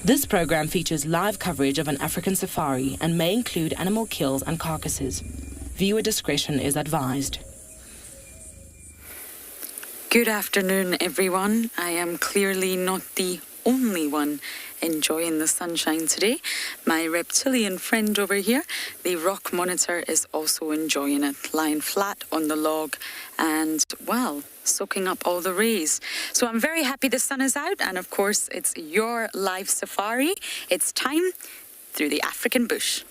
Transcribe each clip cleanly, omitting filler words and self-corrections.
This program features live coverage of an African safari and may include animal kills and carcasses. Viewer discretion is advised. Good afternoon, everyone. I am clearly not the only one enjoying the sunshine today. My reptilian friend over here, the rock monitor, is also enjoying it, lying flat on the log and, well, soaking up all the rays. So I'm very happy the sun is out, and of course it's your live safari. It's time through the African bush.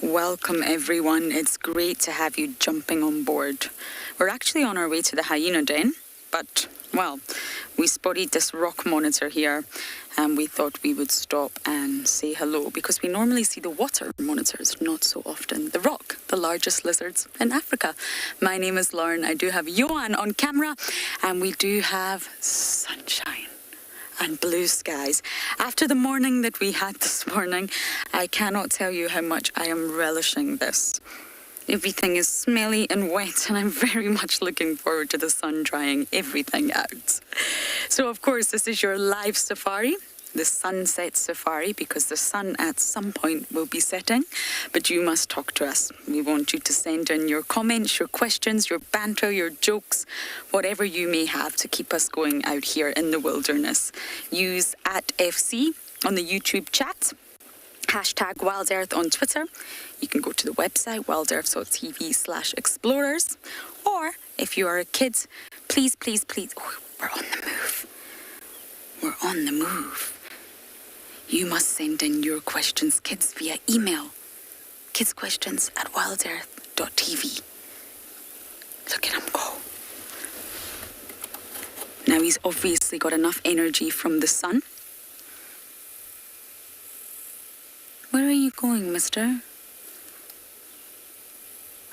Welcome everyone, it's great to have you jumping on board. We're actually on our way to the hyena den, but, well, we spotted this rock monitor here and we thought we would stop and say hello because we normally see the water monitors, not so often the rock, the largest lizards in Africa. My name is Lauren, I do have Johan on camera, and we do have sunshine and blue skies. After the morning that we had this morning, I cannot tell you how much I am relishing this. Everything is smelly and wet, and I'm very much looking forward to the sun drying everything out. So, of course, this is your live safari, the sunset safari, because the sun at some point will be setting, but you must talk to us. We want you to send in your comments, your questions, your banter, your jokes, whatever you may have to keep us going out here in the wilderness. Use @FC on the YouTube chat, hashtag Wild Earth on Twitter. You can go to the website wildearth.tv/explorers, or if you are a kid, please, please, please, we're on the move. We're on the move. You must send in your questions, kids, via email. kidsquestions@wildearth.tv. Look at him go. Now he's obviously got enough energy from the sun. Where are you going, mister?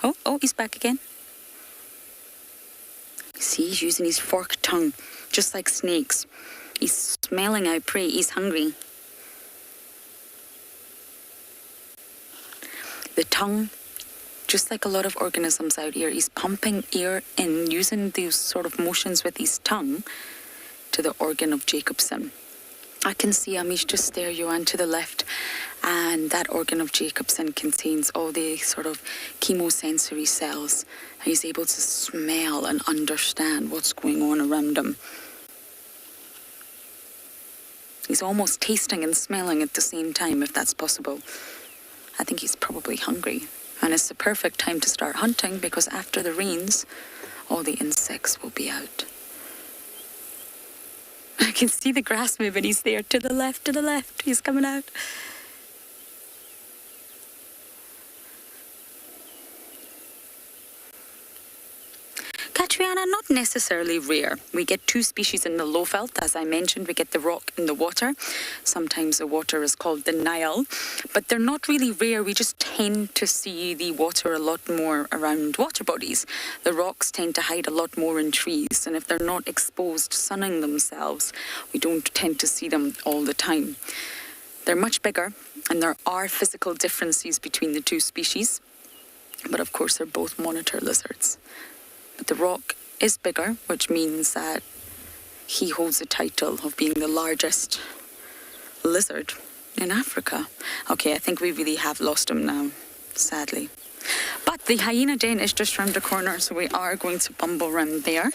Oh, he's back again. See, he's using his forked tongue, just like snakes. He's smelling out prey. He's hungry. The tongue, just like a lot of organisms out here, he's pumping air in, using these sort of motions with his tongue to the organ of Jacobson. I can see him. He's just there, Johan, to the left. And that organ of Jacobson contains all the sort of chemosensory cells. And he's able to smell and understand what's going on around him. He's almost tasting and smelling at the same time, if that's possible. I think he's probably hungry. And it's the perfect time to start hunting because after the rains, all the insects will be out. I can see the grass moving. He's there, to the left, He's coming out. Catriana, not necessarily rare. We get two species in the low veld. As I mentioned, we get the rock and the water. Sometimes the water is called the Nile, but they're not really rare. We just tend to see the water a lot more around water bodies. The rocks tend to hide a lot more in trees, and if they're not exposed, sunning themselves, we don't tend to see them all the time. They're much bigger, and there are physical differences between the two species, but of course they're both monitor lizards. But the rock is bigger, which means that he holds the title of being the largest lizard in Africa. Okay, I think we really have lost him now, sadly. But the hyena den is just round the corner, so we are going to bumble round there.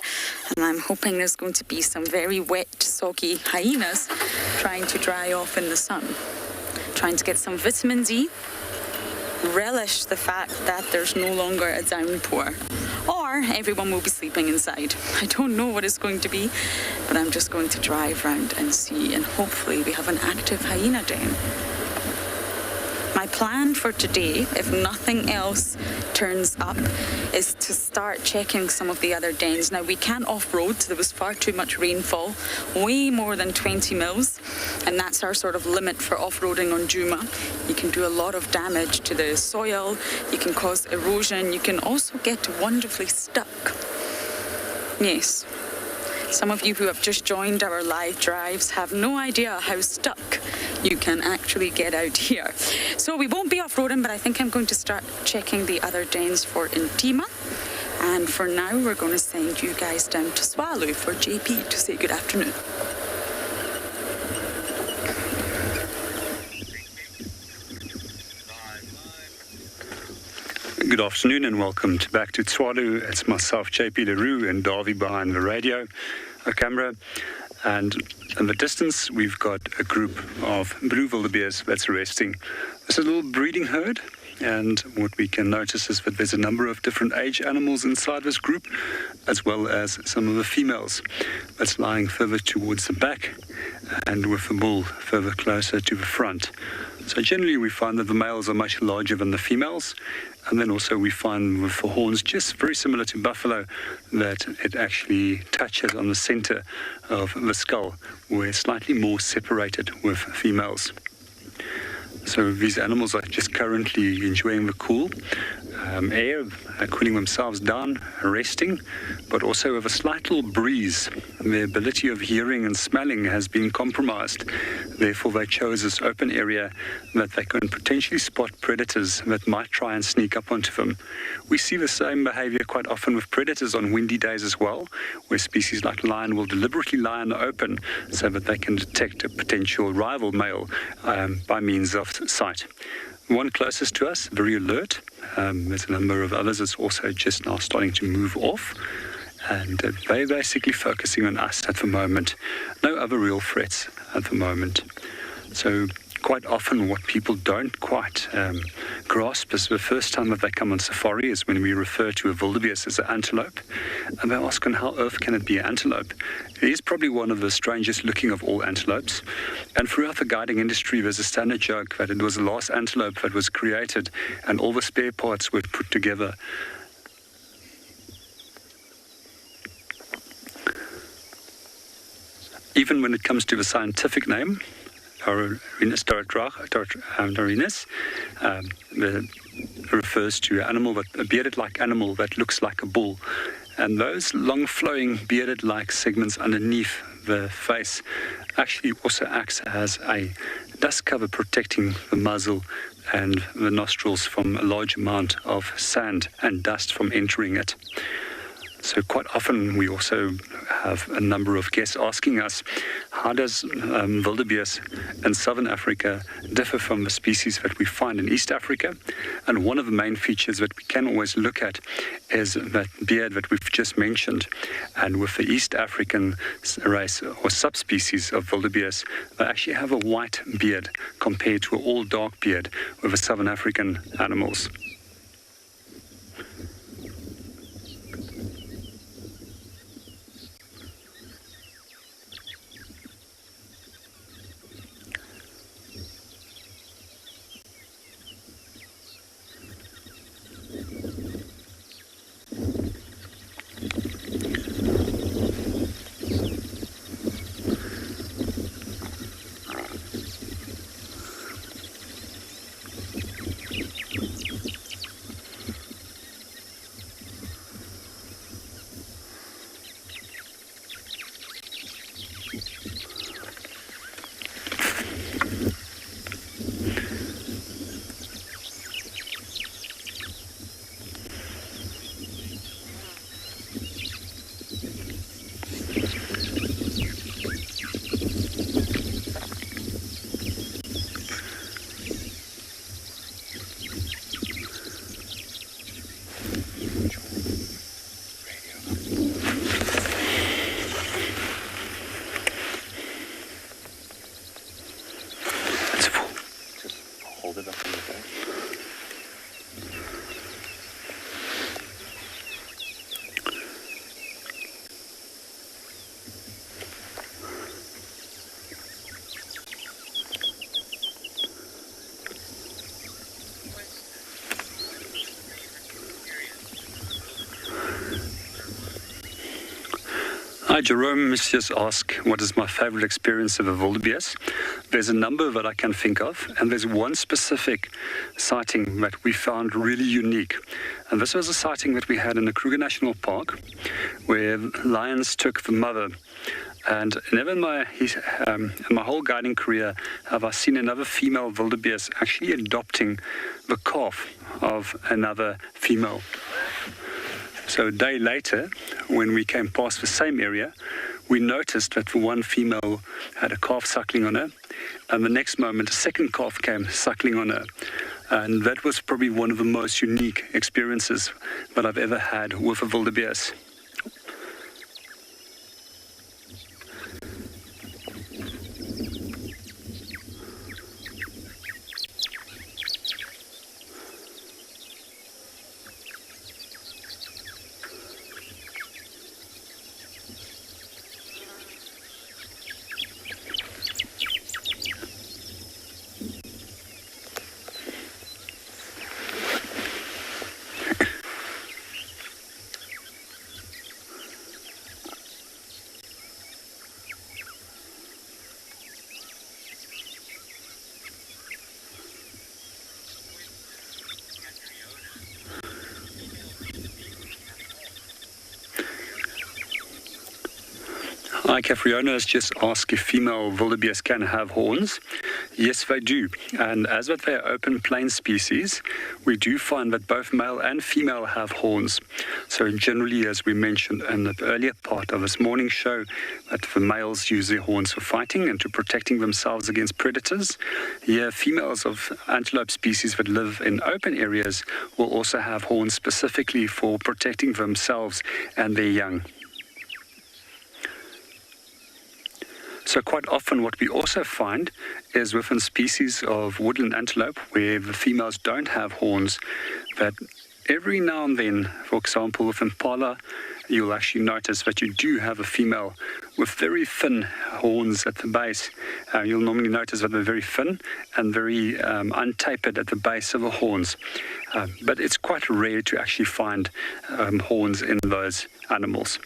And I'm hoping there's going to be some very wet, soggy hyenas trying to dry off in the sun, trying to get some vitamin D, relish the fact that there's no longer a downpour. Or everyone will be sleeping inside. I don't know what it's going to be, but I'm just going to drive round and see, and hopefully we have an active hyena den. My plan for today, if nothing else turns up, is to start checking some of the other dens. Now, we can't off-road. There was far too much rainfall, way more than 20 mils, and that's our sort of limit for off-roading on Juma. You can do a lot of damage to the soil, you can cause erosion, you can also get wonderfully stuck. Yes. Some of you who have just joined our live drives have no idea how stuck you can actually get out here. So we won't be off-roading, but I think I'm going to start checking the other dens for Intima. And for now, we're going to send you guys down to Tswalu for JP to say good afternoon. Good afternoon and welcome back to Tswalu. It's myself, JP LaRue, and Davy behind the radio, a camera. And in the distance, we've got a group of blue Villabias that's resting. There's a little breeding herd, and what we can notice is that there's a number of different age animals inside this group, as well as some of the females that's lying further towards the back, and with the bull further closer to the front. So generally we find that the males are much larger than the females, and then also we find with the horns, just very similar to buffalo, that it actually touches on the center of the skull, where it's slightly more separated with females. So these animals are just currently enjoying the cool air, cooling themselves down, resting, but also with a slight little breeze. Their ability of hearing and smelling has been compromised. Therefore, they chose this open area that they can potentially spot predators that might try and sneak up onto them. We see the same behavior quite often with predators on windy days as well, where species like lion will deliberately lie in the open so that they can detect a potential rival male by means of sight. The one closest to us, very alert. There's a number of others that's also just now starting to move off. And they're basically focusing on us at the moment. No other real threats at the moment. So quite often what people don't quite grasp is the first time that they come on safari is when we refer to a wildebeest as an antelope. And they ask, on how earth can it be an antelope? It is probably one of the strangest looking of all antelopes. And throughout the guiding industry, there's a standard joke that it was the last antelope that was created and all the spare parts were put together. Even when it comes to the scientific name, Dorinus refers to an animal, a bearded-like animal that looks like a bull. And those long flowing bearded-like segments underneath the face actually also acts as a dust cover protecting the muzzle and the nostrils from a large amount of sand and dust from entering it. So quite often we also have a number of guests asking us, how does wildebeest in southern Africa differ from the species that we find in East Africa? And one of the main features that we can always look at is that beard that we've just mentioned. And with the East African race or subspecies of wildebeest, they actually have a white beard compared to an all dark beard with the southern African animals. Hi, Jerome just asked, what is my favorite experience of a wildebeest? There's a number that I can think of, and there's one specific sighting that we found really unique. And this was a sighting that we had in the Kruger National Park, where lions took the mother. And never in my whole guiding career have I seen another female wildebeest actually adopting the calf of another female. So a day later, when we came past the same area, we noticed that the one female had a calf suckling on her, and the next moment a second calf came suckling on her. And that was probably one of the most unique experiences that I've ever had with a wildebeest. Hi, Capriona has just asked if female wildebeest can have horns. Yes, they do. And as that they are open plain species, we do find that both male and female have horns. So generally, as we mentioned in the earlier part of this morning show, that the males use their horns for fighting and to protecting themselves against predators. Here, females of antelope species that live in open areas will also have horns specifically for protecting themselves and their young. So quite often what we also find is within species of woodland antelope where the females don't have horns, that every now and then, for example with impala, you'll actually notice that you do have a female with very thin horns at the base. You'll normally notice that they're very thin and very untapered at the base of the horns. But it's quite rare to actually find horns in those animals.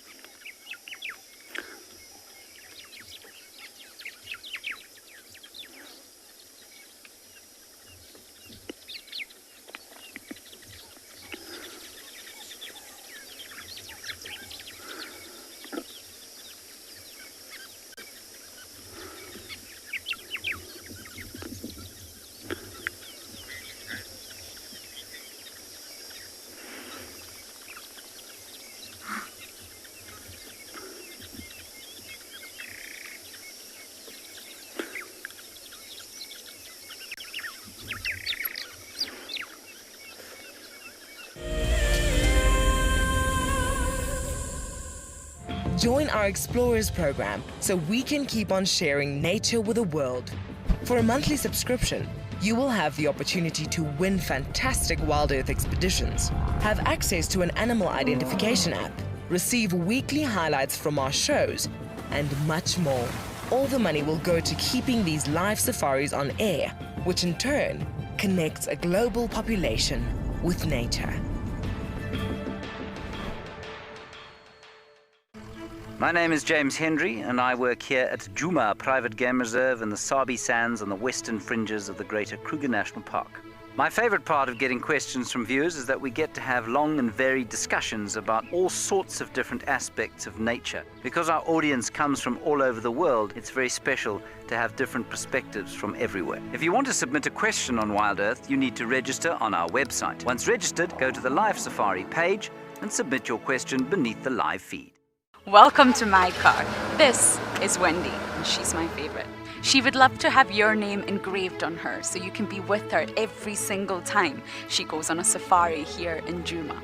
Join our Explorers program so we can keep on sharing nature with the world. For a monthly subscription, you will have the opportunity to win fantastic Wild Earth expeditions, have access to an animal identification app, receive weekly highlights from our shows, and much more. All the money will go to keeping these live safaris on air, which in turn connects a global population with nature. My name is James Hendry, and I work here at Djuma Private Game Reserve in the Sabi Sands on the western fringes of the greater Kruger National Park. My favorite part of getting questions from viewers is that we get to have long and varied discussions about all sorts of different aspects of nature. Because our audience comes from all over the world, it's very special to have different perspectives from everywhere. If you want to submit a question on Wild Earth, you need to register on our website. Once registered, go to the Live Safari page and submit your question beneath the live feed. Welcome to my car. This is Wendy, and she's my favorite. She would love to have your name engraved on her so you can be with her every single time she goes on a safari here in Djuma.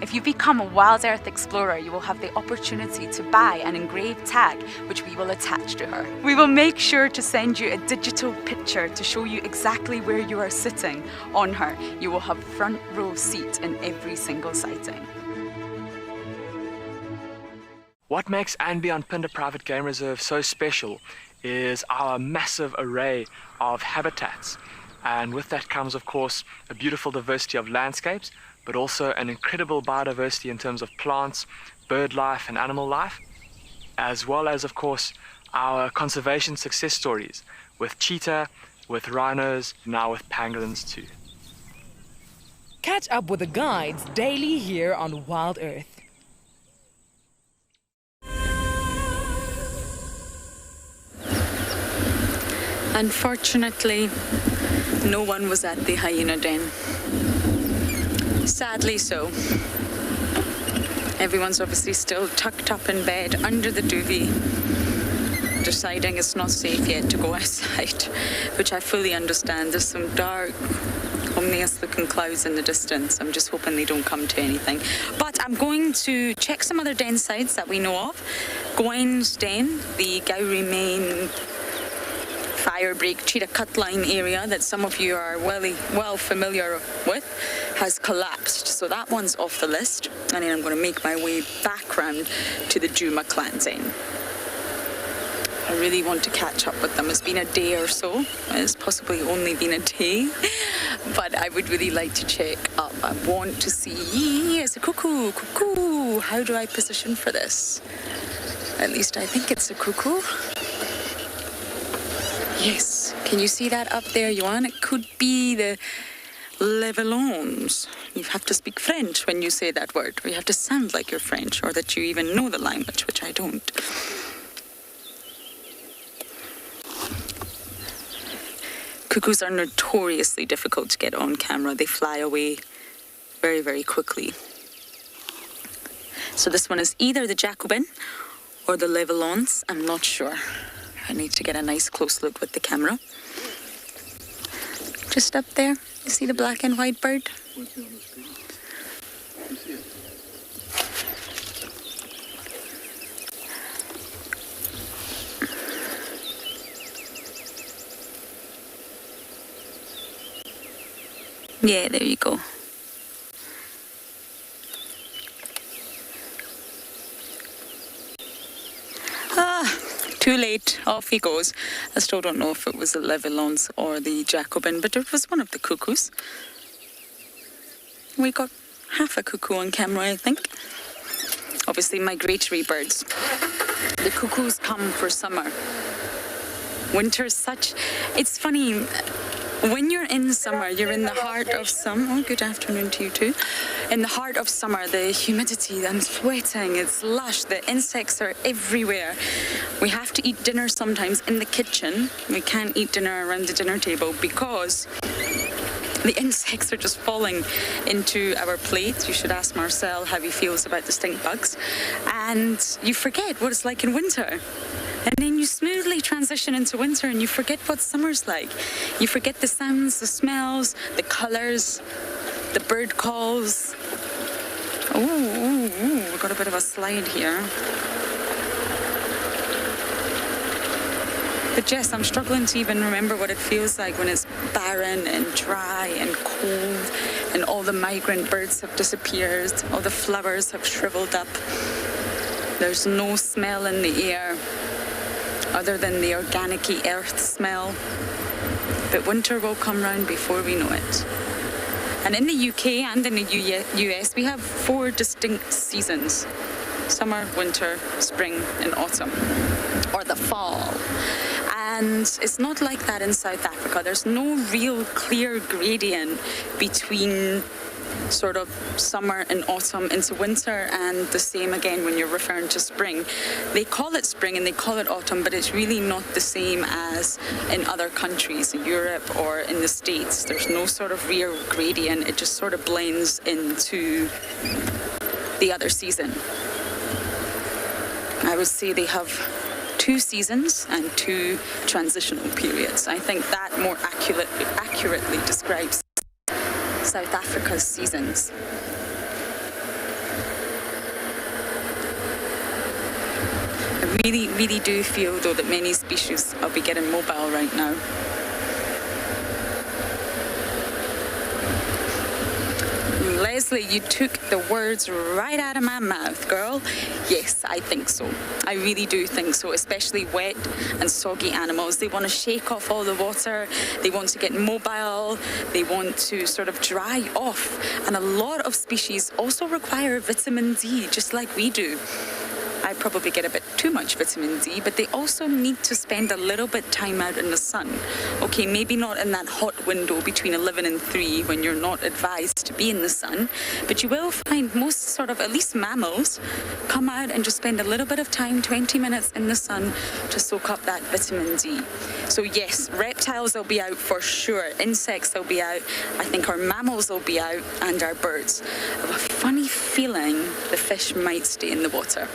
If you become a Wild Earth Explorer, you will have the opportunity to buy an engraved tag which we will attach to her. We will make sure to send you a digital picture to show you exactly where you are sitting on her. You will have front row seat in every single sighting. What makes Anbionpinda Private Game Reserve so special is our massive array of habitats. And with that comes, of course, a beautiful diversity of landscapes, but also an incredible biodiversity in terms of plants, bird life and animal life. as well as, of course, our conservation success stories with cheetah, with rhinos, now with pangolins too. Catch up with the guides daily here on Wild Earth. Unfortunately, no one was at the hyena den. Sadly so. Everyone's obviously still tucked up in bed under the duvet, deciding it's not safe yet to go outside, which I fully understand. There's some dark, ominous-looking clouds in the distance. I'm just hoping they don't come to anything. But I'm going to check some other den sites that we know of. Gwen's Den, the Gowrie Main Firebreak Cheetah Cut Line area that some of you are well familiar with, has collapsed. So that one's off the list. And then I'm going to make my way back round to the Juma Clan Den. I really want to catch up with them. It's been a day or so. It's possibly only been a day. But I would really like to check up. I want to see... It's a cuckoo. Cuckoo. How do I position for this? At least I think it's a cuckoo. Yes. Can you see that up there, Johan? It could be the Levelons. You have to speak French when you say that word. Or you have to sound like you're French, or that you even know the language, which I don't. Cuckoos are notoriously difficult to get on camera. They fly away very, very quickly. So this one is either the Jacobin or the Levelons. I'm not sure. I need to get a nice close look with the camera. Just up there, you see the black and white bird? Yeah, there you go. Too late, off he goes. I still don't know if it was the Levelons or the Jacobin, but it was one of the cuckoos. We got half a cuckoo on camera, I think. Obviously, migratory birds. The cuckoos come for summer. Winter's such... It's funny... When you're in summer, you're in the heart of summer. Oh, good afternoon to you too. In the heart of summer, the humidity, I'm sweating, it's lush, the insects are everywhere. We have to eat dinner sometimes in the kitchen. We can't eat dinner around the dinner table because the insects are just falling into our plate. You should ask Marcel how he feels about the stink bugs. And you forget what it's like in winter. And then you smoothly transition into winter and you forget what summer's like. You forget the sounds, the smells, the colours, the bird calls. Ooh, we got a bit of a slide here. But Jess, I'm struggling to even remember what it feels like when it's barren and dry and cold and all the migrant birds have disappeared, all the flowers have shriveled up. There's no smell in the air other than the organic-y earth smell. But winter will come round before we know it. And in the UK and in the US, we have 4 distinct seasons. Summer, winter, spring, and autumn. Or the fall. And it's not like that in South Africa. There's no real clear gradient between sort of summer and autumn into winter, and the same again when you're referring to spring. They call it spring and they call it autumn, but it's really not the same as in other countries, in Europe or in the States. There's no sort of real gradient. It just sort of blends into the other season. I would say they have 2 seasons and 2 transitional periods. I think that more accurately describes South Africa's seasons. I really do feel, though, that many species will be getting mobile right now. Leslie, you took the words right out of my mouth, girl. Yes, I think so. I really do think so, especially wet and soggy animals. They want to shake off all the water. They want to get mobile. They want to sort of dry off. And a lot of species also require vitamin D, just like we do. I probably get a bit too much vitamin D, but they also need to spend a little bit time out in the sun. Okay, maybe not in that hot window between 11 and 3 when you're not advised to be in the sun, but you will find most sort of, at least mammals, come out and just spend a little bit of time, 20 minutes in the sun to soak up that vitamin D. So yes, reptiles will be out for sure, insects will be out, I think our mammals will be out, and our birds. I have a funny feeling the fish might stay in the water.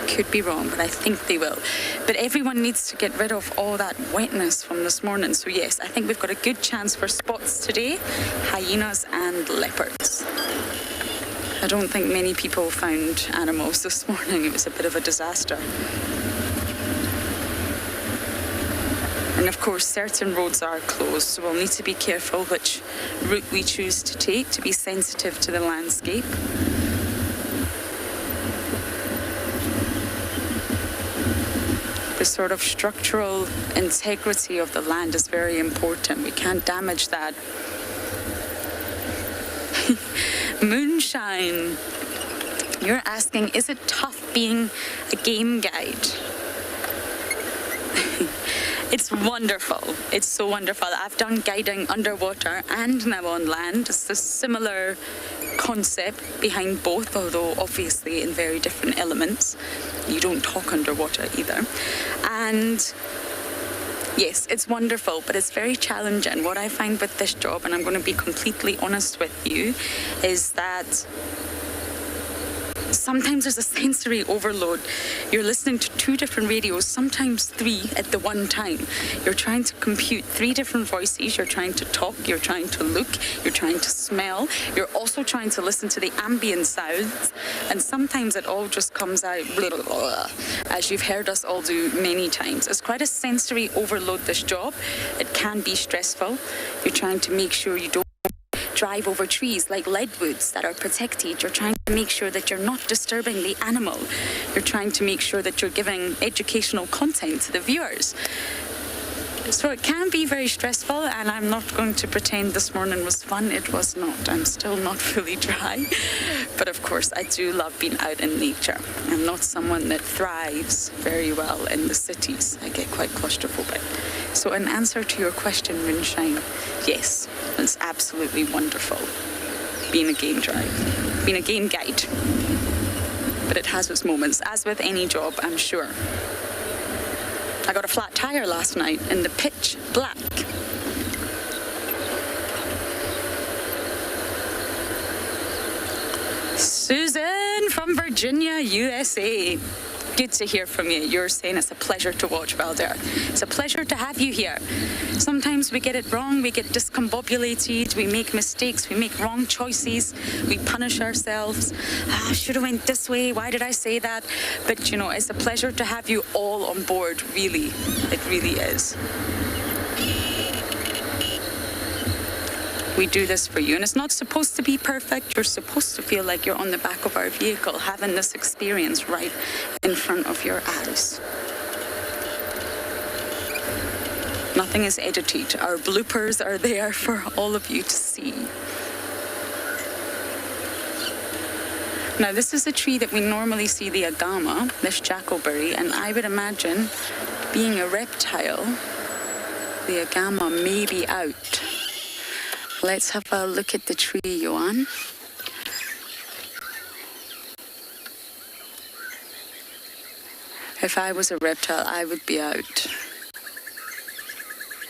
Could be wrong, but I think they will. But everyone needs to get rid of all that wetness from this morning. So yes, I think we've got a good chance for spots today, hyenas and leopards. I don't think many people found animals this morning. It was a bit of a disaster. And of course, certain roads are closed, so we'll need to be careful which route we choose to take to be sensitive to the landscape. The sort of structural integrity of the land is very important. We can't damage that. Moonshine. You're asking, is it tough being a game guide? It's wonderful. It's so wonderful. I've done guiding underwater and now on land. It's a similar concept behind both, although obviously in very different elements. You don't talk underwater either. And yes, it's wonderful, but it's very challenging. What I find with this job, and I'm going to be completely honest with you, is that sometimes there's a sensory overload. You're listening to 2 different radios, sometimes 3 at the one time. You're trying to compute 3 different voices. You're trying to talk, you're trying to look, you're trying to smell. You're also trying to listen to the ambient sounds. And sometimes it all just comes out, blah, blah, blah, as you've heard us all do many times. It's quite a sensory overload, this job. It can be stressful. You're trying to make sure you don't drive over trees like leadwoods that are protected. You're trying to make sure that you're not disturbing the animal. You're trying to make sure that you're giving educational content to the viewers. So it can be very stressful, and I'm not going to pretend this morning was fun. It was not. I'm still not fully dry. But of course, I do love being out in nature. I'm not someone that thrives very well in the cities. I get quite claustrophobic. So in answer to your question, Moonshine, yes, it's absolutely wonderful being a game guide. But it has its moments, as with any job, I'm sure. I got a flat tire last night in the pitch black. Susan from Virginia, USA. Good to hear from you. You're saying it's a pleasure to watch, Valder. It's a pleasure to have you here. Sometimes we get it wrong, we get discombobulated, we make mistakes, we make wrong choices, we punish ourselves. I should have went this way, why did I say that? But you know, it's a pleasure to have you all on board, really. It really is. We do this for you, and it's not supposed to be perfect. You're supposed to feel like you're on the back of our vehicle, having this experience right in front of your eyes. Nothing is edited. Our bloopers are there for all of you to see. Now, this is a tree that we normally see the agama, this jackalberry, and I would imagine, being a reptile, the agama may be out. Let's have a look at the tree, Johan. If I was a reptile, I would be out.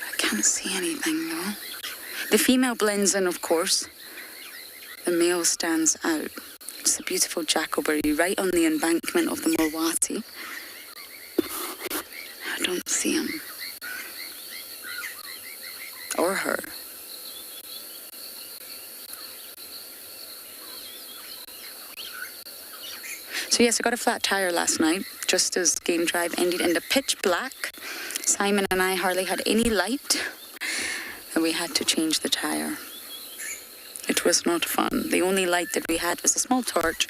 I can't see anything, though. The female blends in, of course. The male stands out. It's a beautiful jackalberry right on the embankment of the Mulwati. I don't see him. Or her. So yes, I got a flat tire last night, just as game drive ended in the pitch black. Simon and I hardly had any light, and we had to change the tire. It was not fun. The only light that we had was a small torch,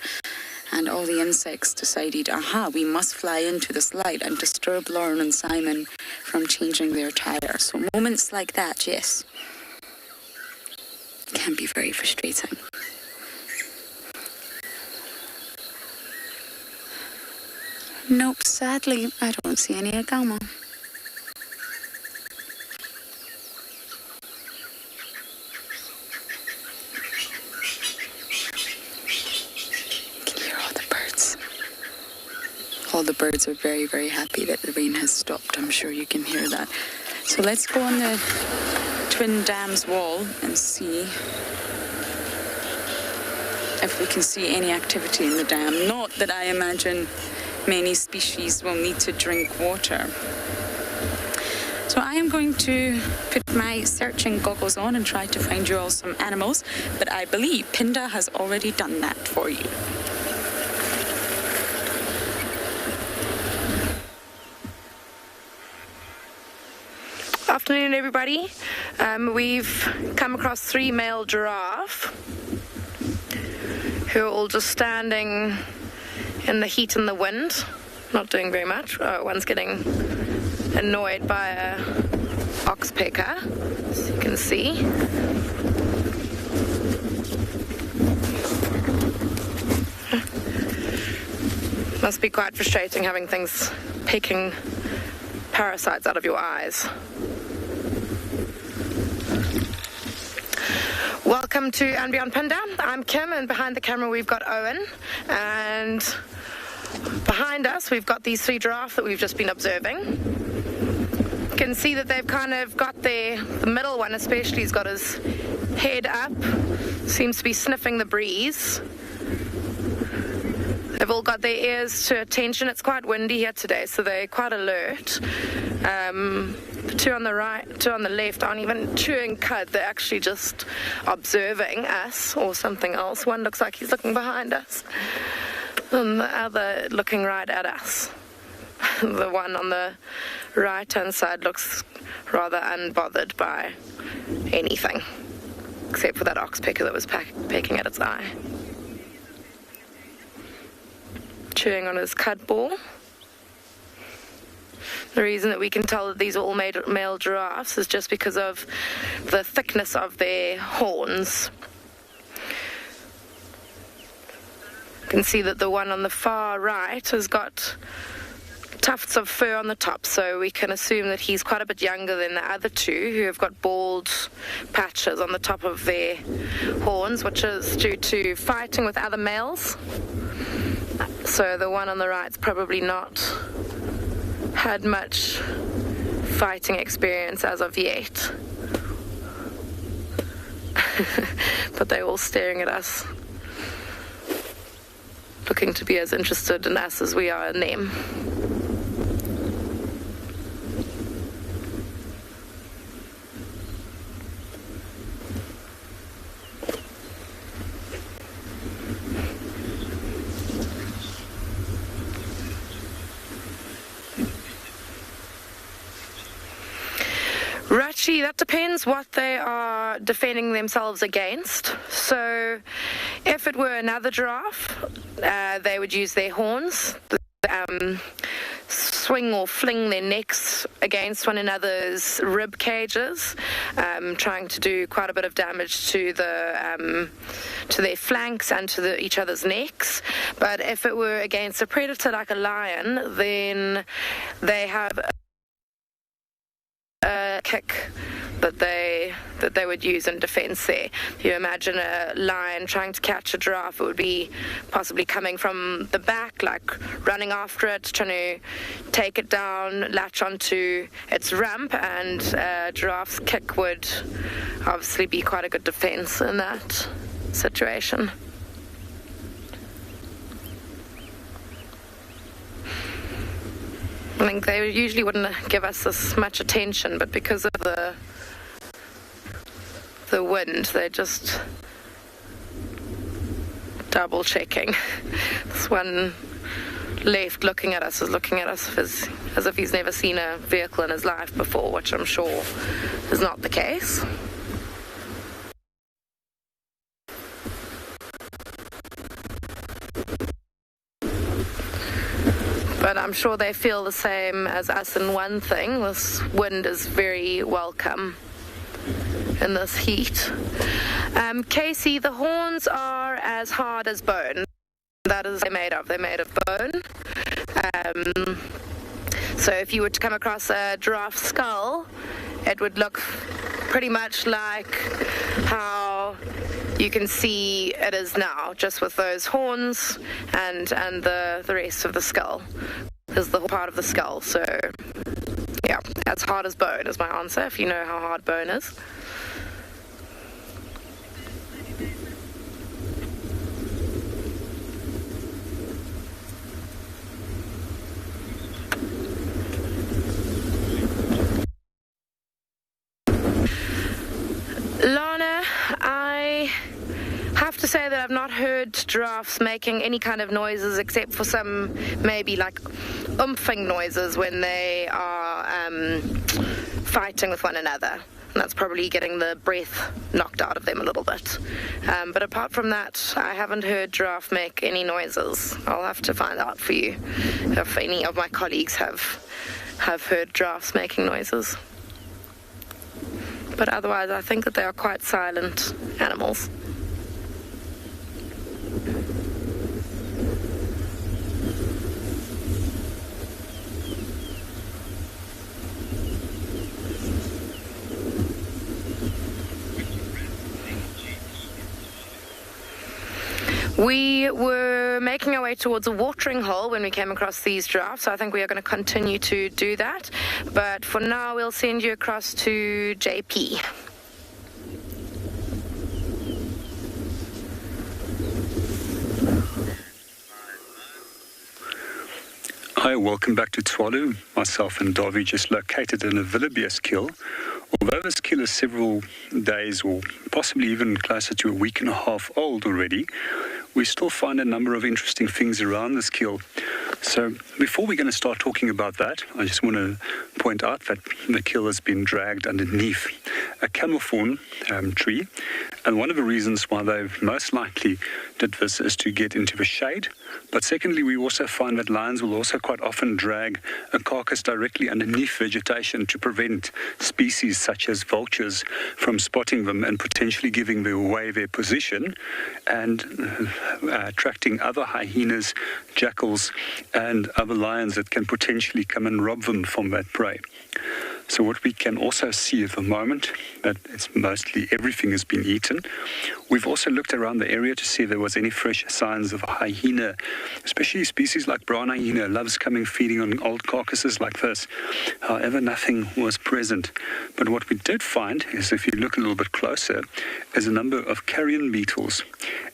and all the insects decided, we must fly into this light and disturb Lauren and Simon from changing their tire. So moments like that, yes, can be very frustrating. Nope, sadly, I don't see any agama. Can you hear all the birds? All the birds are very, very happy that the rain has stopped. I'm sure you can hear that. So let's go on the Twin Dams wall and see if we can see any activity in the dam. Not that I imagine many species will need to drink water. So I am going to put my searching goggles on and try to find you all some animals, but I believe Pinda has already done that for you. Afternoon, everybody. We've come across 3 male giraffe who are all just standing in the heat and the wind, not doing very much. One's getting annoyed by a oxpecker, as you can see. Must be quite frustrating having things picking parasites out of your eyes. Welcome to And Beyond Pinda. I'm Kim, and behind the camera we've got Owen, and behind us we've got these 3 giraffes that we've just been observing. You can see that they've kind of got the middle one especially has got his head up, seems to be sniffing the breeze. They've all got their ears to attention. It's quite windy here today, so they're quite alert. The 2 on the right, 2 on the left aren't even chewing cud. They're actually just observing us or something else. One looks like he's looking behind us, and the other looking right at us. The one on the right-hand side looks rather unbothered by anything, except for that oxpecker that was pecking at its eye. Chewing on his cud ball. The reason that we can tell that these are all male giraffes is just because of the thickness of their horns. You can see that the one on the far right has got tufts of fur on the top, so we can assume that he's quite a bit younger than the other 2 who have got bald patches on the top of their horns, which is due to fighting with other males. So the one on the right's probably not had much fighting experience as of yet. But they're all staring at us, looking to be as interested in us as we are in them. Actually, that depends what they are defending themselves against. So if it were another giraffe, they would use their horns, swing or fling their necks against one another's rib cages, trying to do quite a bit of damage to their flanks and to each other's necks. But if it were against a predator like a lion, then they have a kick that they would use in defense there. If you imagine a lion trying to catch a giraffe, it would be possibly coming from the back, like running after it, trying to take it down, latch onto its rump, and a giraffe's kick would obviously be quite a good defense in that situation. I think they usually wouldn't give us this much attention, but because of the wind, they're just double checking. This one left looking at us is looking at us as if he's never seen a vehicle in his life before, which I'm sure is not the case. But I'm sure they feel the same as us in one thing. This wind is very welcome in this heat. Casey, the horns are as hard as bone. That is they're made of. They're made of bone. So if you were to come across a giraffe skull, it would look pretty much like how you can see it is now, just with those horns and the rest of the skull is the whole part of the skull. So yeah, as hard as bone is my answer, if you know how hard bone is. Lana, I have to say that I've not heard giraffes making any kind of noises except for some maybe like umphing noises when they are fighting with one another. And that's probably getting the breath knocked out of them a little bit. But apart from that, I haven't heard giraffe make any noises. I'll have to find out for you if any of my colleagues have heard giraffes making noises. But otherwise, I think that they are quite silent animals. We were making our way towards a watering hole when we came across these giraffes, so I think we are going to continue to do that. But for now, we'll send you across to JP. Hi, welcome back to Tswalu. Myself and Davi just located in a Villabias kill. Although this kill is several days or possibly even closer to a week and a half old already, we still find a number of interesting things around this kill. So before we're going to start talking about that, I just want to point out that the kill has been dragged underneath a camel thorn tree. And one of the reasons why they most likely did this is to get into the shade. But secondly, we also find that lions will also quite often drag a carcass directly underneath vegetation to prevent species such as vultures from spotting them and potentially giving away their position and attracting other hyenas, jackals, and other lions that can potentially come and rob them from that prey. So what we can also see at the moment, that it's mostly everything has been eaten. We've also looked around the area to see if there was any fresh signs of hyena, especially species like brown hyena loves coming feeding on old carcasses like this. However, nothing was present. But what we did find is, if you look a little bit closer, is a number of carrion beetles.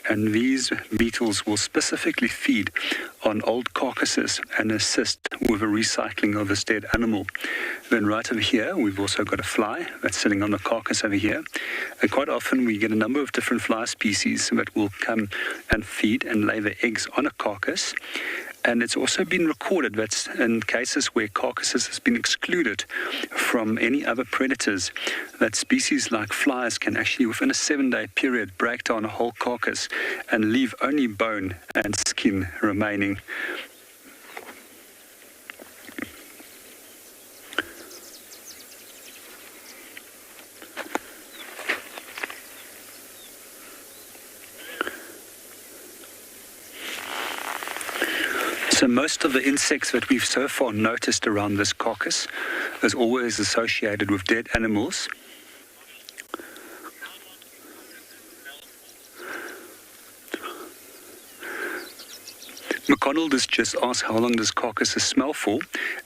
And these beetles will specifically feed on old carcasses and assist with the recycling of this dead animal. Then right over here, we've also got a fly that's sitting on the carcass over here. And quite often we get a number of different fly species that will come and feed and lay their eggs on a carcass. And it's also been recorded that in cases where carcasses has been excluded from any other predators, that species like flies can actually, within a 7-day period, break down a whole carcass and leave only bone and skin remaining. So most of the insects that we've so far noticed around this carcass is always associated with dead animals. McConnell has just asked how long does carcasses smell for,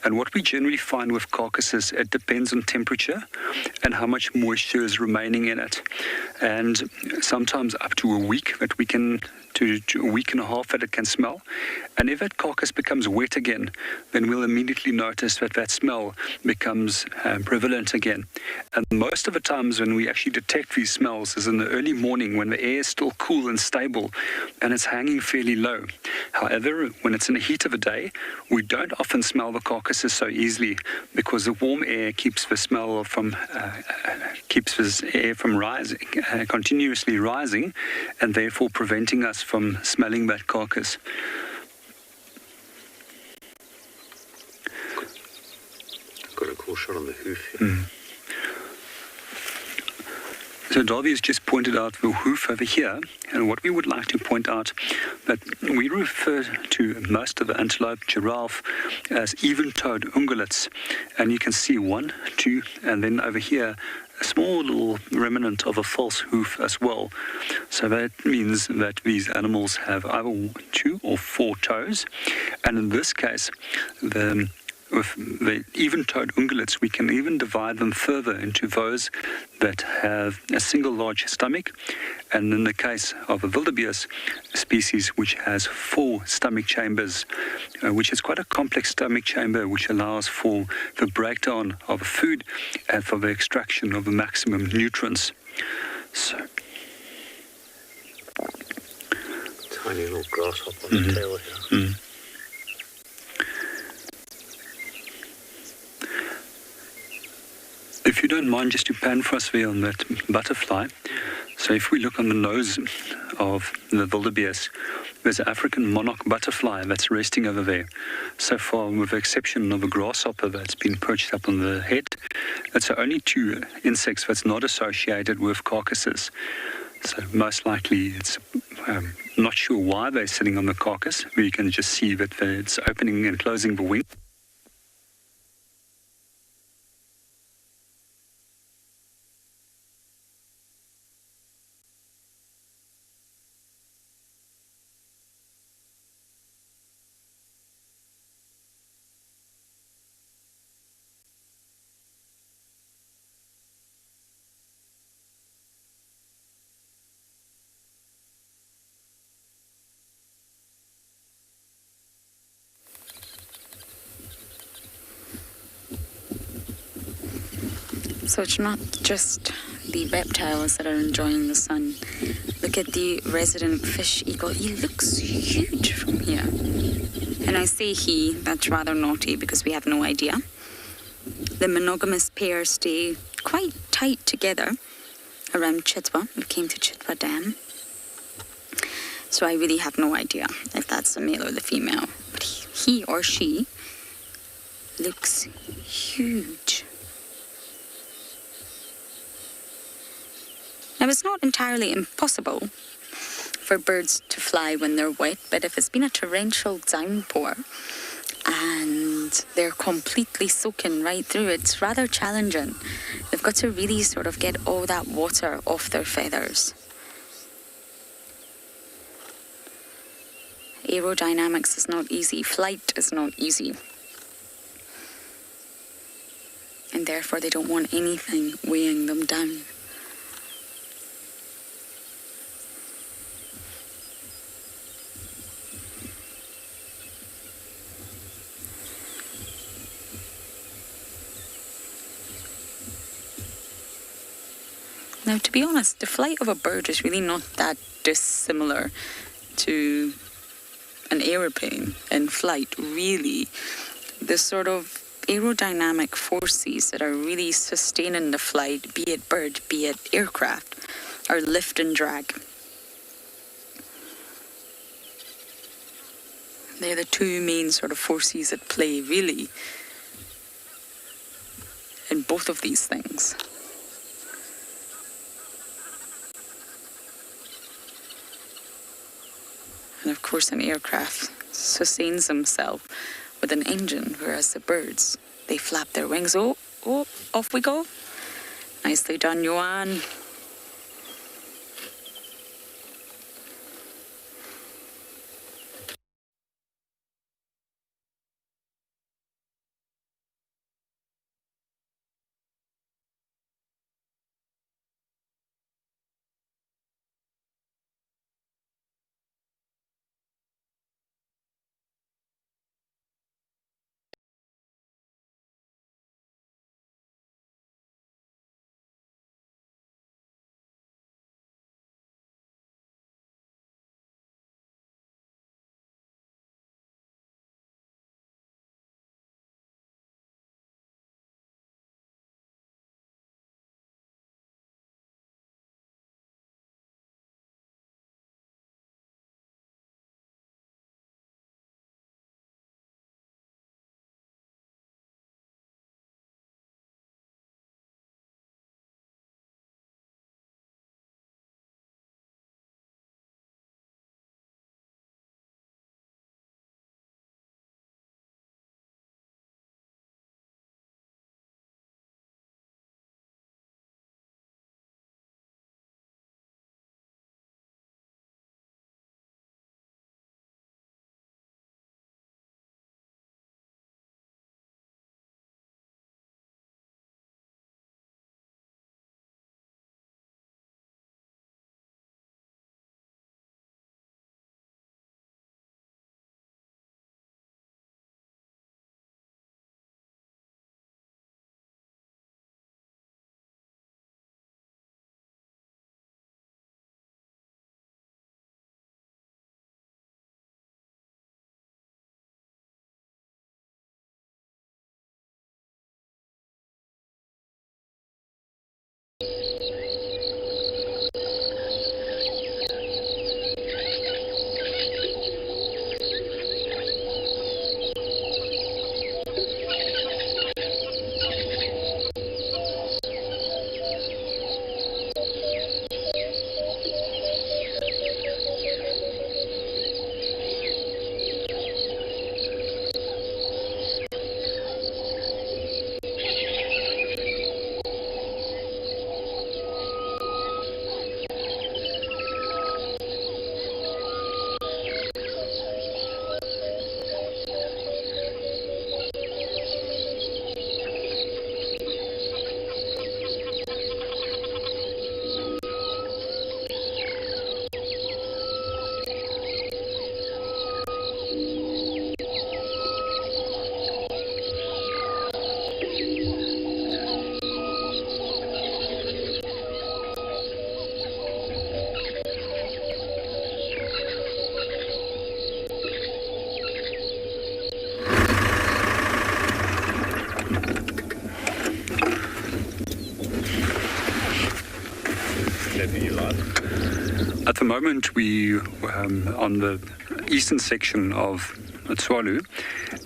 and what we generally find with carcasses, it depends on temperature and how much moisture is remaining in it, and sometimes up to a week that we can to a week and a half that it can smell. And if that carcass becomes wet again, then we'll immediately notice that that smell becomes prevalent again. And most of the times when we actually detect these smells is in the early morning when the air is still cool and stable and it's hanging fairly low. However, when it's in the heat of the day, we don't often smell the carcasses so easily because the warm air keeps the smell from keeps this air from rising, continuously rising, and therefore preventing us from smelling that carcass. Got a cool shot on the hoof. So Darby has just pointed out the hoof over here, and what we would like to point out that we refer to most of the antelope, giraffe, as even-toed ungulates, and you can see 1, 2, and then over here a small little remnant of a false hoof as well. So that means that these animals have either 2 or 4 toes, and in this case, with the even-toed ungulates, we can even divide them further into those that have a single large stomach, and in the case of a Villabias species, which has 4 stomach chambers, which is quite a complex stomach chamber, which allows for the breakdown of food and for the extraction of the maximum nutrients. So, tiny little grasshopper on the tail here. If you don't mind, just to pan for us there on that butterfly. So if we look on the nose of the Villabias, there's an African monarch butterfly that's resting over there. So far, with the exception of a grasshopper that's been perched up on the head, that's the only 2 insects that's not associated with carcasses. So most likely it's not sure why they're sitting on the carcass. You can just see that it's opening and closing the wing. So it's not just the reptiles that are enjoying the sun. Look at the resident fish eagle. He looks huge from here. And I say he, that's rather naughty because we have no idea. The monogamous pair stay quite tight together around Chitwa. We came to Chitwa Dam. So I really have no idea if that's the male or the female. But he or she looks huge. Now, it's not entirely impossible for birds to fly when they're wet, but if it's been a torrential downpour and they're completely soaking right through, it's rather challenging. They've got to really sort of get all that water off their feathers. Aerodynamics is not easy. Flight is not easy. And therefore, they don't want anything weighing them down. Now, to be honest, the flight of a bird is really not that dissimilar to an aeroplane in flight, really. The sort of aerodynamic forces that are really sustaining the flight, be it bird, be it aircraft, are lift and drag. They're the 2 main sort of forces at play, really, in both of these things. And of course, an aircraft sustains himself with an engine, whereas the birds, they flap their wings. Oh, off we go. Nicely done, Johan. At the moment, we on the eastern section of Tswalu,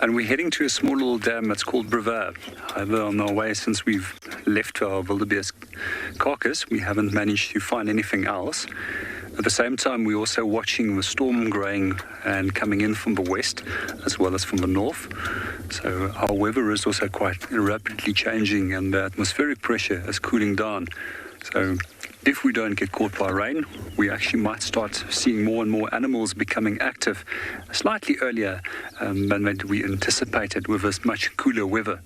and we're heading to a small little dam that's called Brevard. However, on our way, since we've left our Villabias carcass, we haven't managed to find anything else. At the same time, we're also watching the storm growing and coming in from the west as well as from the north. So our weather is also quite rapidly changing, and the atmospheric pressure is cooling down. So if we don't get caught by rain, we actually might start seeing more and more animals becoming active slightly earlier than we anticipated with this much cooler weather.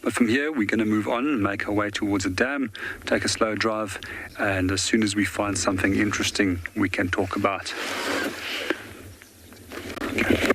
But from here, we're going to move on and make our way towards a dam, take a slow drive, and as soon as we find something interesting, we can talk about. Okay.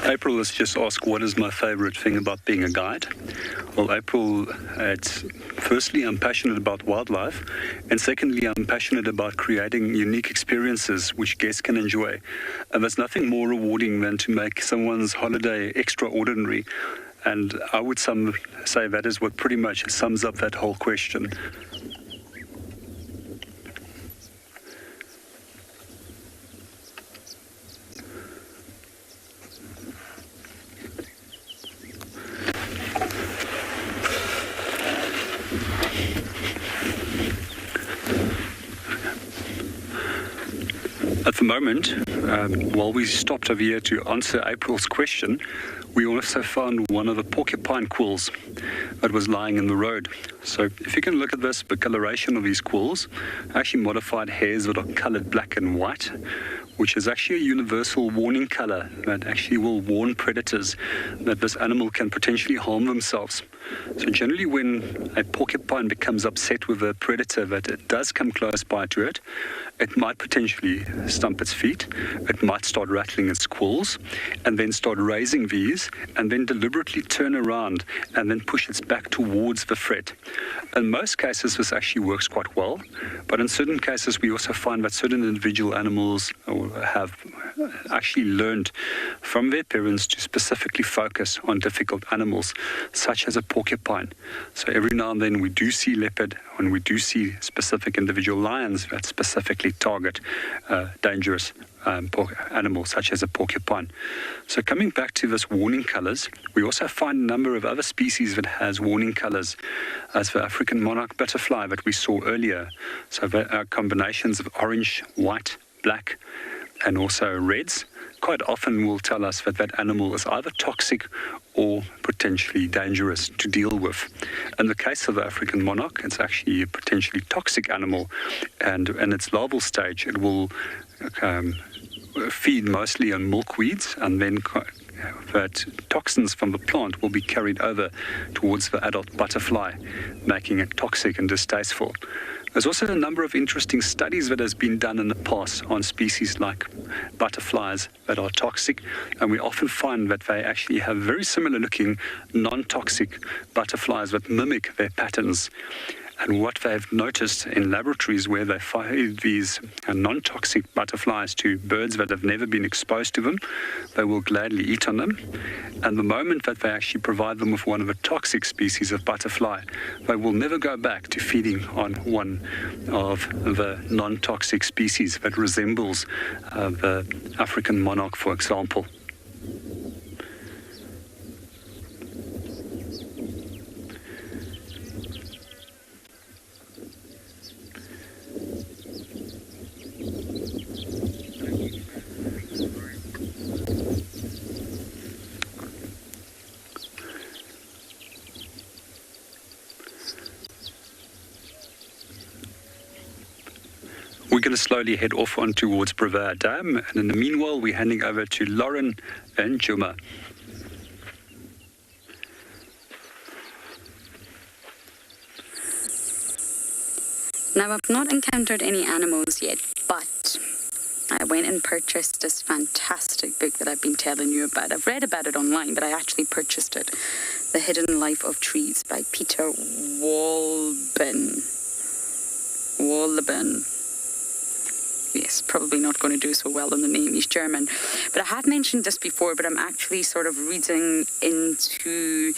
April has just asked, what is my favorite thing about being a guide? Well, April, firstly, I'm passionate about wildlife, and secondly, I'm passionate about creating unique experiences which guests can enjoy. And there's nothing more rewarding than to make someone's holiday extraordinary. And I would say that is what pretty much sums up that whole question. At the moment, while we stopped over here to answer April's question, we also found one of the porcupine quills that was lying in the road. So if you can look at this, the coloration of these quills, actually modified hairs that are colored black and white, which is actually a universal warning color that actually will warn predators that this animal can potentially harm themselves. So generally when a porcupine becomes upset with a predator that it does come close by to it, it might potentially stump its feet, it might start rattling its quills, and then start raising these, and then deliberately turn around and then push its back towards the threat. In most cases, this actually works quite well, but in certain cases, we also find that certain individual animals have actually learned from their parents to specifically focus on difficult animals, such as a porcupine. So every now and then we do see leopard, and we do see specific individual lions that specifically target dangerous animals such as a porcupine. So coming back to this warning colors, we also find a number of other species that has warning colors, as the African monarch butterfly that we saw earlier. So there are combinations of orange, white, black, and also reds quite often will tell us that that animal is either toxic or potentially dangerous to deal with. In the case of the African monarch, it's actually a potentially toxic animal, and in its larval stage, it will feed mostly on milkweeds, and then that toxins from the plant will be carried over towards the adult butterfly, making it toxic and distasteful. There's also a number of interesting studies that has been done in the past on species like butterflies that are toxic, and we often find that they actually have very similar looking non-toxic butterflies that mimic their patterns. And what they've noticed in laboratories where they feed these non-toxic butterflies to birds that have never been exposed to them, they will gladly eat on them. And the moment that they actually provide them with one of the toxic species of butterfly, they will never go back to feeding on one of the non-toxic species that resembles the African monarch, for example. We're going to slowly head off on towards Brevard Dam, and in the meanwhile, we're handing over to Lauren and Juma. Now, I've not encountered any animals yet, but I went and purchased this fantastic book that I've been telling you about. I've read about it online, but I actually purchased it. The Hidden Life of Trees by Peter Wolleben. Yes, probably not going to do so well in the name. He's German. But I have mentioned this before, but I'm actually sort of reading into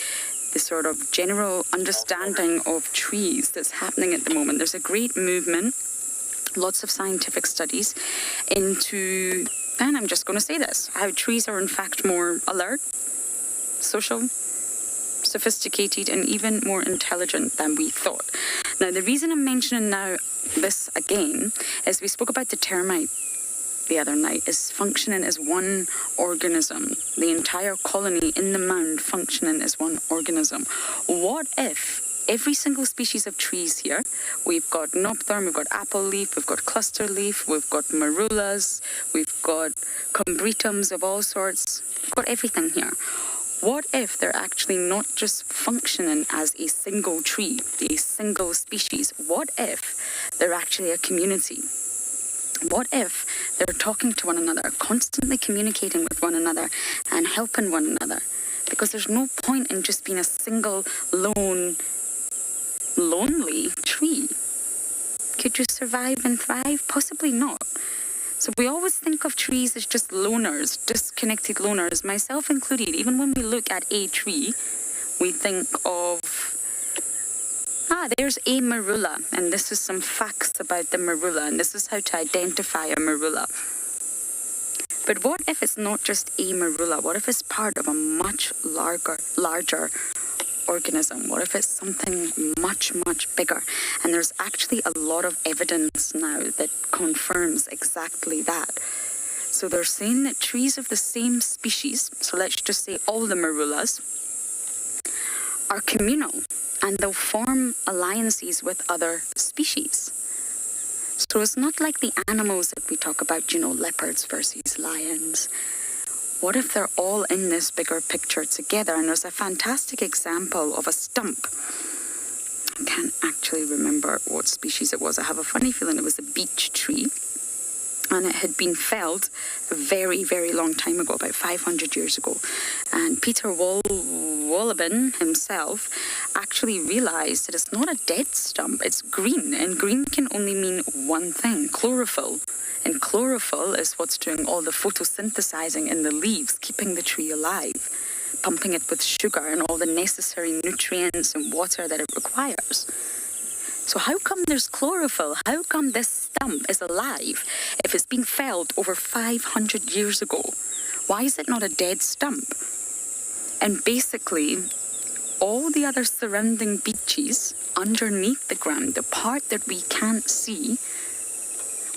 the sort of general understanding of trees that's happening at the moment. There's a great movement, lots of scientific studies into, and I'm just going to say this, how trees are in fact more alert, social, sophisticated, and even more intelligent than we thought. Now, the reason I'm mentioning now this again is we spoke about the termite the other night is functioning as one organism, the entire colony in the mound functioning as one organism. What if every single species of trees here, we've got knobthorn, we've got apple leaf, we've got cluster leaf, we've got marullas, we've got combretums of all sorts, we've got everything here. What if they're actually not just functioning as a single tree, a single species? What if they're actually a community? What if they're talking to one another, constantly communicating with one another and helping one another? Because there's no point in just being a single, lonely tree. Could you survive and thrive? Possibly not. So we always think of trees as just loners, disconnected loners, myself included. Even when we look at a tree, we think of, there's a marula, and this is some facts about the marula, and this is how to identify a marula. But what if it's not just a marula? What if it's part of a much larger organism? What if it's something much, much bigger? And there's actually a lot of evidence now that confirms exactly that. So they're saying that trees of the same species, so let's just say all the marullas, are communal, and they'll form alliances with other species. So it's not like the animals that we talk about, leopards versus lions. What if they're all in this bigger picture together? And there's a fantastic example of a stump. I can't actually remember what species it was. I have a funny feeling it was a beech tree. And it had been felled a very, very long time ago, about 500 years ago. And Peter Wolleben himself actually realized that it's not a dead stump, it's green. And green can only mean one thing, chlorophyll. And chlorophyll is what's doing all the photosynthesizing in the leaves, keeping the tree alive, pumping it with sugar and all the necessary nutrients and water that it requires. So how come there's chlorophyll? How come this stump is alive if it's been felled over 500 years ago? Why is it not a dead stump? And basically, all the other surrounding beaches underneath the ground, the part that we can't see,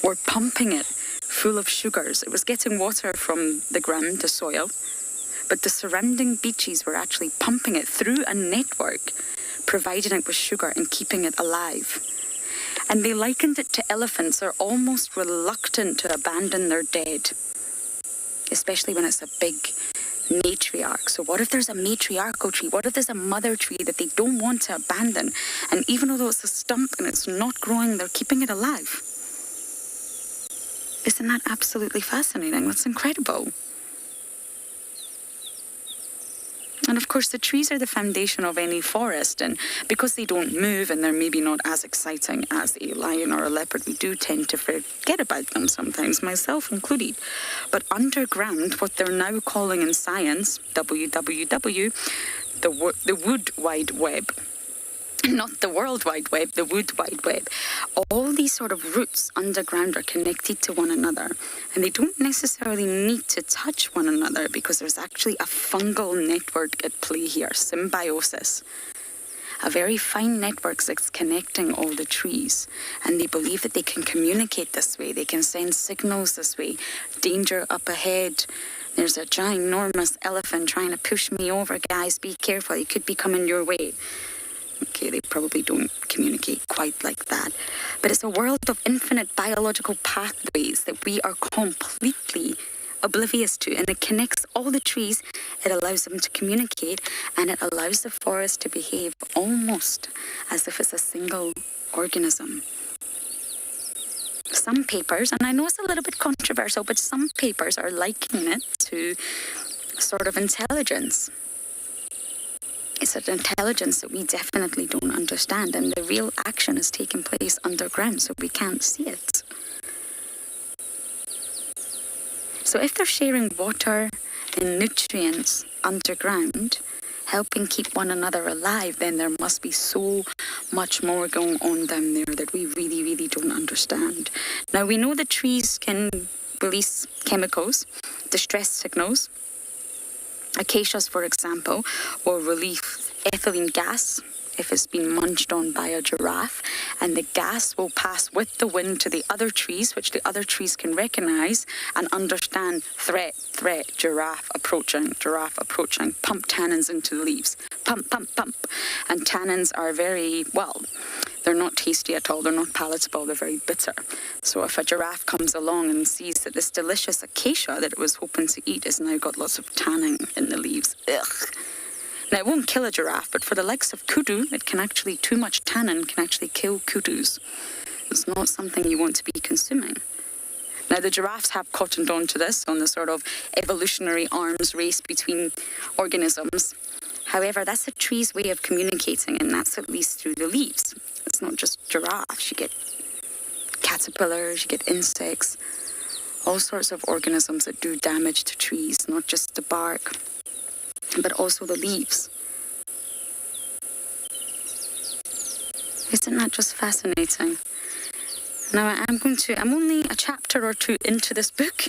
were pumping it full of sugars. It was getting water from the ground, the soil, but the surrounding beaches were actually pumping it through a network, providing it with sugar and keeping it alive. And they likened it to elephants are almost reluctant to abandon their dead, especially when it's a big matriarch. So what if there's a matriarchal tree? What if there's a mother tree that they don't want to abandon? And even though it's a stump and it's not growing, they're keeping it alive. Isn't that absolutely fascinating? That's incredible. And of course, the trees are the foundation of any forest, and because they don't move and they're maybe not as exciting as a lion or a leopard, we do tend to forget about them sometimes, myself included. But underground, what they're now calling in science, WWW, the Wood Wide Web, not the World Wide Web, the Wood Wide Web. All these sort of roots underground are connected to one another, and they don't necessarily need to touch one another because there's actually a fungal network at play here, symbiosis. A very fine network that's connecting all the trees, and they believe that they can communicate this way, they can send signals this way. Danger up ahead. There's a ginormous elephant trying to push me over, guys, be careful, he could be coming your way. Okay, they probably don't communicate quite like that. But it's a world of infinite biological pathways that we are completely oblivious to. And it connects all the trees, it allows them to communicate, and it allows the forest to behave almost as if it's a single organism. some papers, and I know it's a little bit controversial, but some papers are likening it to sort of intelligence. It's an intelligence that we definitely don't understand, and the real action is taking place underground, so we can't see it. So if they're sharing water and nutrients underground, helping keep one another alive, then there must be so much more going on down there that we really, really don't understand. Now, we know that trees can release chemicals, distress signals. Acacias, for example, will release ethylene gas if it's been munched on by a giraffe, and the gas will pass with the wind to the other trees, which the other trees can recognize and understand threat, giraffe approaching, pump tannins into the leaves, pump. And tannins are very, well, they're not tasty at all, they're not palatable, they're very bitter. So if a giraffe comes along and sees that this delicious acacia that it was hoping to eat has now got lots of tannin in the leaves, ugh. Now, it won't kill a giraffe, but for the likes of kudu, too much tannin can actually kill kudus. It's not something you want to be consuming. Now, the giraffes have cottoned on to this on the sort of evolutionary arms race between organisms. However, that's a tree's way of communicating, and that's at least through the leaves. It's not just giraffes. You get caterpillars, you get insects, all sorts of organisms that do damage to trees, not just the bark, but also the leaves. Isn't that just fascinating? Now, I'm only a chapter or two into this book,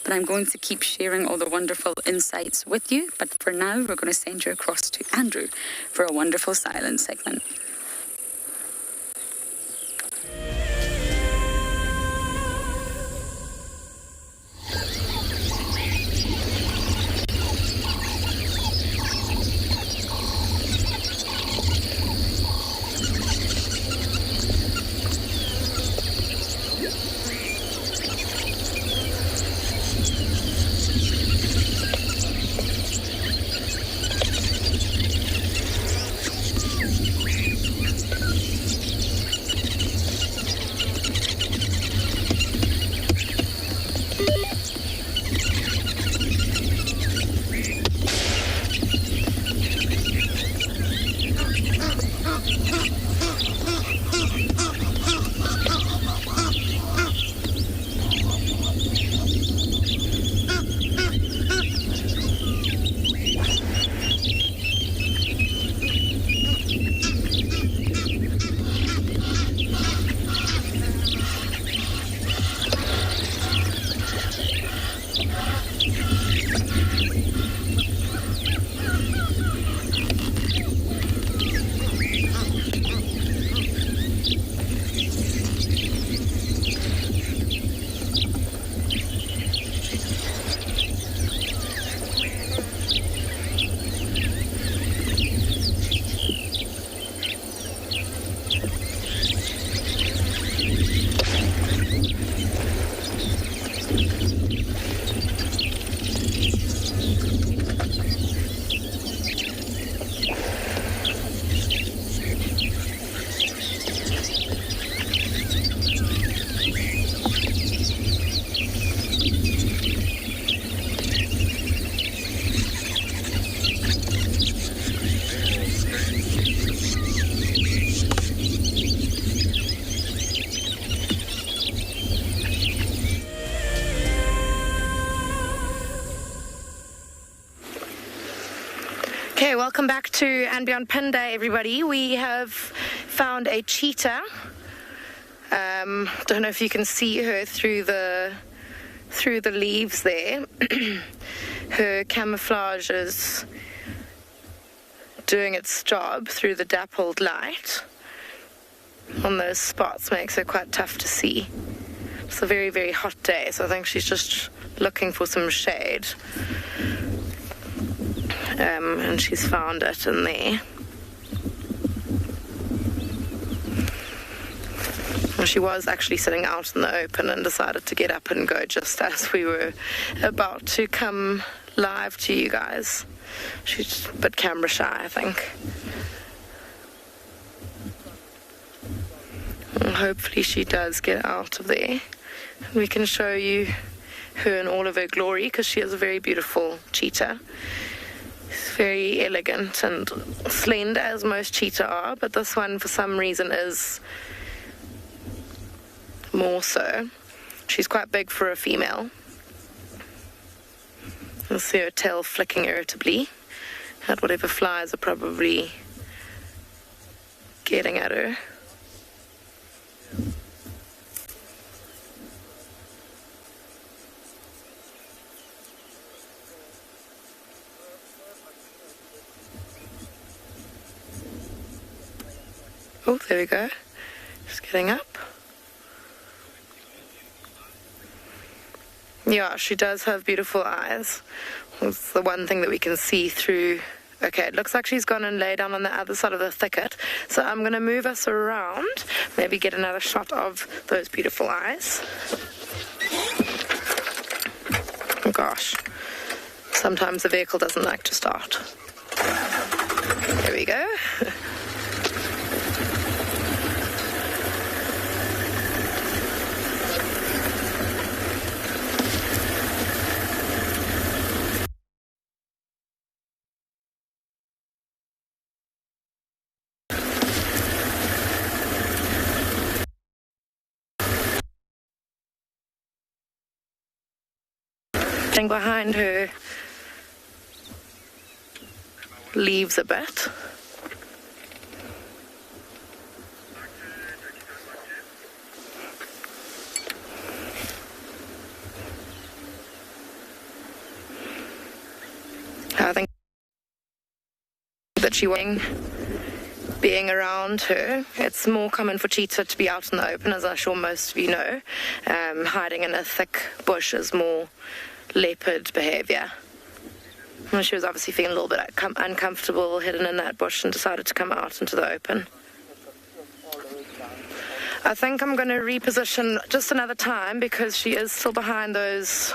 but I'm going to keep sharing all the wonderful insights with you. But for now, we're going to send you across to Andrew for a wonderful silence segment. Okay, welcome back to And Beyond Pin Day, everybody. We have found a cheetah. Don't know if you can see her through the leaves there. Her camouflage is doing its job through the dappled light on those spots, makes her quite tough to see. It's a very, very hot day, so I think she's just looking for some shade. And she's found it in there. Well, she was actually sitting out in the open and decided to get up and go just as we were about to come live to you guys. She's a bit camera shy, I think. And hopefully she does get out of there. We can show you her in all of her glory, because she is a very beautiful cheetah. She's very elegant and slender, as most cheetah are, but this one for some reason is more so. She's quite big for a female. You'll see her tail flicking irritably at whatever flies are probably getting at her. Oh, there we go. Just getting up. Yeah, she does have beautiful eyes. It's the one thing that we can see through. Okay, it looks like she's gone and lay down on the other side of the thicket. So I'm going to move us around, maybe get another shot of those beautiful eyes. Oh gosh, sometimes the vehicle doesn't like to start. There we go. Behind her leaves a bit. I think that she was being around her. It's more common for cheetah to be out in the open, as I'm sure most of you know. Hiding in a thick bush is more leopard behavior. Well, she was obviously feeling a little bit uncomfortable hidden in that bush and decided to come out into the open. I think I'm going to reposition just another time because she is still behind those.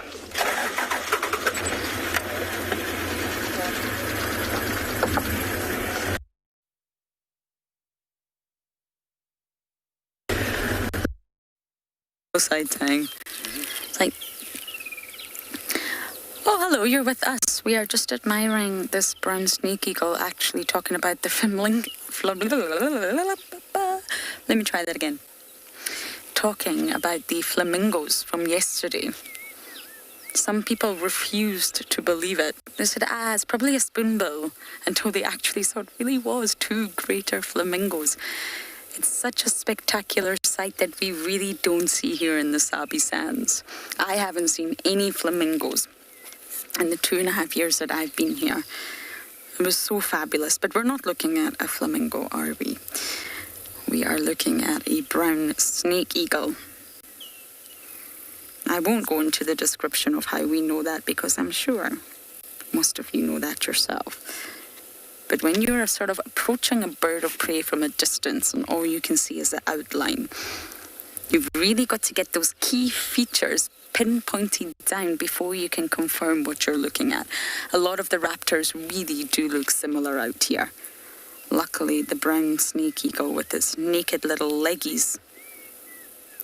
Side thing. It's like, oh, hello, you're with us. We are just admiring this brown snake eagle, actually talking about the let me try that again. Talking about the flamingos from yesterday. Some people refused to believe it. They said, it's probably a spoonbill, until they actually saw it really was 2 greater flamingos. It's such a spectacular sight that we really don't see here in the Sabi Sands. I haven't seen any flamingos in the 2.5 years that I've been here. It was so fabulous. But we're not looking at a flamingo, are we? We are looking at a brown snake eagle. I won't go into the description of how we know that, because I'm sure most of you know that yourself. But when you're sort of approaching a bird of prey from a distance and all you can see is the outline, you've really got to get those key features pinpointed down before you can confirm what you're looking at. A lot of the raptors really do look similar out here. Luckily, the brown snake eagle with its naked little leggies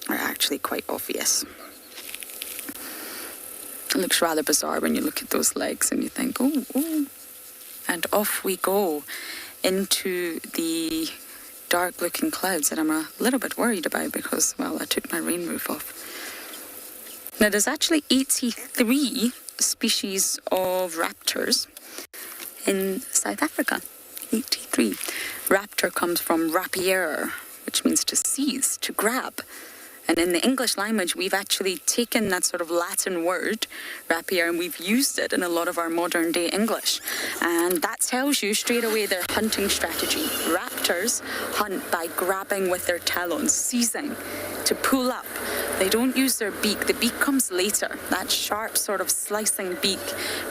are actually quite obvious. It looks rather bizarre when you look at those legs and you think, oh. And off we go into the dark-looking clouds that I'm a little bit worried about because, well, I took my rain roof off. Now, there's actually 83 species of raptors in South Africa. 83. Raptor comes from rapier, which means to seize, to grab. And in the English language, we've actually taken that sort of Latin word, rapier, and we've used it in a lot of our modern day English. And that tells you straight away their hunting strategy. Raptors hunt by grabbing with their talons, seizing, to pull up. They don't use their beak. The beak comes later. That sharp sort of slicing beak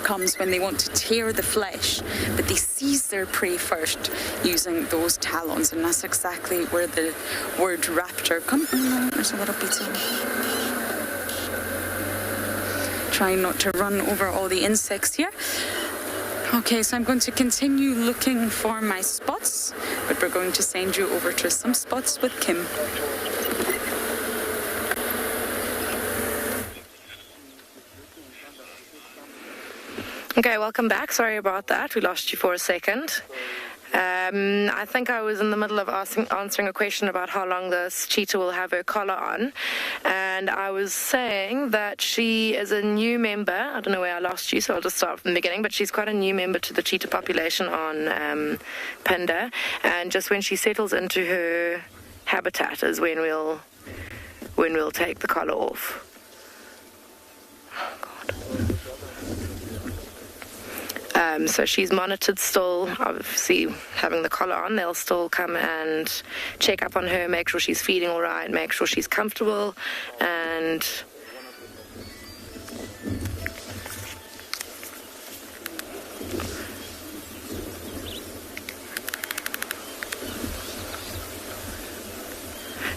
comes when they want to tear the flesh. But they seize their prey first using those talons. And that's exactly where the word raptor comes from. There's a little bit of... Trying not to run over all the insects here. Okay, so I'm going to continue looking for my spots, but we're going to send you over to some spots with Kim. Okay, welcome back. Sorry about that. We lost you for a second. I think I was in the middle of answering a question about how long this cheetah will have her collar on. And I was saying that she is a new member. I don't know where I lost you, so I'll just start from the beginning. But she's quite a new member to the cheetah population on Pinda. And just when she settles into her habitat is when we'll take the collar off. Oh, God. So she's monitored still, obviously having the collar on. They'll still come and check up on her, make sure she's feeding all right, make sure she's comfortable, and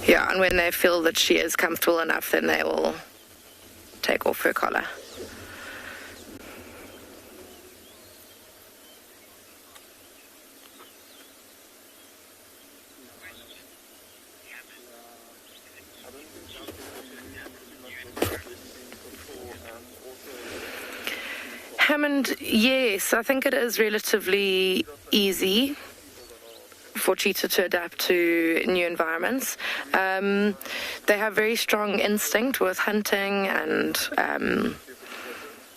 yeah, and when they feel that she is comfortable enough, then they will take off her collar. Hammond, yes, I think it is relatively easy for cheetah to adapt to new environments. They have very strong instinct with hunting and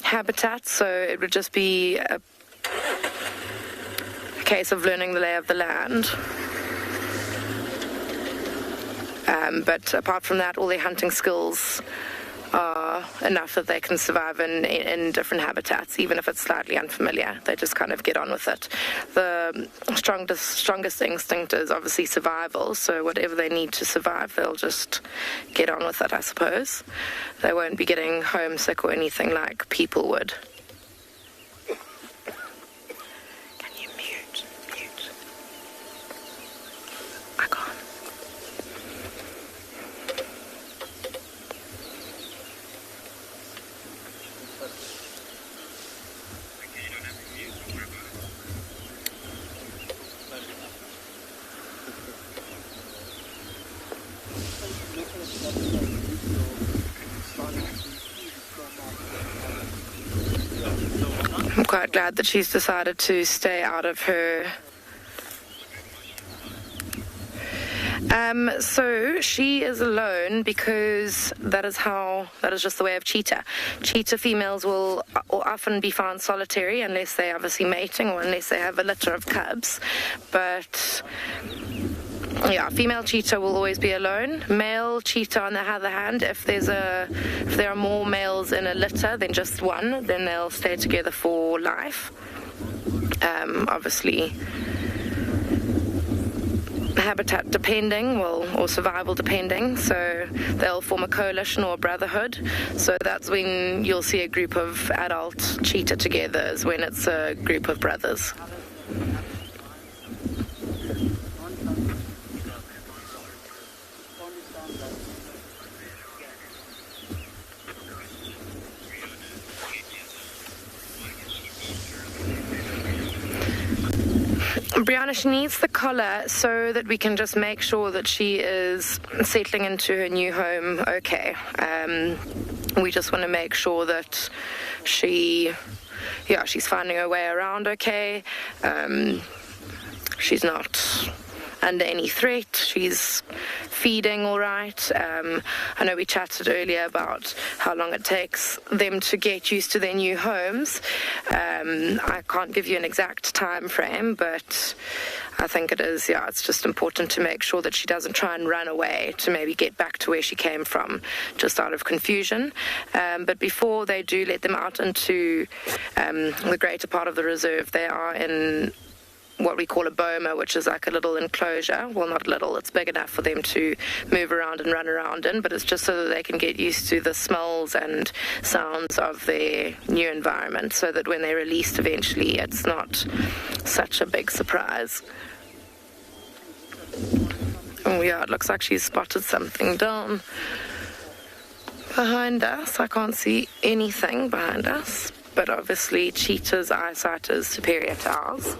habitat, so it would just be a case of learning the lay of the land. But apart from that, all their hunting skills are enough that they can survive in different habitats, even if it's slightly unfamiliar. They just kind of get on with it. The strongest instinct is obviously survival, so whatever they need to survive, they'll just get on with it, I suppose. They won't be getting homesick or anything like people would. Can you mute? I can't. I'm quite glad that she's decided to stay out of her. So she is alone because that is just the way of cheetah. Cheetah females will often be found solitary unless they're obviously mating or unless they have a litter of cubs. But yeah, female cheetah will always be alone. Male cheetah, on the other hand, if there are more males in a litter than just one, then they'll stay together for life. Obviously, habitat depending, or survival depending, so they'll form a coalition or a brotherhood. So that's when you'll see a group of adult cheetah together, is when it's a group of brothers. Brianna, she needs the collar so that we can just make sure that she is settling into her new home okay. We just want to make sure that she's finding her way around okay. She's not under any threat. She's feeding all right. I know we chatted earlier about how long it takes them to get used to their new homes. I can't give you an exact time frame, but I think it's just important to make sure that she doesn't try and run away to maybe get back to where she came from, just out of confusion. But before they do let them out into the greater part of the reserve, they are in what we call a boma, which is like a little enclosure. Well, not little, it's big enough for them to move around and run around in, but it's just so that they can get used to the smells and sounds of their new environment, so that when they're released eventually, it's not such a big surprise. Oh yeah, it looks like she's spotted something down behind us. I can't see anything behind us. but obviously Cheetah's eyesight is superior to ours.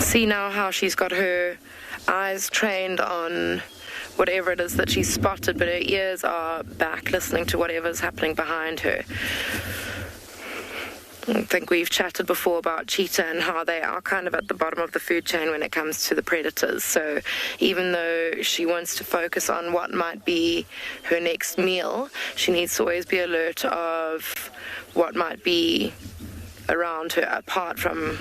See now how she's got her eyes trained on whatever it is that she's spotted, but her ears are back listening to whatever's happening behind her. I think we've chatted before about cheetah and how they are kind of at the bottom of the food chain when it comes to the predators. So even though she wants to focus on what might be her next meal, she needs to always be alert of what might be around her apart from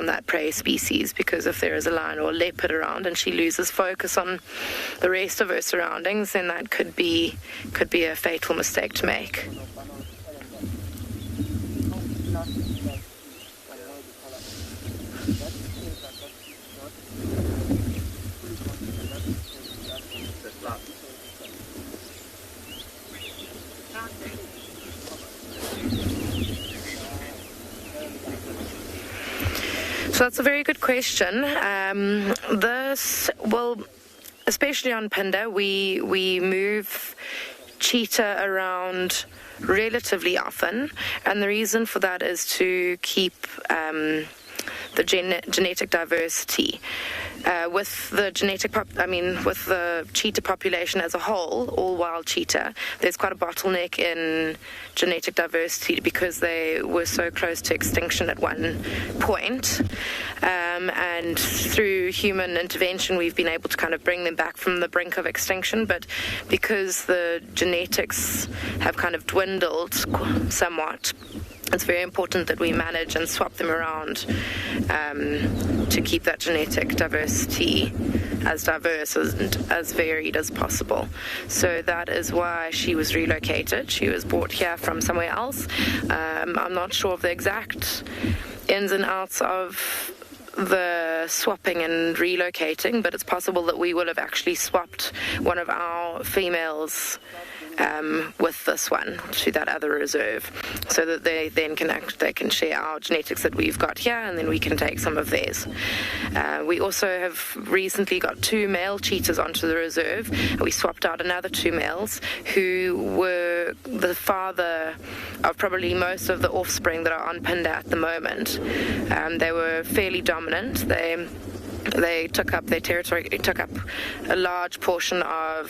that prey species, because if there is a lion or a leopard around and she loses focus on the rest of her surroundings, then that could be a fatal mistake to make. So that's a very good question. Especially on Phinda, we move cheetah around relatively often, and the reason for that is to keep the genetic diversity. With the with the cheetah population as a whole, all wild cheetah, there's quite a bottleneck in genetic diversity because they were so close to extinction at one point. And through human intervention, we've been able to kind of bring them back from the brink of extinction. But because the genetics have kind of dwindled somewhat, it's very important that we manage and swap them around to keep that genetic diversity as diverse and as varied as possible. So that is why she was relocated. She was brought here from somewhere else. I'm not sure of the exact ins and outs of the swapping and relocating, but it's possible that we will have actually swapped one of our females with this one to that other reserve, so that they then can share our genetics that we've got here, and then we can take some of theirs. We also have recently got 2 male cheetahs onto the reserve, and we swapped out another 2 males who were the father of probably most of the offspring that are on Phinda at the moment. They were fairly dominant. They took up their territory, took up a large portion of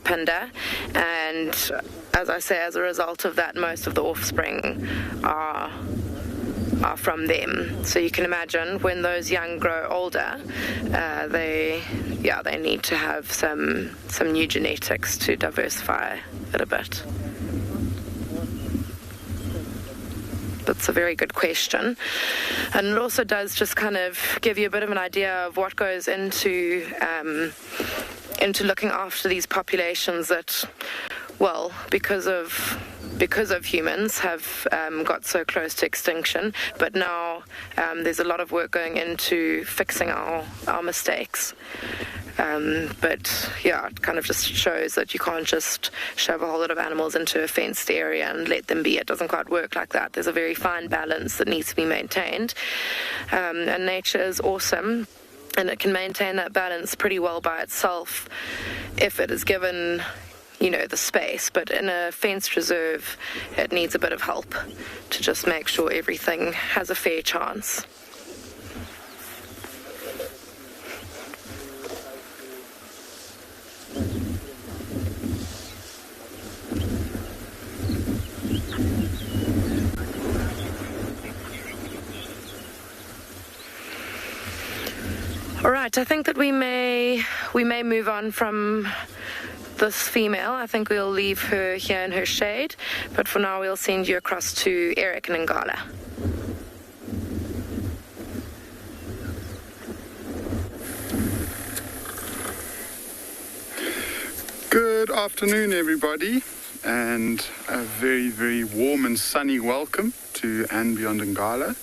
Phinda, and as I say, as a result of that, most of the offspring are from them. So you can imagine when those young grow older, they need to have some new genetics to diversify it a bit. That's a very good question, and it also does just kind of give you a bit of an idea of what goes into looking after these populations that, well, because of humans have got so close to extinction, but now there's a lot of work going into fixing our mistakes. But yeah, it kind of just shows that you can't just shove a whole lot of animals into a fenced area and let them be. It doesn't quite work like that. There's a very fine balance that needs to be maintained. And nature is awesome, and it can maintain that balance pretty well by itself if it is given, the space. But in a fenced reserve, it needs a bit of help to just make sure everything has a fair chance. All right, I think that we may move on from this female. I think we'll leave her here in her shade, but for now we'll send you across to Eric and Ngala. Good afternoon, everybody, and a very, very warm and sunny welcome to And Beyond Ngala.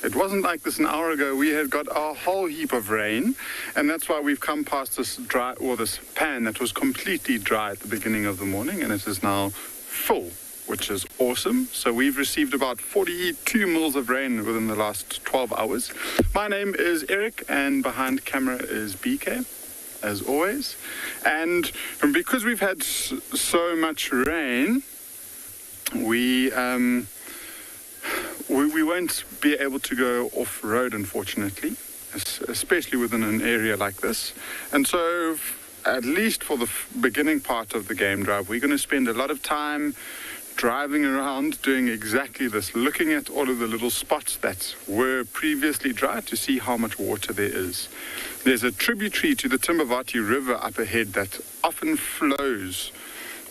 It wasn't like this an hour ago. We had got a whole heap of rain, and that's why we've come past this this pan that was completely dry at the beginning of the morning, and it is now full, which is awesome. So we've received about 42 mils of rain within the last 12 hours. My name is Eric, and behind camera is BK, as always. And because we've had so much rain, we won't be able to go off-road, unfortunately, especially within an area like this. And so, at least for the beginning part of the game drive, we're going to spend a lot of time driving around doing exactly this, looking at all of the little spots that were previously dry to see how much water there is. There's a tributary to the Timbavati River up ahead that often flows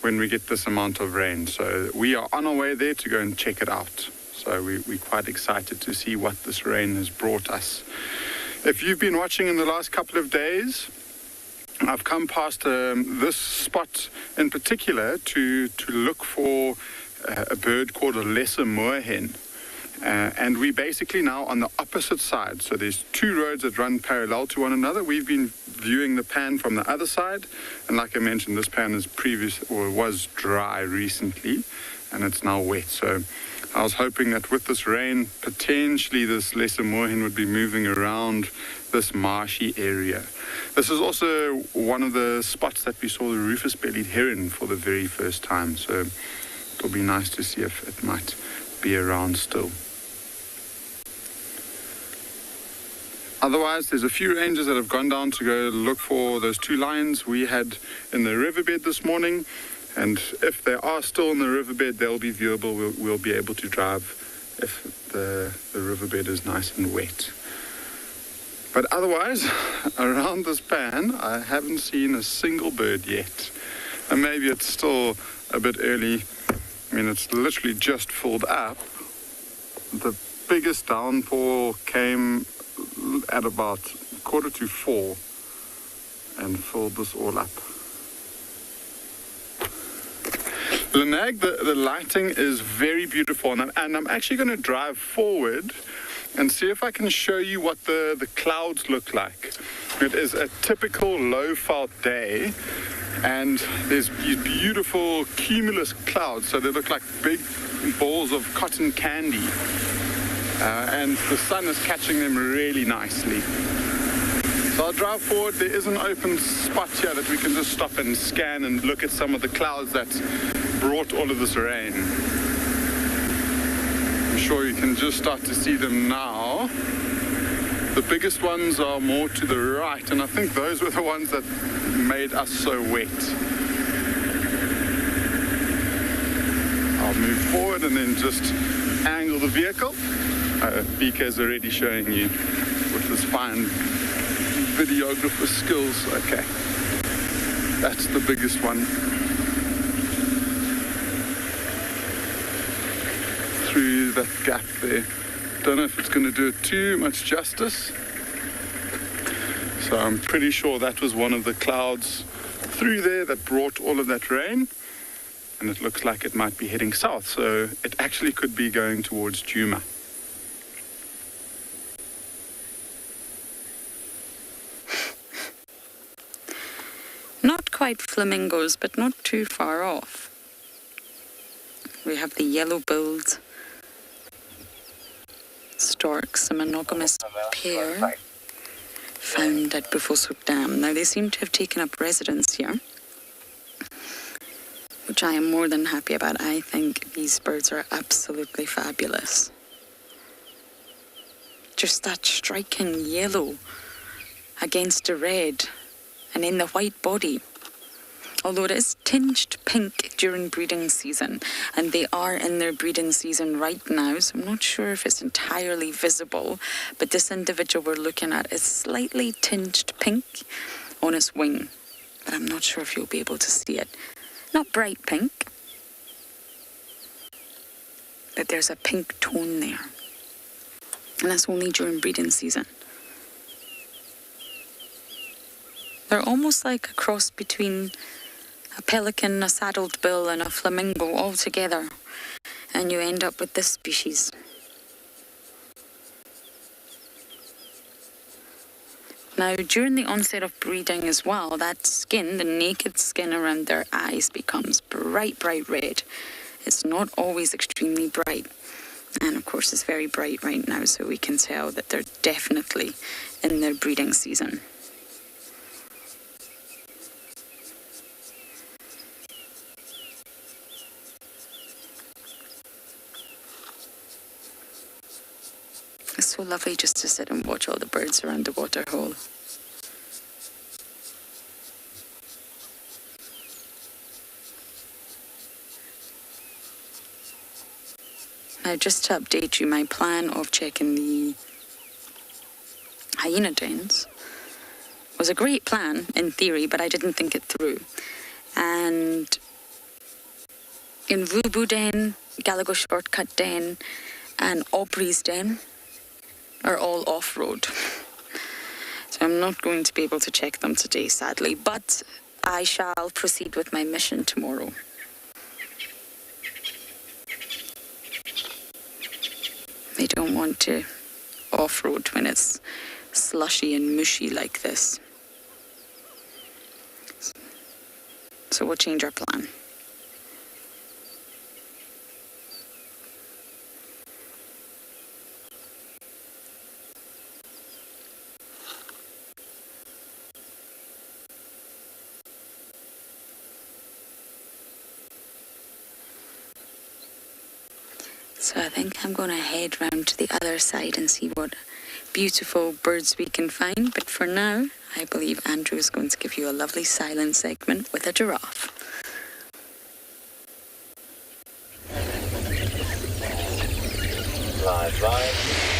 when we get this amount of rain. So we are on our way there to go and check it out. So we're quite excited to see what this rain has brought us. If you've been watching in the last couple of days, I've come past this spot in particular to look for a bird called a lesser moorhen. And we're basically now on the opposite side. So there's two roads that run parallel to one another. We've been viewing the pan from the other side. And like I mentioned, this pan was dry recently, and it's now wet. So I was hoping that with this rain, potentially this lesser moorhen would be moving around this marshy area. This is also one of the spots that we saw the rufous-bellied heron for the very first time. So it'll be nice to see if it might be around still. Otherwise, there's a few rangers that have gone down to go look for those two lions we had in the riverbed this morning. And if they are still in the riverbed, they'll be viewable. We'll be able to drive if the riverbed is nice and wet. But otherwise, around this pan, I haven't seen a single bird yet. And maybe it's still a bit early. I mean, it's literally just filled up. The biggest downpour came at about 3:45 and filled this all up. Lanag, the lighting is very beautiful, and I'm actually going to drive forward and see if I can show you what the clouds look like. It is a typical low-felt day, and there's these beautiful cumulus clouds, so they look like big balls of cotton candy, and the sun is catching them really nicely. So I'll drive forward. There is an open spot here that we can just stop and scan and look at some of the clouds that brought all of this rain. I'm sure you can just start to see them now. The biggest ones are more to the right, and I think those were the ones that made us so wet. I'll move forward and then just angle the vehicle. BK's already showing you with his fine videographer skills. Okay, that's the biggest one. Through that gap there. Don't know if it's going to do it too much justice. So I'm pretty sure that was one of the clouds through there that brought all of that rain. And it looks like it might be heading south. So it actually could be going towards Djuma. Not quite flamingos, but not too far off. We have the yellow-billed storks, a monogamous pair found at Brevard Dam. Now, they seem to have taken up residence here, which I am more than happy about. I think these birds are absolutely fabulous. Just that striking yellow against the red and in the white body. Although it is tinged pink during breeding season, and they are in their breeding season right now, so I'm not sure if it's entirely visible, but this individual we're looking at is slightly tinged pink on its wing, but I'm not sure if you'll be able to see it. Not bright pink, but there's a pink tone there, and that's only during breeding season. They're almost like a cross between a pelican, a saddled bill, and a flamingo all together, and you end up with this species. Now, during the onset of breeding as well, that skin, the naked skin around their eyes, becomes bright, bright red. It's not always extremely bright. And of course, it's very bright right now, so we can tell that they're definitely in their breeding season. It's so lovely just to sit and watch all the birds around the waterhole. Now, just to update you, my plan of checking the hyena dens was a great plan in theory, but I didn't think it through. And in Vubu Den, Gallagher Shortcut Den, and Aubrey's Den are all off-road. So I'm not going to be able to check them today, sadly, but I shall proceed with my mission tomorrow. They don't want to off-road when it's slushy and mushy like this. So we'll change our plan. So I think I'm going to head round to the other side and see what beautiful birds we can find. But for now, I believe Andrew is going to give you a lovely silent segment with a giraffe. Live.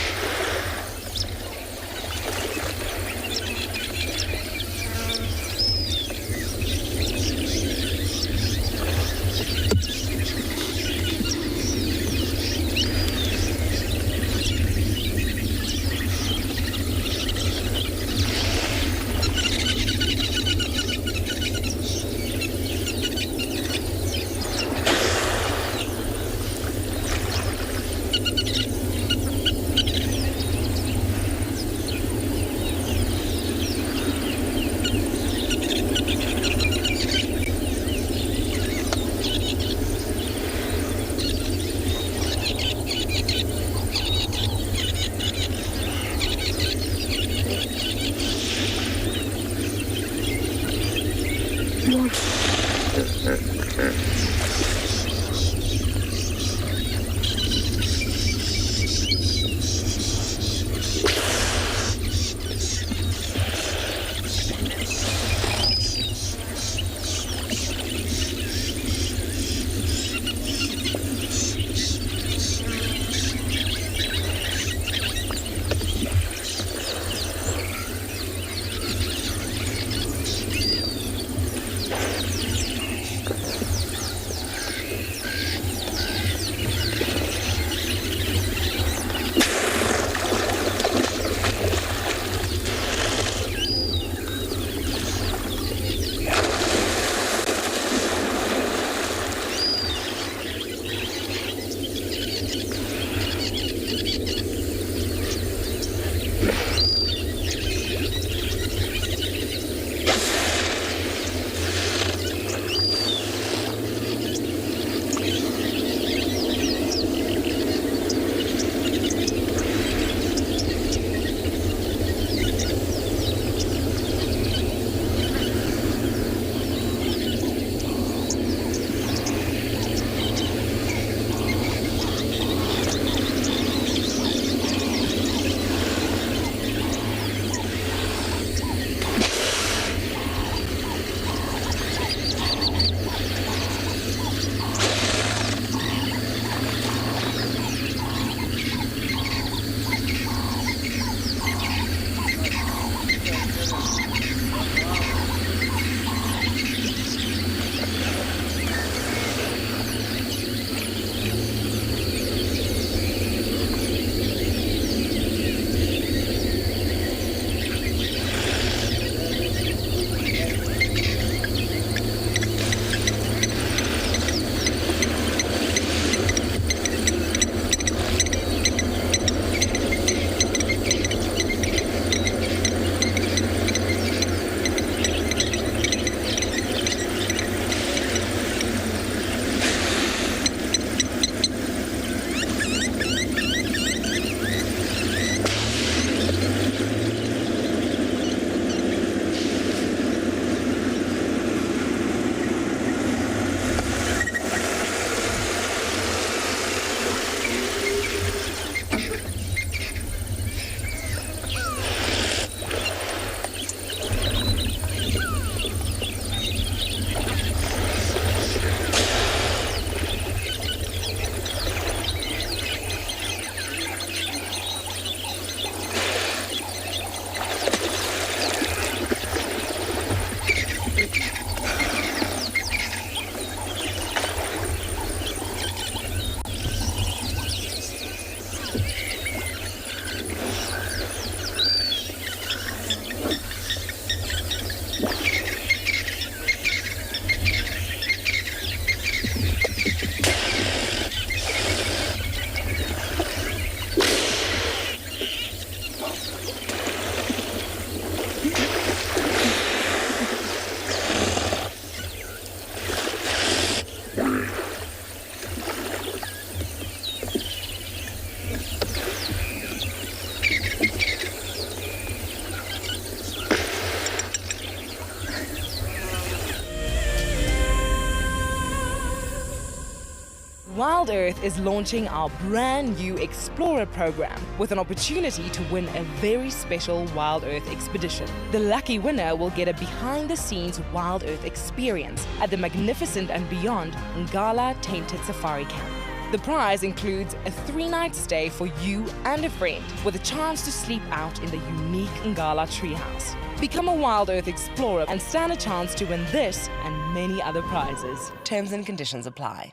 Wild Earth is launching our brand new Explorer program with an opportunity to win a very special Wild Earth expedition. The lucky winner will get a behind-the-scenes Wild Earth experience at the magnificent and beyond Ngala Tainted Safari Camp. The prize includes a 3-night stay for you and a friend with a chance to sleep out in the unique Ngala treehouse. Become a Wild Earth Explorer and stand a chance to win this and many other prizes. Terms and conditions apply.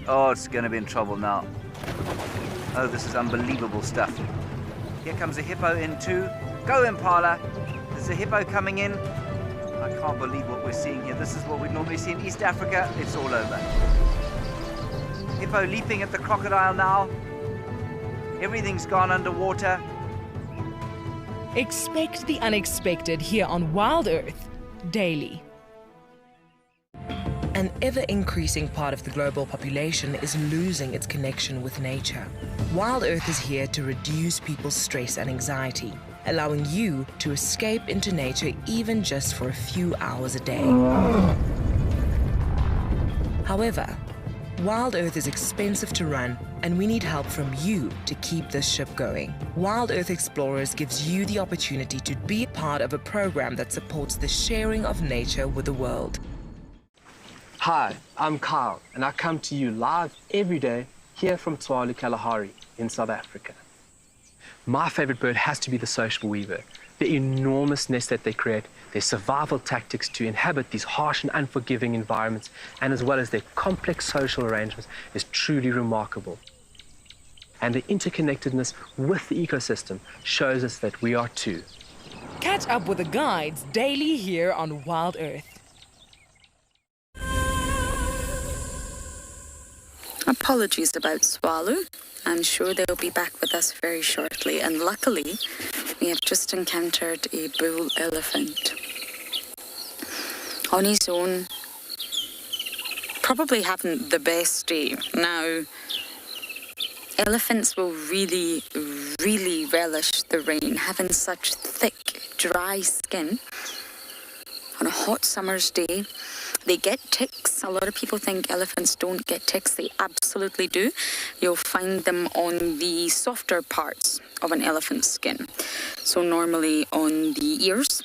Oh, it's going to be in trouble now. Oh, this is unbelievable stuff. Here comes a hippo in too. Go, Impala. There's a hippo coming in. I can't believe what we're seeing here. This is what we normally see in East Africa. It's all over. Hippo leaping at the crocodile now. Everything's gone underwater. Expect the unexpected here on Wild Earth daily. An ever-increasing part of the global population is losing its connection with nature. Wild Earth is here to reduce people's stress and anxiety, allowing you to escape into nature even just for a few hours a day. However, Wild Earth is expensive to run, and we need help from you to keep this ship going. Wild Earth Explorers gives you the opportunity to be part of a program that supports the sharing of nature with the world. Hi, I'm Kyle, and I come to you live every day here from Tswalu Kalahari in South Africa. My favorite bird has to be the social weaver. The enormous nest that they create, their survival tactics to inhabit these harsh and unforgiving environments, and as well as their complex social arrangements is truly remarkable. And the interconnectedness with the ecosystem shows us that we are too. Catch up with the guides daily here on Wild Earth. Apologies about Tswalu. I'm sure they'll be back with us very shortly. And luckily, we have just encountered a bull elephant. On his own, probably having the best day. Now, elephants will really, really relish the rain, having such thick, dry skin. On a hot summer's day, they get ticks. A lot of people think elephants don't get ticks. They absolutely do. You'll find them on the softer parts of an elephant's skin. So normally on the ears,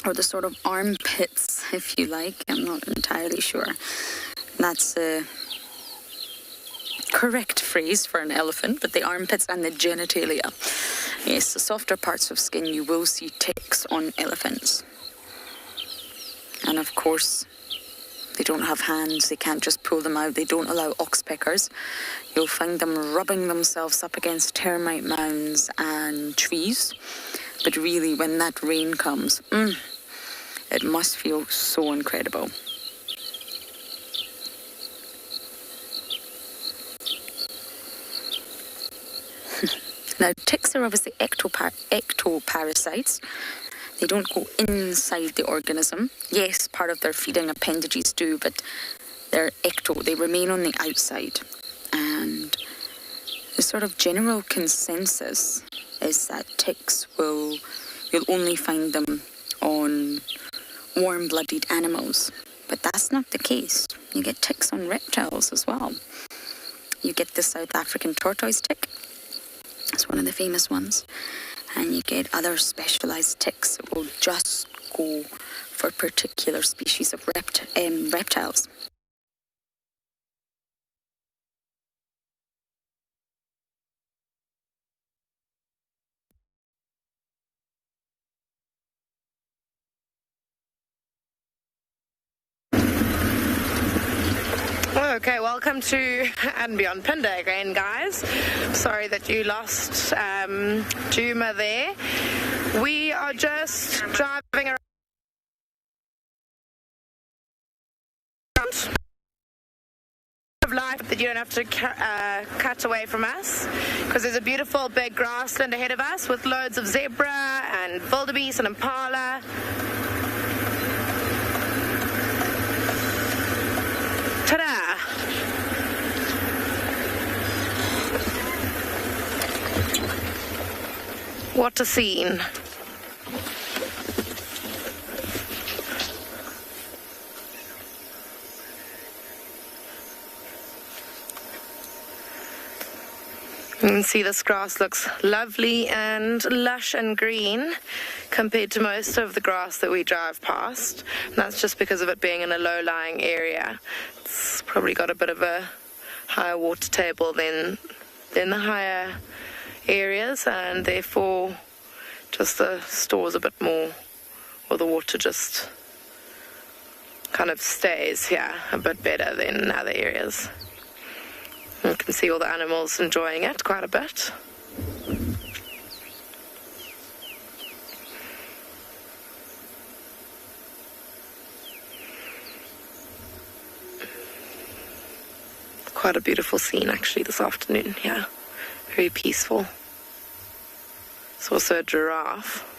or the sort of armpits, if you like. I'm not entirely sure. That's a correct phrase for an elephant, but the armpits and the genitalia. Yes, the softer parts of skin, you will see ticks on elephants. And of course, they don't have hands, they can't just pull them out, they don't allow oxpeckers. You'll find them rubbing themselves up against termite mounds and trees. But really, when that rain comes, it must feel so incredible. Now, ticks are obviously ectoparasites. They don't go inside the organism. Yes, part of their feeding appendages do, but they're ecto. They remain on the outside. And the sort of general consensus is that ticks you'll only find them on warm-blooded animals. But that's not the case. You get ticks on reptiles as well. You get the South African tortoise tick. It's one of the famous ones. And you get other specialized ticks that will just go for particular species of reptiles. Okay, welcome to And Beyond Pinda again, guys. Sorry that you lost Juma there. We are just driving around of life that you don't have to cut away from us, because there's a beautiful big grassland ahead of us with loads of zebra and wildebeest and impala. Ta-da! What a scene. You can see this grass looks lovely and lush and green compared to most of the grass that we drive past. And that's just because of it being in a low-lying area. It's probably got a bit of a higher water table than the higher areas, and therefore just the stores a bit more, or the water just kind of stays here a bit better than in other areas. You can see all the animals enjoying it quite a bit. Quite a beautiful scene actually this afternoon here. Very peaceful. It's also a giraffe.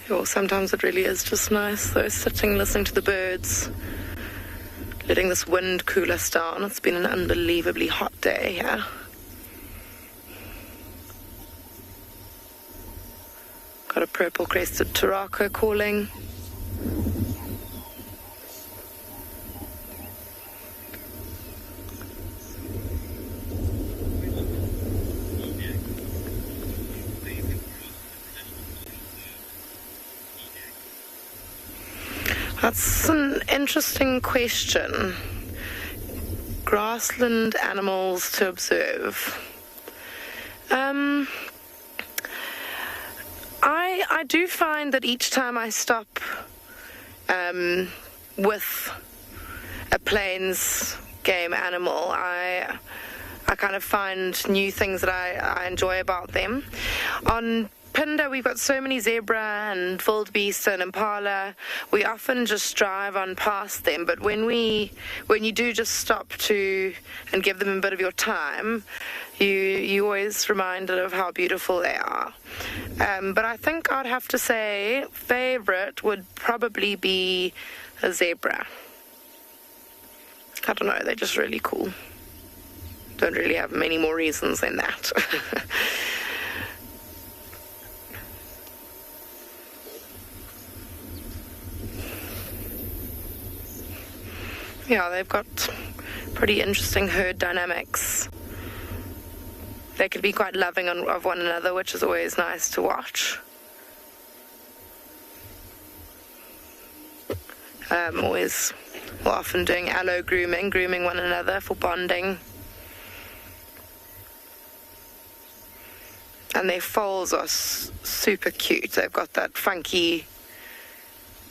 Or sometimes it really is just nice, though, sitting, listening to the birds, letting this wind cool us down. It's been an unbelievably hot day here. Got a purple-crested turako calling. That's an interesting question. Grassland animals to observe. I do find that each time I stop with a plains game animal, I kind of find new things that I enjoy about them. On Phinda, we've got so many zebra and wildebeest and impala. We often just drive on past them, but when you do just stop to and give them a bit of your time, you always reminded of how beautiful they are. But I think I'd have to say favorite would probably be a zebra. I don't know, they're just really cool. Don't really have many more reasons than that. Yeah, they've got pretty interesting herd dynamics. They can be quite loving of one another, which is always nice to watch. We're often doing allo grooming one another for bonding. And their foals are super cute. They've got that funky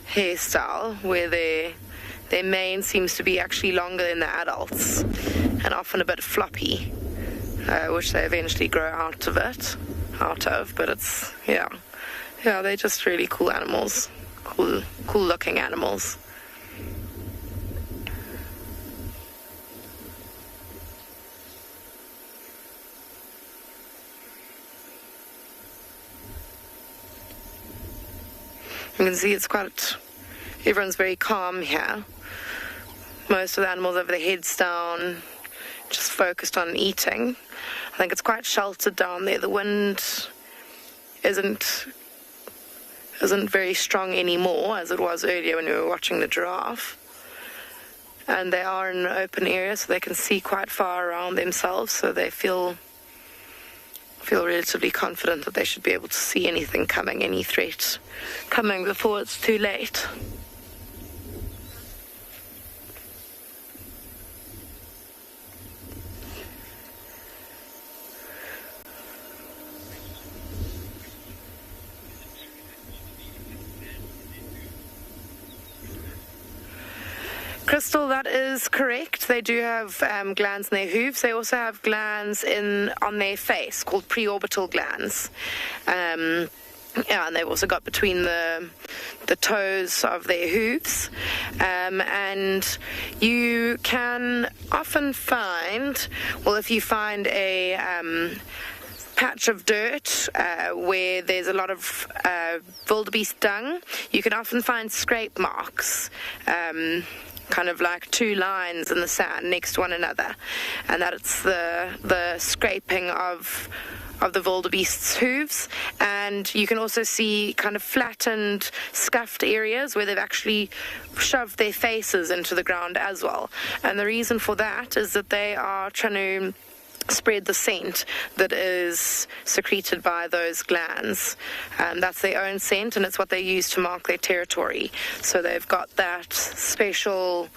hairstyle where their mane seems to be actually longer than the adults and often a bit floppy, which they eventually grow out of, but it's, yeah, they're just really cool animals, cool looking animals. You can see everyone's very calm here. Most of the animals have their heads down, just focused on eating. I think it's quite sheltered down there. The wind isn't very strong anymore, as it was earlier when we were watching the giraffe. And they are in an open area, so they can see quite far around themselves, so they feel relatively confident that they should be able to see anything coming, any threat coming before it's too late. Crystal, that is correct. They do have glands in their hooves. They also have glands on their face called preorbital glands. And they've also got between the toes of their hooves. And you can often find, if you find a patch of dirt where there's a lot of wildebeest dung, you can often find scrape marks kind of like two lines in the sand next to one another, and that it's the scraping of the wildebeest's hooves. And you can also see kind of flattened, scuffed areas where they've actually shoved their faces into the ground as well. And the reason for that is that they are trying to spread the scent that is secreted by those glands. That's their own scent, and it's what they use to mark their territory. So they've got that special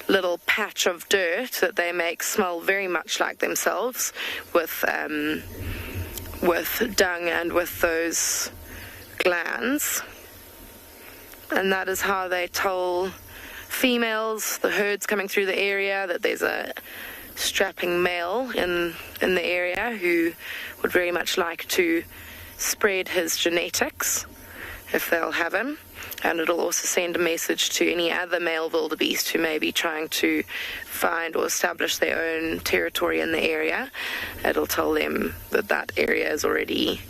little patch of dirt that they make smell very much like themselves, with dung and with those glands. And that is how they tell females, the herds coming through the area, that there's a strapping male in the area who would very much like to spread his genetics if they'll have him. And it'll also send a message to any other male wildebeest who may be trying to find or establish their own territory in the area. It'll tell them that that area is already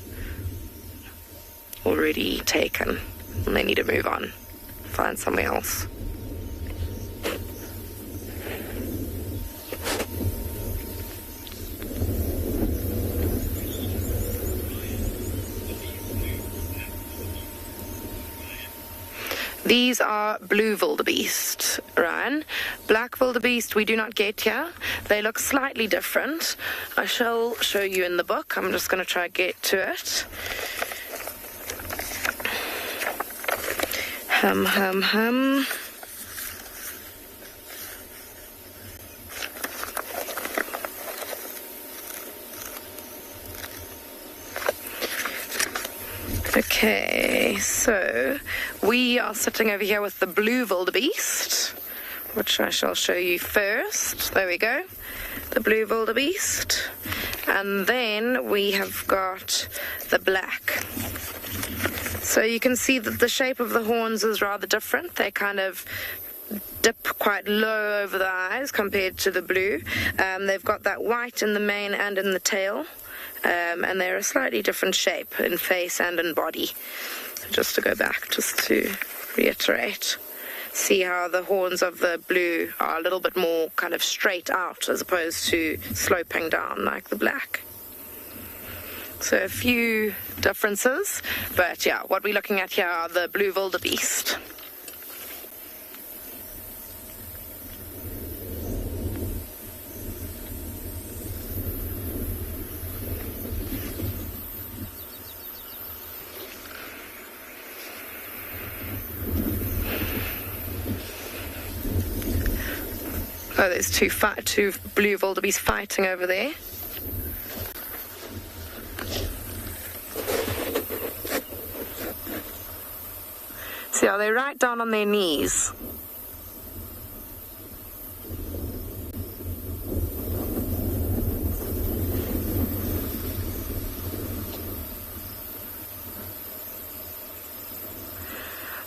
taken and they need to move on, find somewhere else. These are blue wildebeest, Ryan. Black wildebeest we do not get here. They look slightly different. I shall show you in the book. I'm just going to try to get to it. Hum. Okay, so we are sitting over here with the blue wildebeest, which I shall show you first. There we go, the blue wildebeest. And then we have got the black. So you can see that the shape of the horns is rather different. They kind of dip quite low over the eyes compared to the blue. They've got that white in the mane and in the tail. And they're a slightly different shape in face and in body. Just to go back, just to reiterate, see how the horns of the blue are a little bit more kind of straight out as opposed to sloping down like the black. So a few differences, but yeah, what we're looking at here are the blue wildebeest. Oh, there's two blue wildebeest fighting over there. See how they're right down on their knees.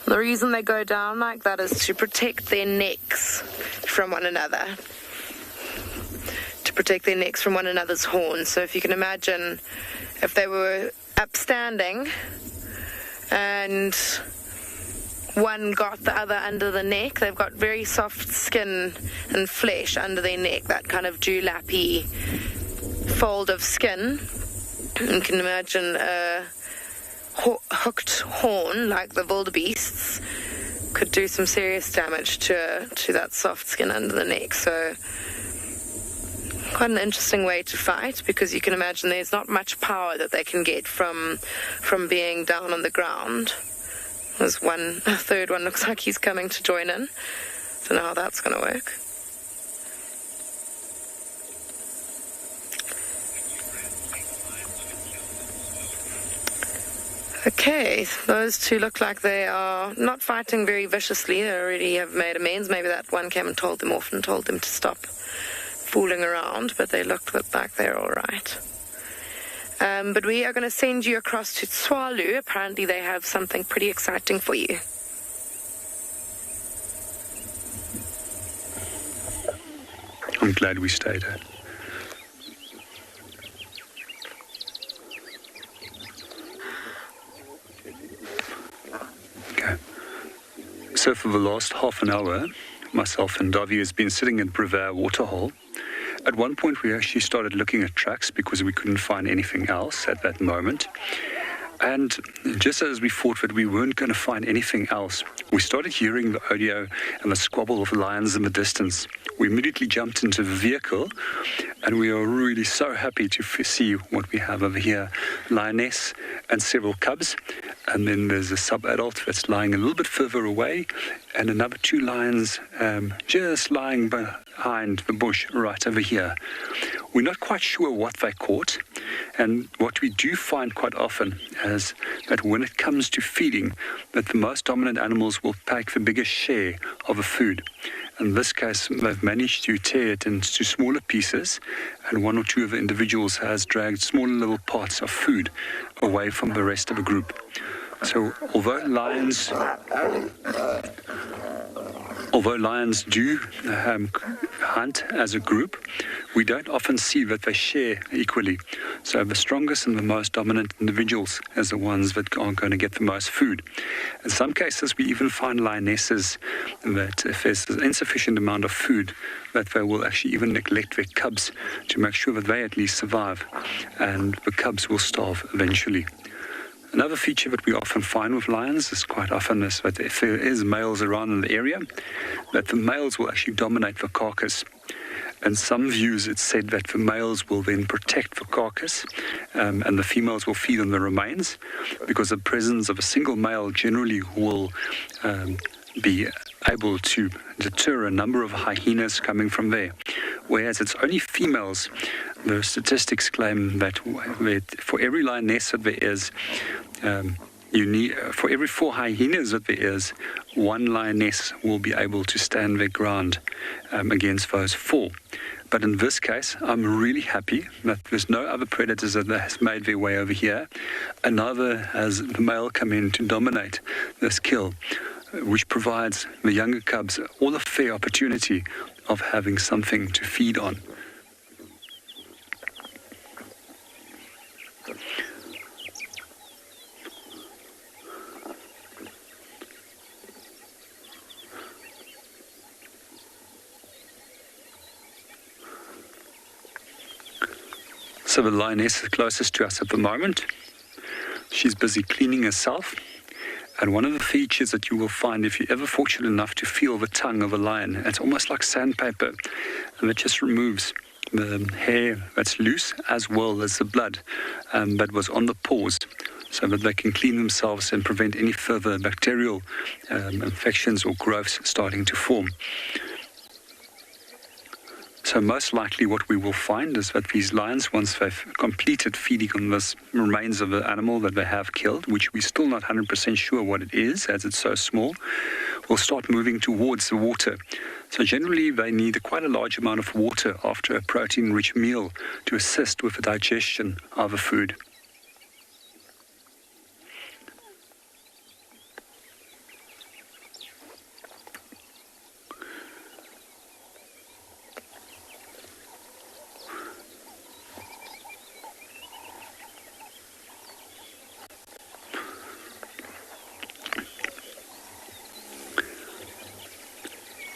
The reason they go down like that is to protect their necks from one another, to protect their necks from one another's horns. So if you can imagine if they were upstanding and one got the other under the neck, they've got very soft skin and flesh under their neck, that kind of dewlappy fold of skin. You can imagine a hooked horn like the wildebeests could do some serious damage to that soft skin under the neck. So quite an interesting way to fight, because you can imagine there's not much power that they can get from being down on the ground. There's a third one looks like he's coming to join in. Don't know how that's going to work. Okay, those two look like they are not fighting very viciously. They already have made amends. Maybe that one came and told them off and told them to stop fooling around, but they looked like they're all right. But we are going to send you across to Tswalu. Apparently they have something pretty exciting for you. I'm glad we stayed here. Okay. So for the last half an hour, myself and Davi has been sitting at Brevard Waterhole. At one point, we actually started looking at tracks because we couldn't find anything else at that moment. And just as we thought that we weren't going to find anything else, we started hearing the audio and the squabble of lions in the distance. We immediately jumped into the vehicle, and we are really so happy to see what we have over here. Lioness and several cubs, and then there's a sub-adult that's lying a little bit further away, and another 2 lions just lying behind the bush right over here. We're not quite sure what they caught, and what we do find quite often is that when it comes to feeding, that the most dominant animals will take the biggest share of the food. In this case, they've managed to tear it into smaller pieces, and 1 or 2 of the individuals has dragged smaller little parts of food away from the rest of the group. So although lions do hunt as a group, we don't often see that they share equally. So the strongest and the most dominant individuals as the ones that are going to get the most food. In some cases, we even find lionesses that if there's an insufficient amount of food, that they will actually even neglect their cubs to make sure that they at least survive, and the cubs will starve eventually. Another feature that we often find with lions is quite often is that if there is males around in the area, that the males will actually dominate the carcass. In some views, it's said that the males will then protect the carcass and the females will feed on the remains, because the presence of a single male generally will be able to deter a number of hyenas coming from there. Whereas it's only females, the statistics claim that for every lioness that there is, for every 4 hyenas that there is, 1 lioness will be able to stand their ground against those 4. But in this case, I'm really happy that there's no other predators that has made their way over here, and neither has the male come in to dominate this kill, which provides the younger cubs all a fair opportunity of having something to feed on. So the lioness is closest to us at the moment. She's busy cleaning herself. And one of the features that you will find if you're ever fortunate enough to feel the tongue of a lion, it's almost like sandpaper, and it just removes the hair that's loose as well as the blood that was on the paws, so that they can clean themselves and prevent any further bacterial infections or growths starting to form. So most likely what we will find is that these lions, once they've completed feeding on this remains of the animal that they have killed, which we're still not 100% sure what it is as it's so small, will start moving towards the water. So generally they need quite a large amount of water after a protein-rich meal to assist with the digestion of the food.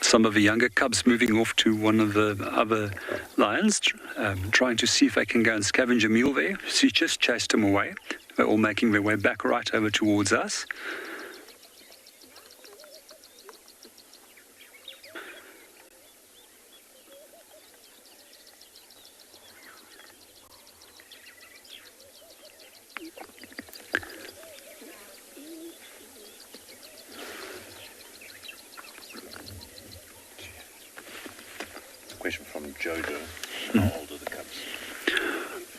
Some of the younger cubs moving off to one of the other lions, trying to see if they can go and scavenge a meal there. She just chased them away. They're all making their way back right over towards us. Question from Jojo. How old are the cubs?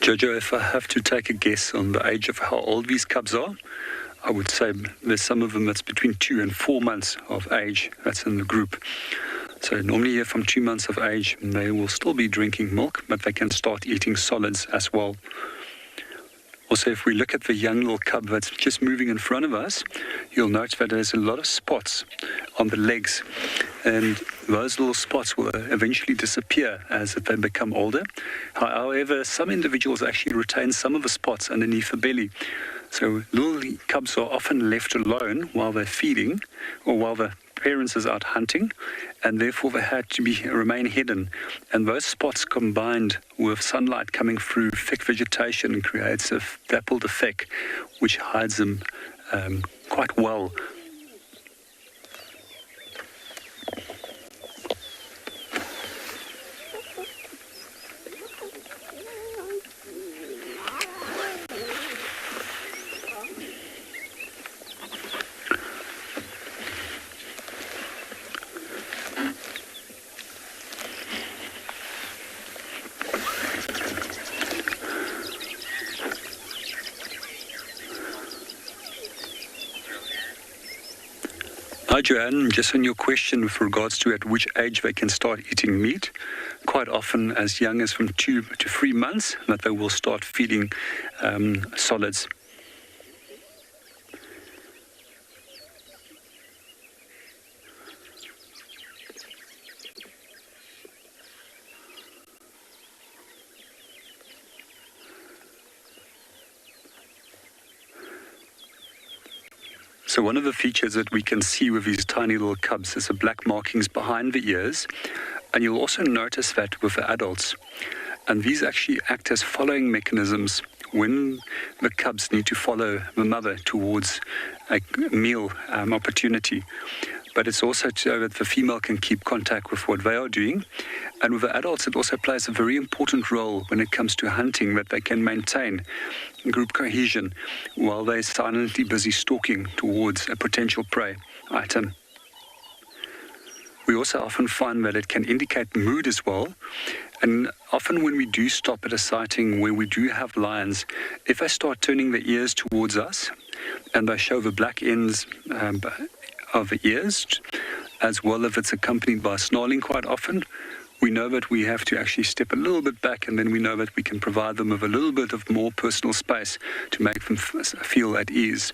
Jojo, if I have to take a guess on the age of how old these cubs are, I would say there's some of them that's between 2 and 4 months of age that's in the group. So normally here from 2 months of age, they will still be drinking milk, but they can start eating solids as well. Also, if we look at the young little cub that's just moving in front of us, you'll note that there's a lot of spots on the legs, and those little spots will eventually disappear as they become older. However, some individuals actually retain some of the spots underneath the belly. So little cubs are often left alone while they're feeding or while the parents is out hunting, and therefore they had to remain hidden. And those spots combined with sunlight coming through thick vegetation creates a dappled effect which hides them quite well. Hi Joanne, just on your question with regards to at which age they can start eating meat, quite often as young as from 2 to 3 months that they will start feeding solids. So one of the features that we can see with these tiny little cubs is the black markings behind the ears. And you'll also notice that with the adults. And these actually act as following mechanisms when the cubs need to follow the mother towards a meal opportunity. But it's also so that the female can keep contact with what they are doing. And with the adults, it also plays a very important role when it comes to hunting, that they can maintain group cohesion while they're silently busy stalking towards a potential prey item. We also often find that it can indicate mood as well. And often when we do stop at a sighting where we do have lions, if they start turning their ears towards us and they show the black ends of the ears, as well if it's accompanied by snarling quite often, we know that we have to actually step a little bit back, and then we know that we can provide them with a little bit of more personal space to make them feel at ease.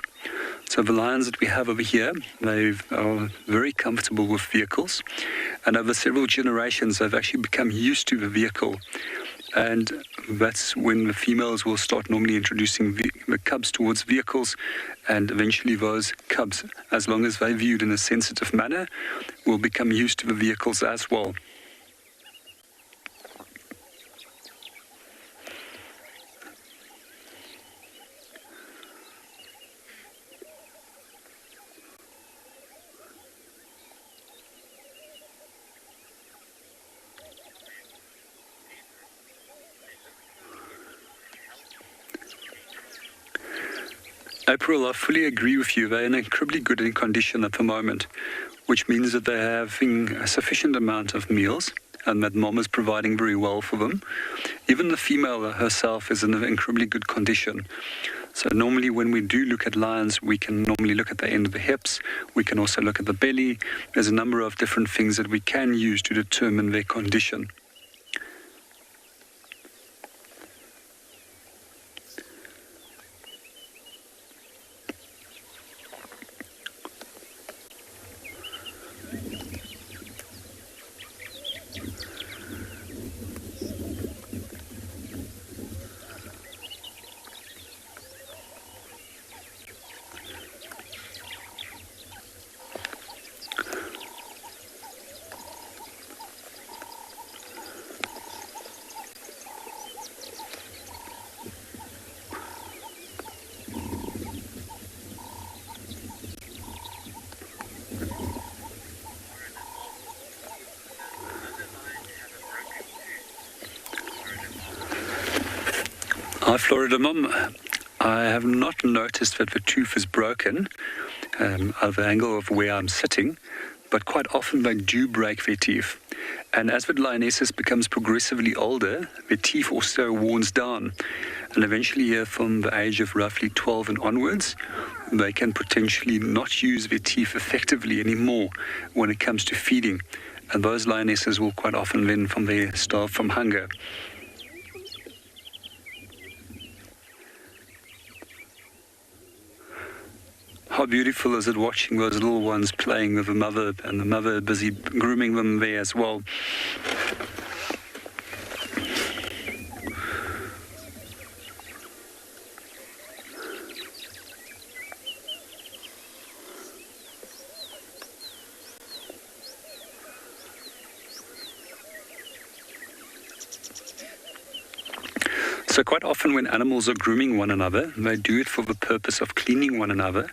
So the lions that we have over here, they are very comfortable with vehicles, and over several generations they've actually become used to the vehicle. And that's when the females will start normally introducing the cubs towards vehicles, and eventually those cubs, as long as they're viewed in a sensitive manner, will become used to the vehicles as well. April, I fully agree with you. They're in incredibly good condition at the moment, which means that they're having a sufficient amount of meals and that mom is providing very well for them. Even the female herself is in an incredibly good condition. So normally when we do look at lions, we can normally look at the end of the hips. We can also look at the belly. There's a number of different things that we can use to determine their condition. Hi, Florida Mom. I have not noticed that the tooth is broken at the angle of where I'm sitting, but quite often they do break their teeth. And as the lionesses becomes progressively older, their teeth also worns down. And eventually, from the age of roughly 12 and onwards, they can potentially not use their teeth effectively anymore when it comes to feeding. And those lionesses will quite often then from there starve from hunger. How beautiful is it watching those little ones playing with the mother, and the mother busy grooming them there as well. So quite often when animals are grooming one another, they do it for the purpose of cleaning one another,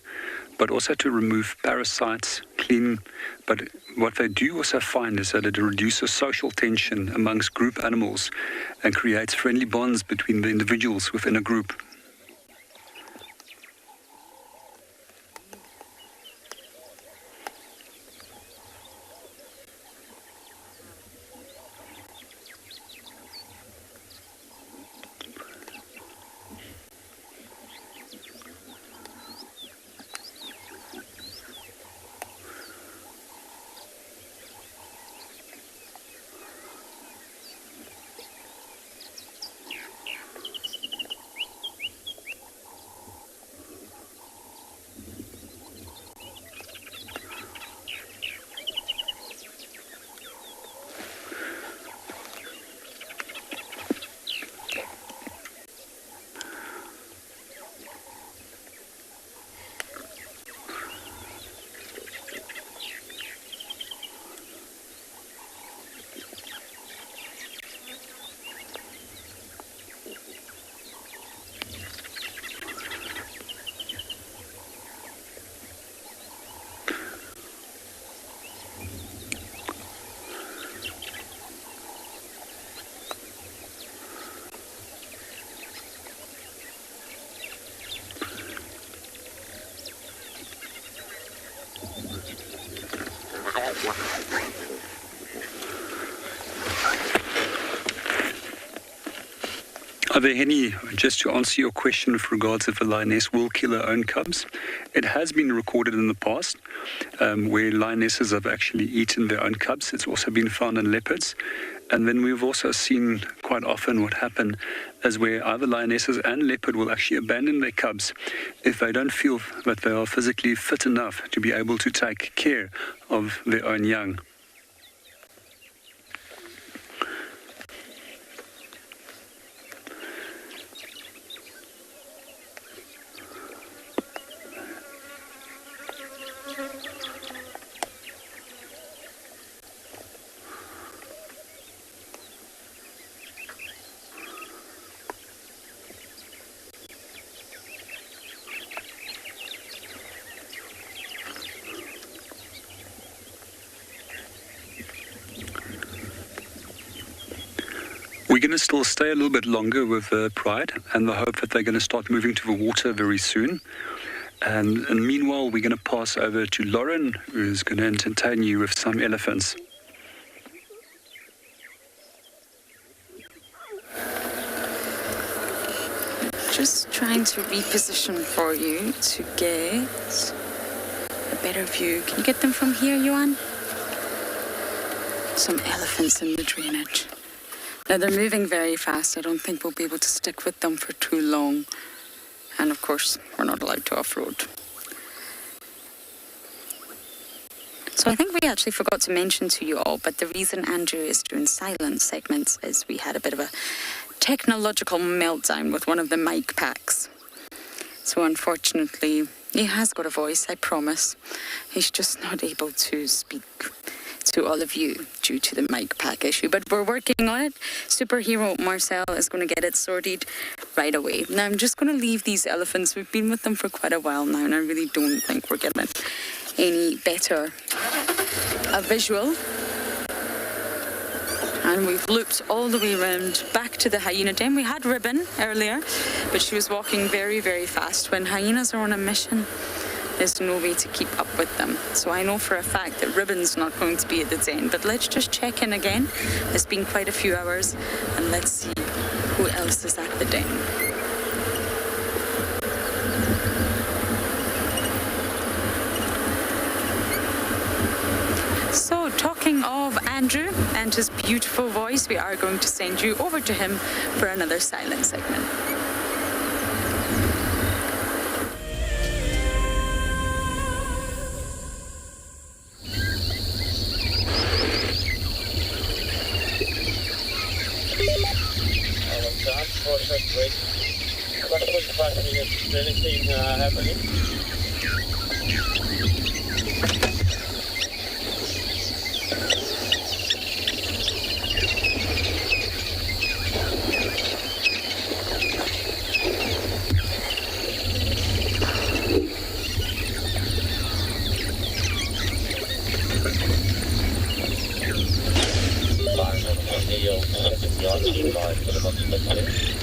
but also to remove parasites, clean. But what they do also find is that it reduces social tension amongst group animals and creates friendly bonds between the individuals within a group. Are there any, just to answer your question with regards if a lioness will kill her own cubs, it has been recorded in the past where lionesses have actually eaten their own cubs. It's also been found in leopards. And then we've also seen quite often what happened is where either lionesses and leopard will actually abandon their cubs if they don't feel that they are physically fit enough to be able to take care of their own young. We're going to still stay a little bit longer with Pride and the hope that they're going to start moving to the water very soon. And meanwhile, we're going to pass over to Lauren, who's going to entertain you with some elephants. Just trying to reposition for you to get a better view. Can you get them from here, Johan? Some elephants in the drainage. Now, they're moving very fast. I don't think we'll be able to stick with them for too long. And, of course, we're not allowed to off-road. So I think we actually forgot to mention to you all, but the reason Andrew is doing silent segments is we had a bit of a technological meltdown with one of the mic packs. So, unfortunately, he has got a voice, I promise. He's just not able to speak to all of you due to the mic pack issue, but we're working on it. Superhero Marcel is going to get it sorted right away. Now I'm just going to leave these elephants. We've been with them for quite a while now, and I really don't think we're getting any better a visual. And we've looped all the way around back to the hyena den. We had Ribbon earlier, but she was walking very, very fast. When hyenas are on a mission, there's no way to keep up with them. So I know for a fact that Ribbon's not going to be at the den. But let's just check in again. It's been quite a few hours. And let's see who else is at the den. So talking of Andrew and his beautiful voice, we are going to send you over to him for another silent segment. Great. Quite a good capacity of anything happening. 5 kilometers per minute.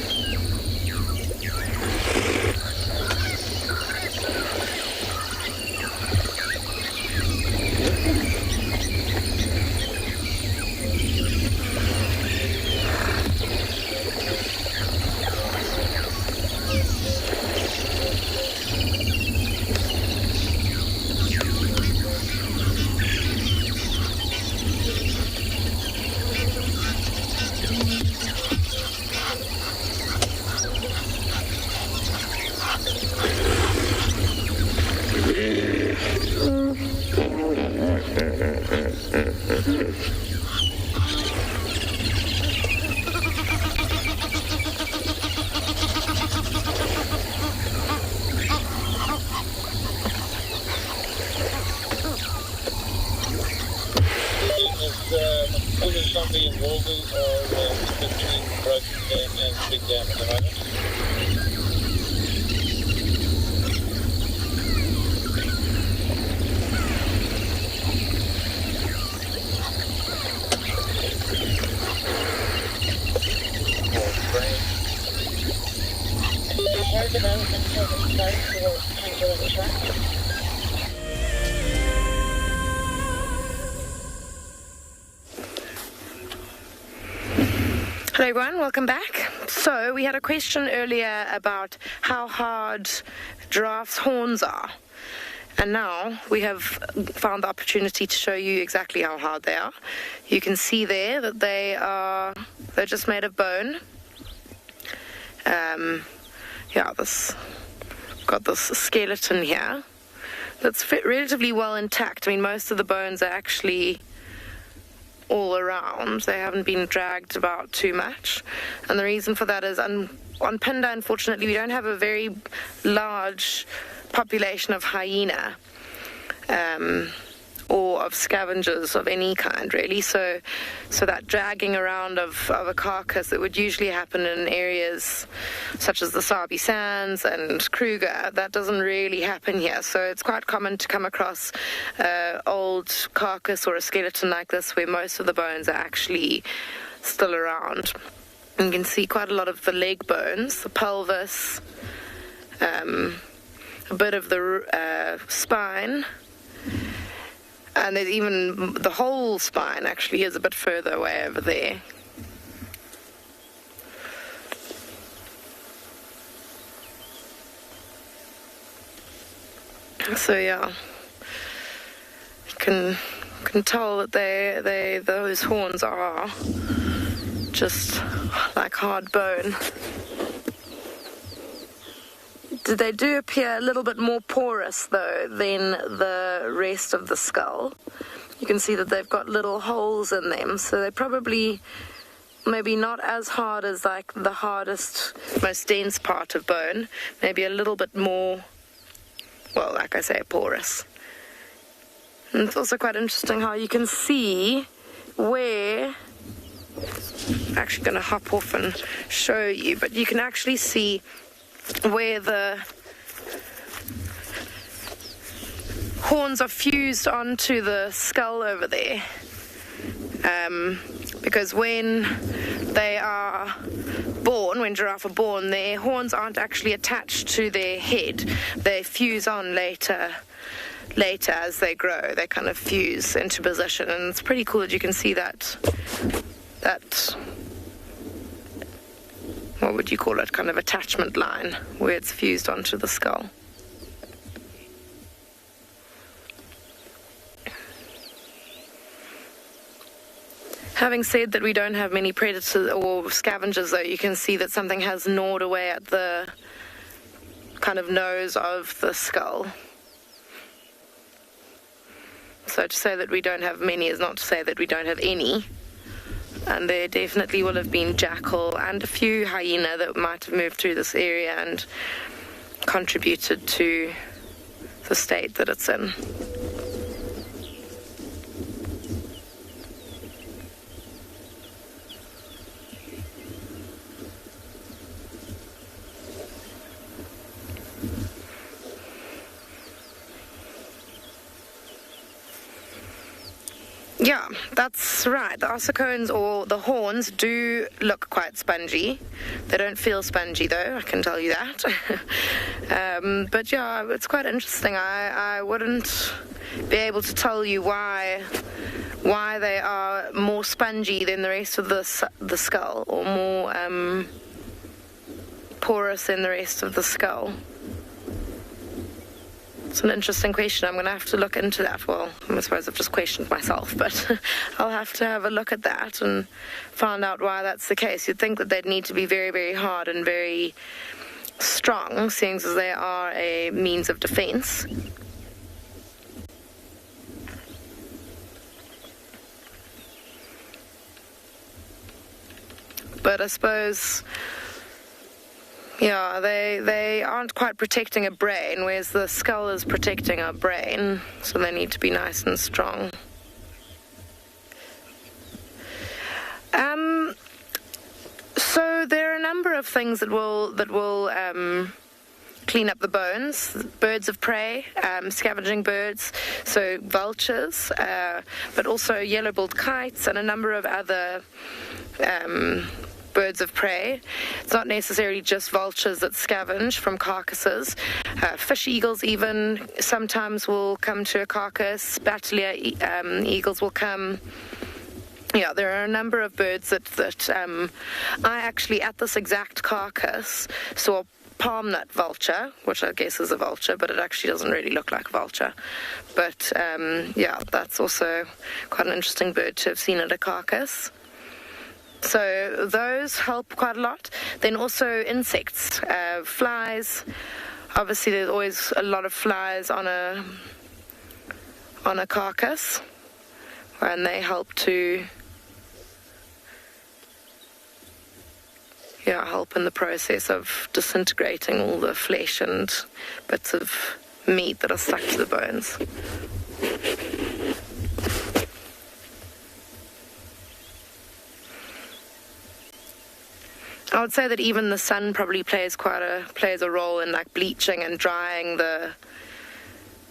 Something involving or between Broken Dam and Big Dam at the moment? Hello everyone, welcome back. So we had a question earlier about how hard giraffes' horns are. And now we have found the opportunity to show you exactly how hard they are. You can see there that they're just made of bone. Got this skeleton here that's relatively well intact. I mean, most of the bones are actually all around. They haven't been dragged about too much, and the reason for that is on Phinda, unfortunately, we don't have a very large population of hyena or of scavengers of any kind, really. So that dragging around of a carcass that would usually happen in areas such as the Sabi Sands and Kruger, that doesn't really happen here. So it's quite common to come across old carcass or a skeleton like this where most of the bones are actually still around. And you can see quite a lot of the leg bones, the pelvis, a bit of the spine. And there's even the whole spine actually is a bit further away over there. So yeah, you can tell that those horns are just like hard bone. They do appear a little bit more porous, though, than the rest of the skull. You can see that they've got little holes in them, so they're probably maybe not as hard as like the hardest, most dense part of bone. Maybe a little bit more, well, like I say, porous. And it's also quite interesting how you can see where... I'm actually going to hop off and show you, but you can actually see where the horns are fused onto the skull over there. Because when they are born, when giraffe are born, their horns aren't actually attached to their head. They fuse on later as they grow. They kind of fuse into position, and it's pretty cool that you can see that what would you call it, kind of attachment line where it's fused onto the skull. Having said that we don't have many predators or scavengers, though, you can see that something has gnawed away at the kind of nose of the skull. So to say that we don't have many is not to say that we don't have any. And there definitely will have been jackal and a few hyena that might have moved through this area and contributed to the state that it's in. Yeah, that's right. The ossicones or the horns do look quite spongy. They don't feel spongy though, I can tell you that. But yeah, it's quite interesting. I wouldn't be able to tell you why they are more spongy than the rest of the skull, or more porous than the rest of the skull. It's an interesting question. I'm going to have to look into that. Well, I suppose I've just questioned myself, but I'll have to have a look at that and find out why that's the case. You'd think that they'd need to be very, very hard and very strong, seeing as they are a means of defense. But I suppose, yeah, they aren't quite protecting a brain, whereas the skull is protecting our brain, so they need to be nice and strong. So there are a number of things that will clean up the bones. Birds of prey, scavenging birds, so vultures, but also yellow-billed kites and a number of other birds of prey. It's not necessarily just vultures that scavenge from carcasses. Fish eagles even sometimes will come to a carcass. Battalier eagles will come. Yeah, there are a number of birds that I actually, at this exact carcass, saw a palm nut vulture, which I guess is a vulture, but it actually doesn't really look like a vulture. But yeah, that's also quite an interesting bird to have seen at a carcass. So those help quite a lot. Then also insects, flies. Obviously, there's always a lot of flies on a carcass, and they help to help in the process of disintegrating all the flesh and bits of meat that are stuck to the bones. I would say that even the sun probably plays a role in like bleaching and drying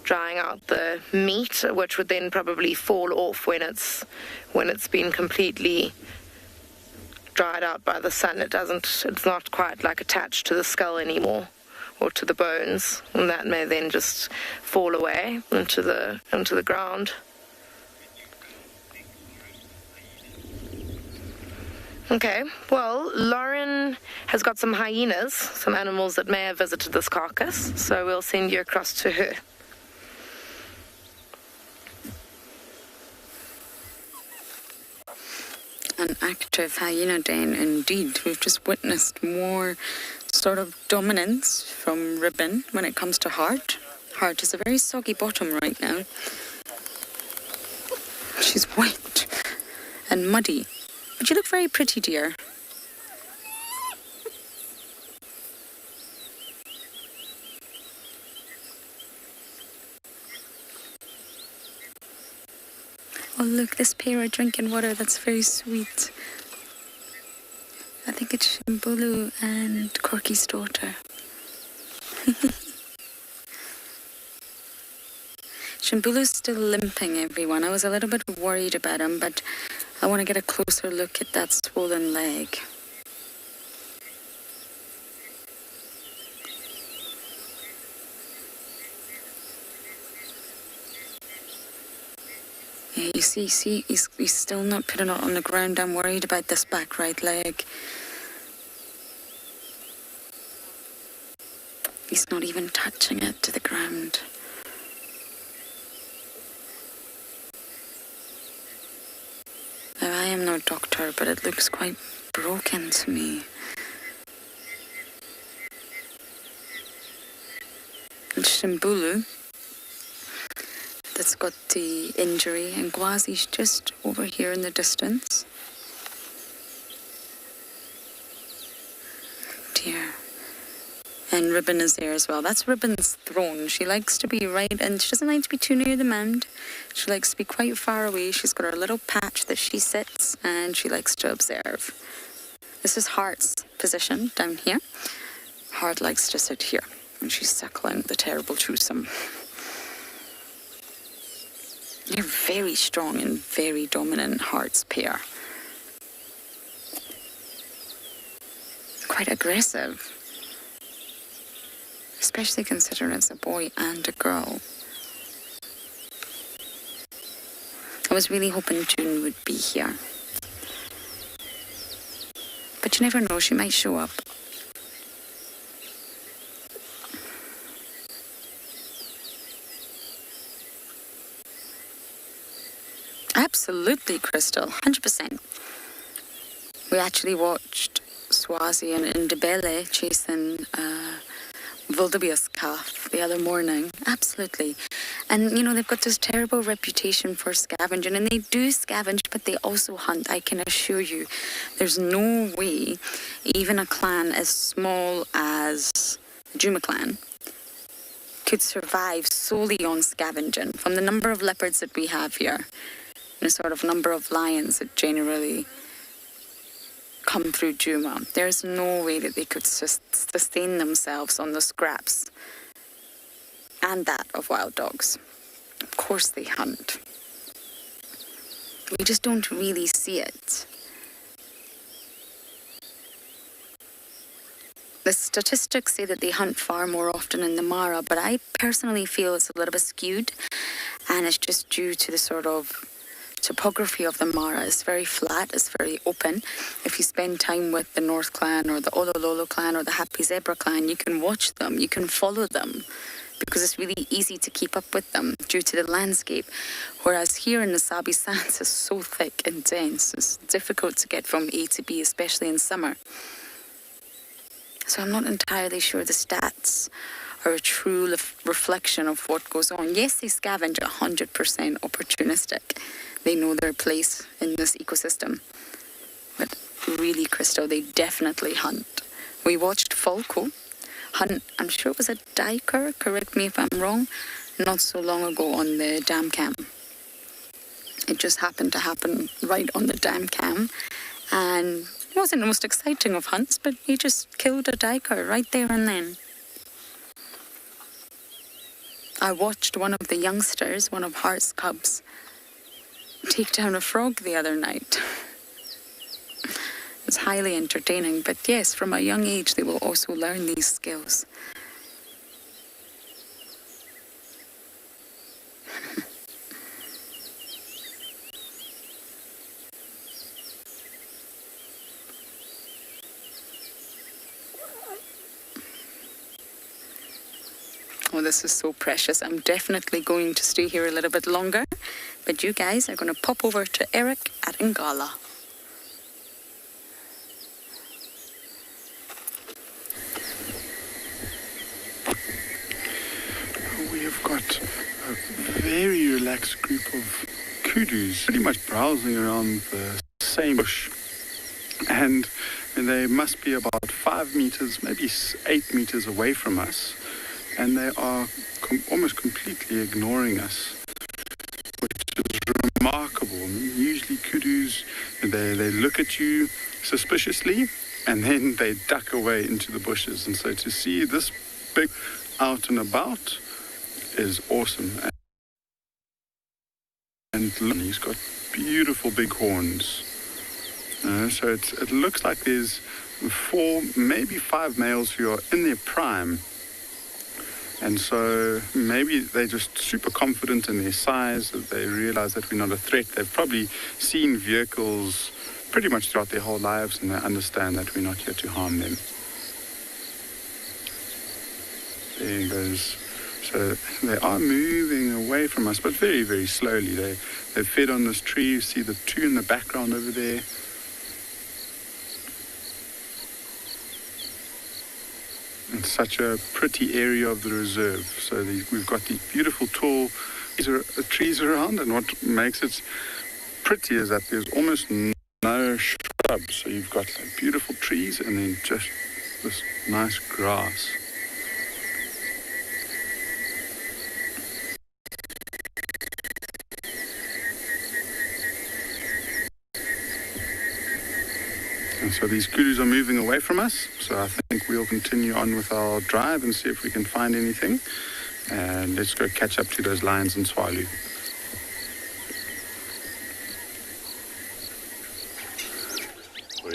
out the meat, which would then probably fall off when it's been completely dried out by the sun. It's not quite like attached to the skull anymore or to the bones, and that may then just fall away into the ground. Okay, well, Lauren has got some hyenas, some animals that may have visited this carcass, so we'll send you across to her. An active hyena den, indeed. We've just witnessed more sort of dominance from Ribbon when it comes to Heart. Heart is a very soggy bottom right now. She's white and muddy. But you look very pretty, dear. Oh, look, this pair are drinking water. That's very sweet. I think it's Shimbulu and Corky's daughter. Shimbulu's still limping, everyone. I was a little bit worried about him, but I want to get a closer look at that swollen leg. Yeah, you see, he's still not putting it on the ground. I'm worried about this back right leg. He's not even touching it to the ground. Now, I am no doctor, but it looks quite broken to me. And Shimbulu, that's got the injury, and Gwazi's just over here in the distance. Dear. And Ribbon is there as well. That's Ribbon's throne. She likes to be right, and she doesn't like to be too near the mound. She likes to be quite far away. She's got her little patch that she sits, and she likes to observe. This is Heart's position down here. Heart likes to sit here, and she's suckling the terrible twosome. They're very strong and very dominant hearts pair. Quite aggressive. Especially considering it's a boy and a girl. I was really hoping June would be here. But you never know, she might show up. Absolutely, Crystal, 100%. We actually watched Swazi and Ndebele chasing Villabias calf the other morning. Absolutely. And, you know, they've got this terrible reputation for scavenging, and they do scavenge, but they also hunt. I can assure you, there's no way even a clan as small as the Juma clan could survive solely on scavenging. From the number of leopards that we have here, and the sort of number of lions that generally come through Juma, there's no way that they could sustain themselves on the scraps and that of wild dogs. Of course they hunt. We just don't really see it. The statistics say that they hunt far more often in the Mara, but I personally feel it's a little bit skewed, and it's just due to the sort of topography of the Mara. It's very flat, it's very open. If you spend time with the North Clan or the Olololo Clan or the Happy Zebra Clan, you can watch them, you can follow them, because it's really easy to keep up with them due to the landscape. Whereas here in the Sabi Sands, it's so thick and dense, it's difficult to get from A to B, especially in summer. So I'm not entirely sure the stats are a true reflection of what goes on. Yes, they scavenge 100% opportunistic. They know their place in this ecosystem. But really, Crystal, they definitely hunt. We watched Falco hunt, I'm sure it was a diker, correct me if I'm wrong, not so long ago on the dam cam. It just happened to happen right on the dam cam, and it wasn't the most exciting of hunts, but he just killed a diker right there and then. I watched one of the youngsters, one of Hart's cubs, take down a frog the other night. It's highly entertaining, but yes, from a young age they will also learn these skills. Oh, this is so precious. I'm definitely going to stay here a little bit longer, but you guys are going to pop over to Eric at Ngala. We have got a very relaxed group of kudus pretty much browsing around the same bush, and they must be about 5 meters, maybe 8 meters away from us. And they are almost completely ignoring us, which is remarkable. I mean, usually kudus, they look at you suspiciously, and then they duck away into the bushes. And so to see this big out and about is awesome. And he's got beautiful big horns. So it looks like there's 4, maybe 5 males who are in their prime. And so maybe they're just super confident in their size, that they realize that we're not a threat. They've probably seen vehicles pretty much throughout their whole lives, and they understand that we're not here to harm them. There he goes. So they are moving away from us, but very, very slowly. They've fed on this tree. You see the 2 in the background over there. It's such a pretty area of the reserve. So we've got these beautiful tall trees around, and what makes it pretty is that there's almost no shrubs. So you've got like beautiful trees and then just this nice grass. And so these kudus are moving away from us, so I think we'll continue on with our drive and see if we can find anything. And let's go catch up to those lions in Tswalu.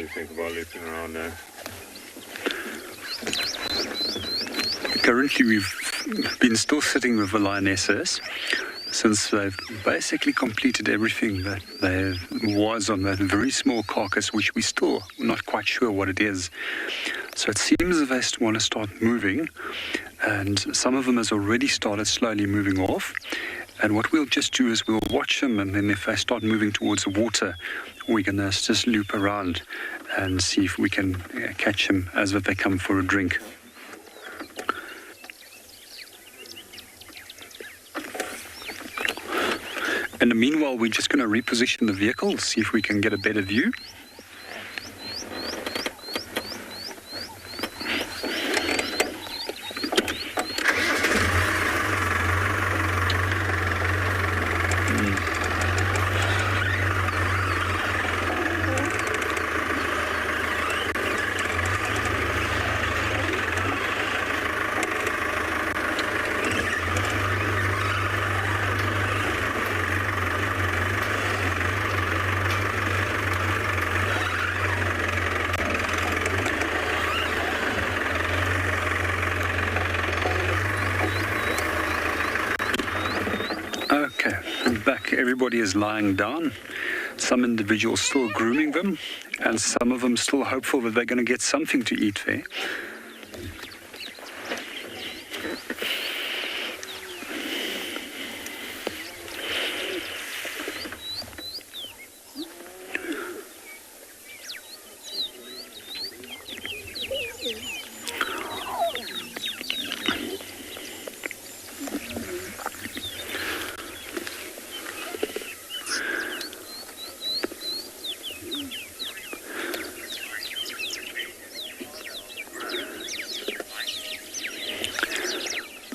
you think about looping around there? Currently, we've been still sitting with the lionesses since they've basically completed everything that there was on that very small carcass, which we're still not quite sure what it is. So it seems that they want to start moving, and some of them has already started slowly moving off. And what we'll just do is we'll watch them, and then if they start moving towards the water, we're going to just loop around and see if we can catch them as they come for a drink. In the meanwhile, we're just going to reposition the vehicle, see if we can get a better view. Okay, back everybody is lying down. Some individuals still grooming them, and some of them still hopeful that they're going to get something to eat there.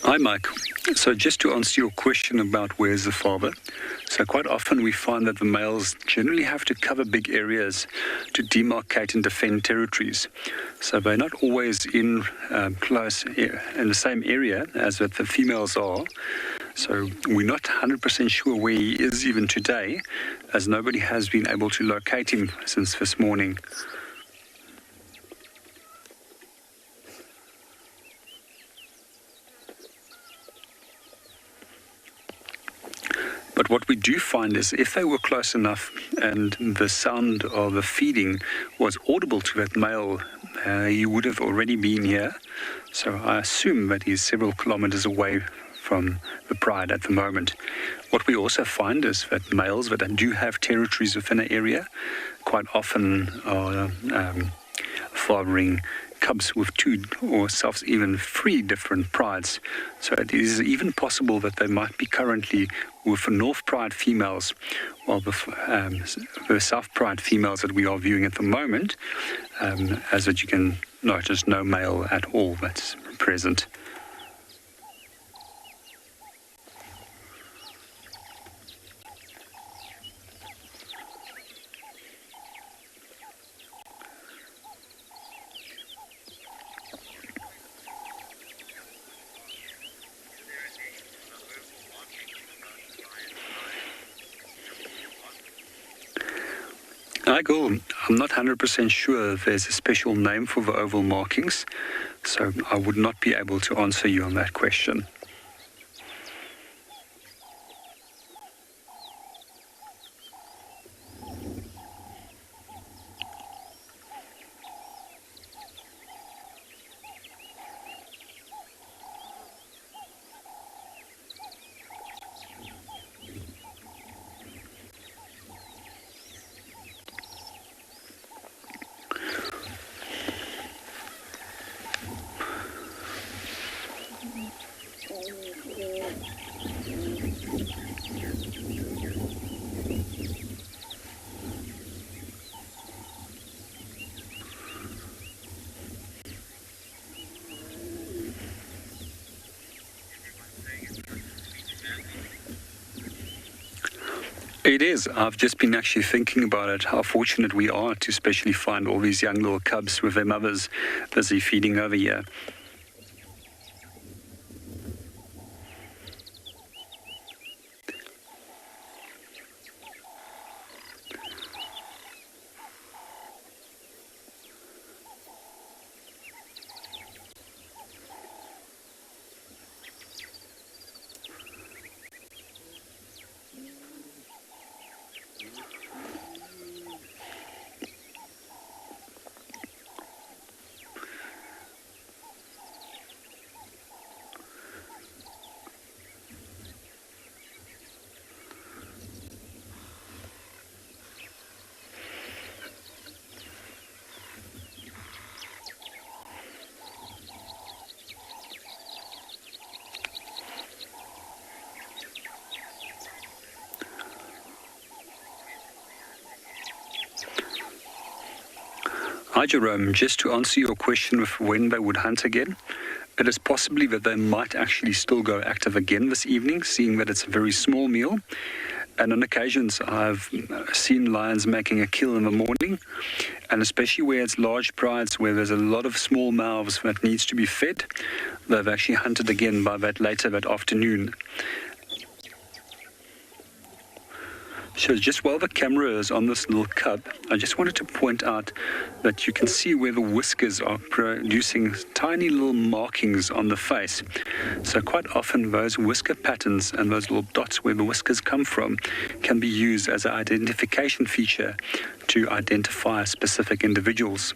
Hi, Mike. So just to answer your question about where's the father, so quite often we find that the males generally have to cover big areas to demarcate and defend territories. So they're not always in close in the same area as that the females are. So we're not 100% sure where he is even today, as nobody has been able to locate him since this morning. But what we do find is if they were close enough and the sound of the feeding was audible to that male, he would have already been here. So I assume that he's several kilometers away from the pride at the moment. What we also find is that males that do have territories within an area quite often are fathering cubs with 2 or even 3 different prides. So it is even possible that they might be currently with the North Pride females, while the South Pride females that we are viewing at the moment, as that you can notice no male at all that's present. Michael, I'm not 100% sure if there's a special name for the oval markings, so I would not be able to answer you on that question. It is. I've just been actually thinking about it, how fortunate we are to especially find all these young little cubs with their mothers busy feeding over here. Hi Jerome, just to answer your question of when they would hunt again, it is possibly that they might actually still go active again this evening, seeing that it's a very small meal. And on occasions I've seen lions making a kill in the morning, and especially where it's large prides, where there's a lot of small mouths that needs to be fed, they've actually hunted again by that later that afternoon. So just while the camera is on this little cub, I just wanted to point out that you can see where the whiskers are producing tiny little markings on the face. So quite often those whisker patterns and those little dots where the whiskers come from can be used as an identification feature to identify specific individuals.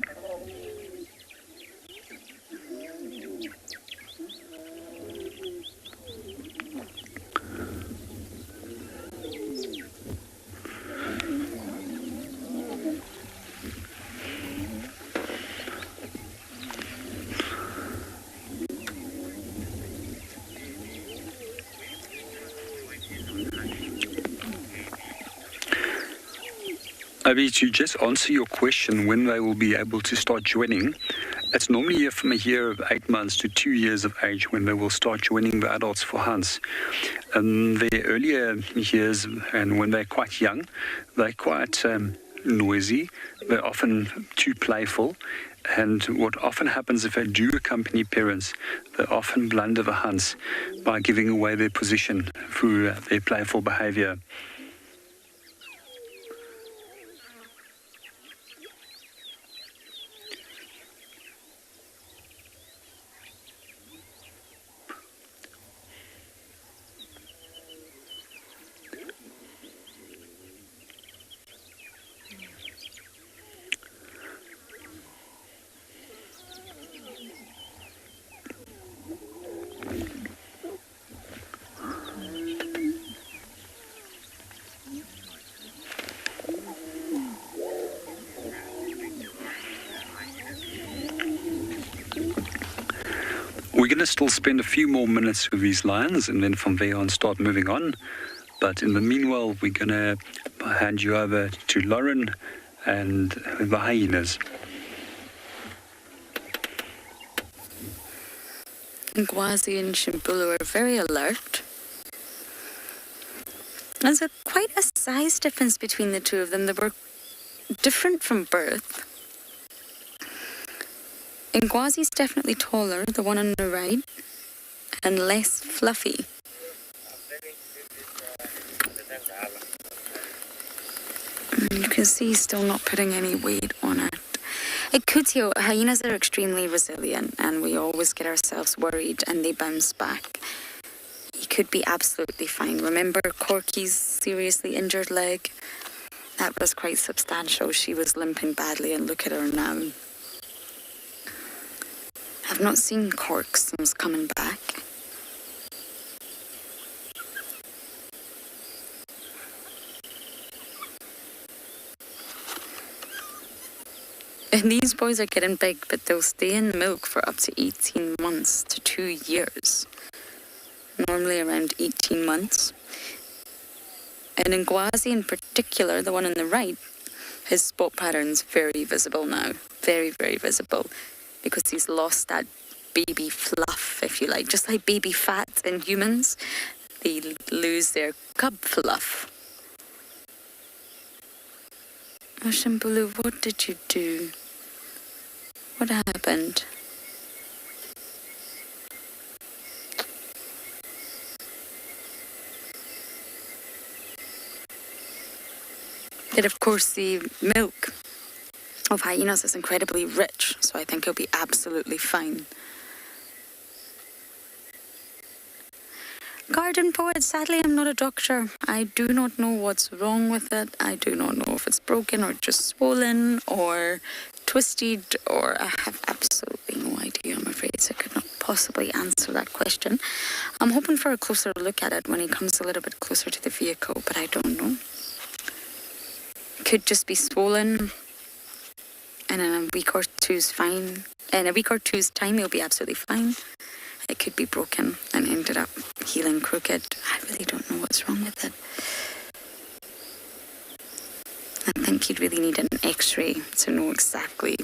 Maybe to just answer your question when they will be able to start joining, it's normally from a year of 8 months to 2 years of age when they will start joining the adults for hunts. Their earlier years, and when they're quite young, they're quite noisy, they're often too playful, and what often happens if they do accompany parents, they often blunder the hunts by giving away their position through their playful behavior. We're going to still spend a few more minutes with these lions and then from there on start moving on. But in the meanwhile, we're going to hand you over to Lauren and the hyenas. Ngwazi and Shimbulu are very alert. There's quite a size difference between the two of them. They were different from birth. Ngwazi's definitely taller, the one on the right, and less fluffy. You can see he's still not putting any weight on it. Cuckoo, hyenas are extremely resilient, and we always get ourselves worried and they bounce back. He could be absolutely fine. Remember Corky's seriously injured leg? That was quite substantial. She was limping badly, and look at her now. I've not seen Cork since coming back. And these boys are getting big, but they'll stay in milk for up to 18 months to 2 years. Normally around 18 months. And in Ngwazi in particular, the one on the right, his spot pattern's very visible now. Very, very visible. Because he's lost that baby fluff, if you like. Just like baby fat in humans, they lose their cub fluff. Oh, Shimbulu, what did you do? What happened? Yet, of course, the milk of hyenas is incredibly rich, so I think he'll be absolutely fine. Guy, garden poet. Sadly, I'm not a doctor. I do not know what's wrong with it. I do not know if it's broken or just swollen or twisted, or I have absolutely no idea, I'm afraid. So I could not possibly answer that question. I'm hoping for a closer look at it when he comes a little bit closer to the vehicle, but I don't know. Could just be swollen, and in a week or two's fine. In a week or two's time, he'll be absolutely fine. It could be broken and ended up healing crooked. I really don't know what's wrong with it. I think he'd really need an x-ray to know exactly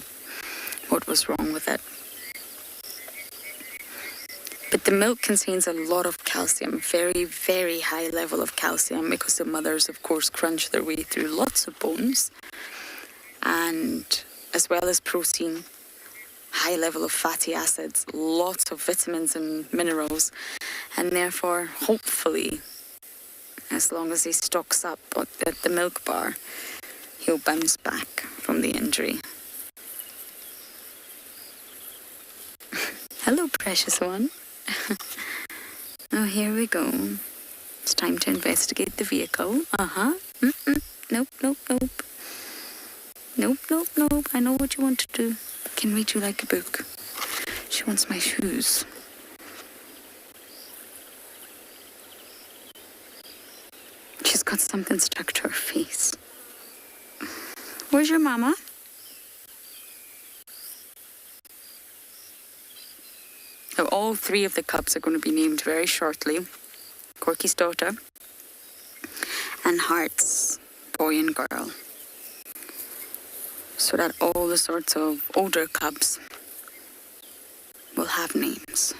what was wrong with it. But the milk contains a lot of calcium, very, very high level of calcium, because the mothers, of course, crunch their way through lots of bones, and as well as protein, high level of fatty acids, lots of vitamins and minerals, and therefore, hopefully, as long as he stocks up at the milk bar, he'll bounce back from the injury. Hello, precious one. Oh, here we go. It's time to investigate the vehicle. Nope. Nope. I know what you want to do. I can read you like a book. She wants my shoes. She's got something stuck to her face. Where's your mama? So all three of the cubs are going to be named very shortly. Corky's daughter and Heart's boy and girl. So that all the sorts of older cubs will have names.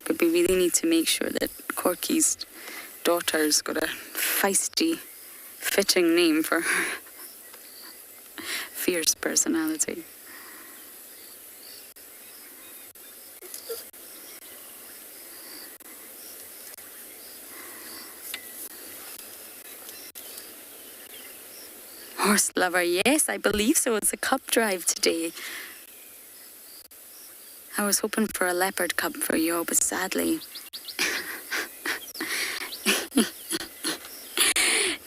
But we really need to make sure that Corky's daughter's got a feisty, fitting name for her fierce personality. Horse lover, yes, I believe so. It's a cub drive today. I was hoping for a leopard cub for you, but sadly,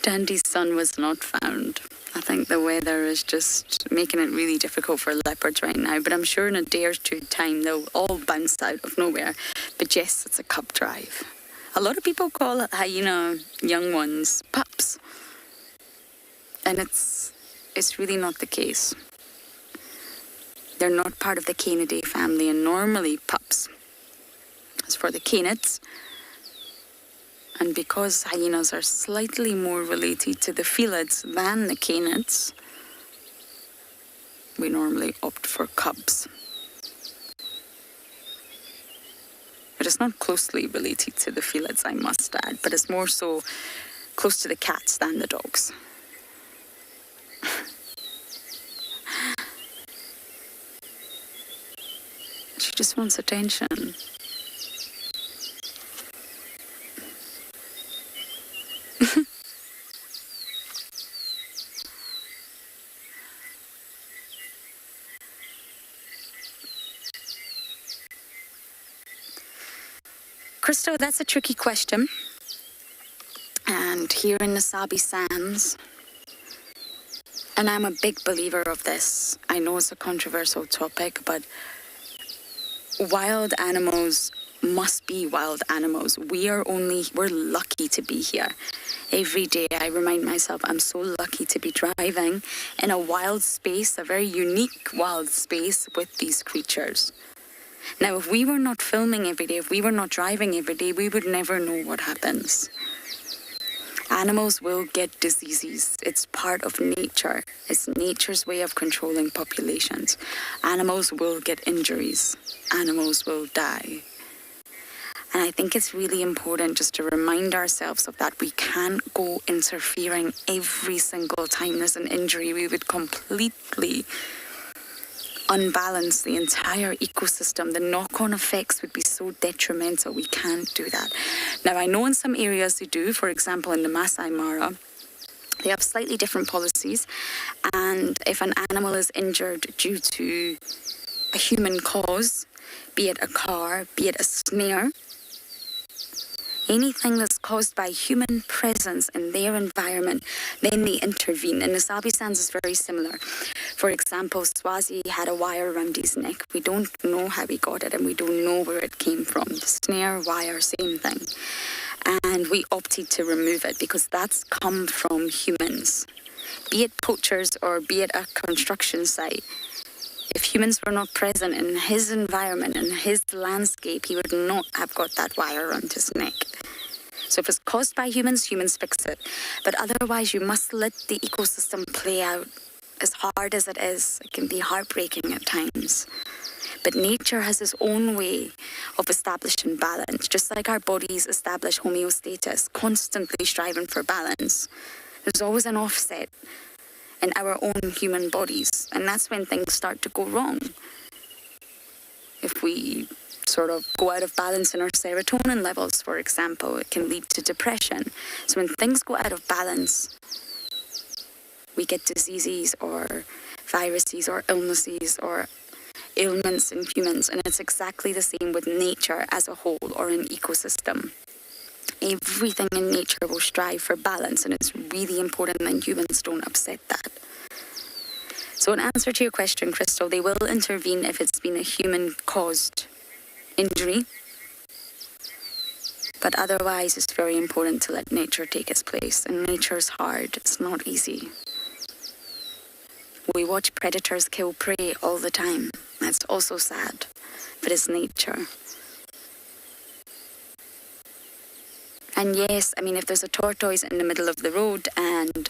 Dandy's son was not found. I think the weather is just making it really difficult for leopards right now, but I'm sure in a day or two time they'll all bounce out of nowhere. But yes, it's a cub drive. A lot of people call it hyena young ones pups. And it's really not the case. They're not part of the Canidae family, and normally pups is for the canids. And because hyenas are slightly more related to the felids than the canids, we normally opt for cubs. But it's not closely related to the felids, I must add, but it's more so close to the cats than the dogs. She just wants attention. Christo, that's a tricky question. And here in the Sabi Sands, and I'm a big believer of this. I know it's a controversial topic, but wild animals must be wild animals. We're lucky to be here. Every day I remind myself I'm so lucky to be driving in a wild space, a very unique wild space with these creatures. Now, if we were not filming every day, if we were not driving every day, we would never know what happens. Animals will get diseases. It's part of nature. It's nature's way of controlling populations. Animals will get injuries. Animals will die. And I think it's really important just to remind ourselves of that. We can't go interfering every single time there's an injury. We would completely unbalance the entire ecosystem. The knock-on effects would be so detrimental. We can't do that. Now, I know in some areas they do. For example, in the Masai Mara, they have slightly different policies. And if an animal is injured due to a human cause, be it a car, be it a snare. Anything that's caused by human presence in their environment, then they intervene. And the Sabi Sands is very similar. For example, Swazi had a wire around his neck. We don't know how he got it and we don't know where it came from. Snare, wire, same thing. And we opted to remove it because that's come from humans. Be it poachers or be it a construction site. If humans were not present in his environment, in his landscape, he would not have got that wire around his neck. So if it's caused by humans, humans fix it. But otherwise, you must let the ecosystem play out. As hard as it is, it can be heartbreaking at times. But nature has its own way of establishing balance, just like our bodies establish homeostasis, constantly striving for balance. There's always an offset in our own human bodies, and that's when things start to go wrong. If we sort of go out of balance in our serotonin levels, for example, it can lead to depression. So when things go out of balance, we get diseases or viruses or illnesses or ailments in humans, and it's exactly the same with nature as a whole or an ecosystem. Everything in nature will strive for balance, and it's really important that humans don't upset that. So in answer to your question, Crystal, they will intervene if it's been a human-caused injury. But otherwise, it's very important to let nature take its place. And nature's hard. It's not easy. We watch predators kill prey all the time. That's also sad. But it's nature. And yes, I mean, if there's a tortoise in the middle of the road and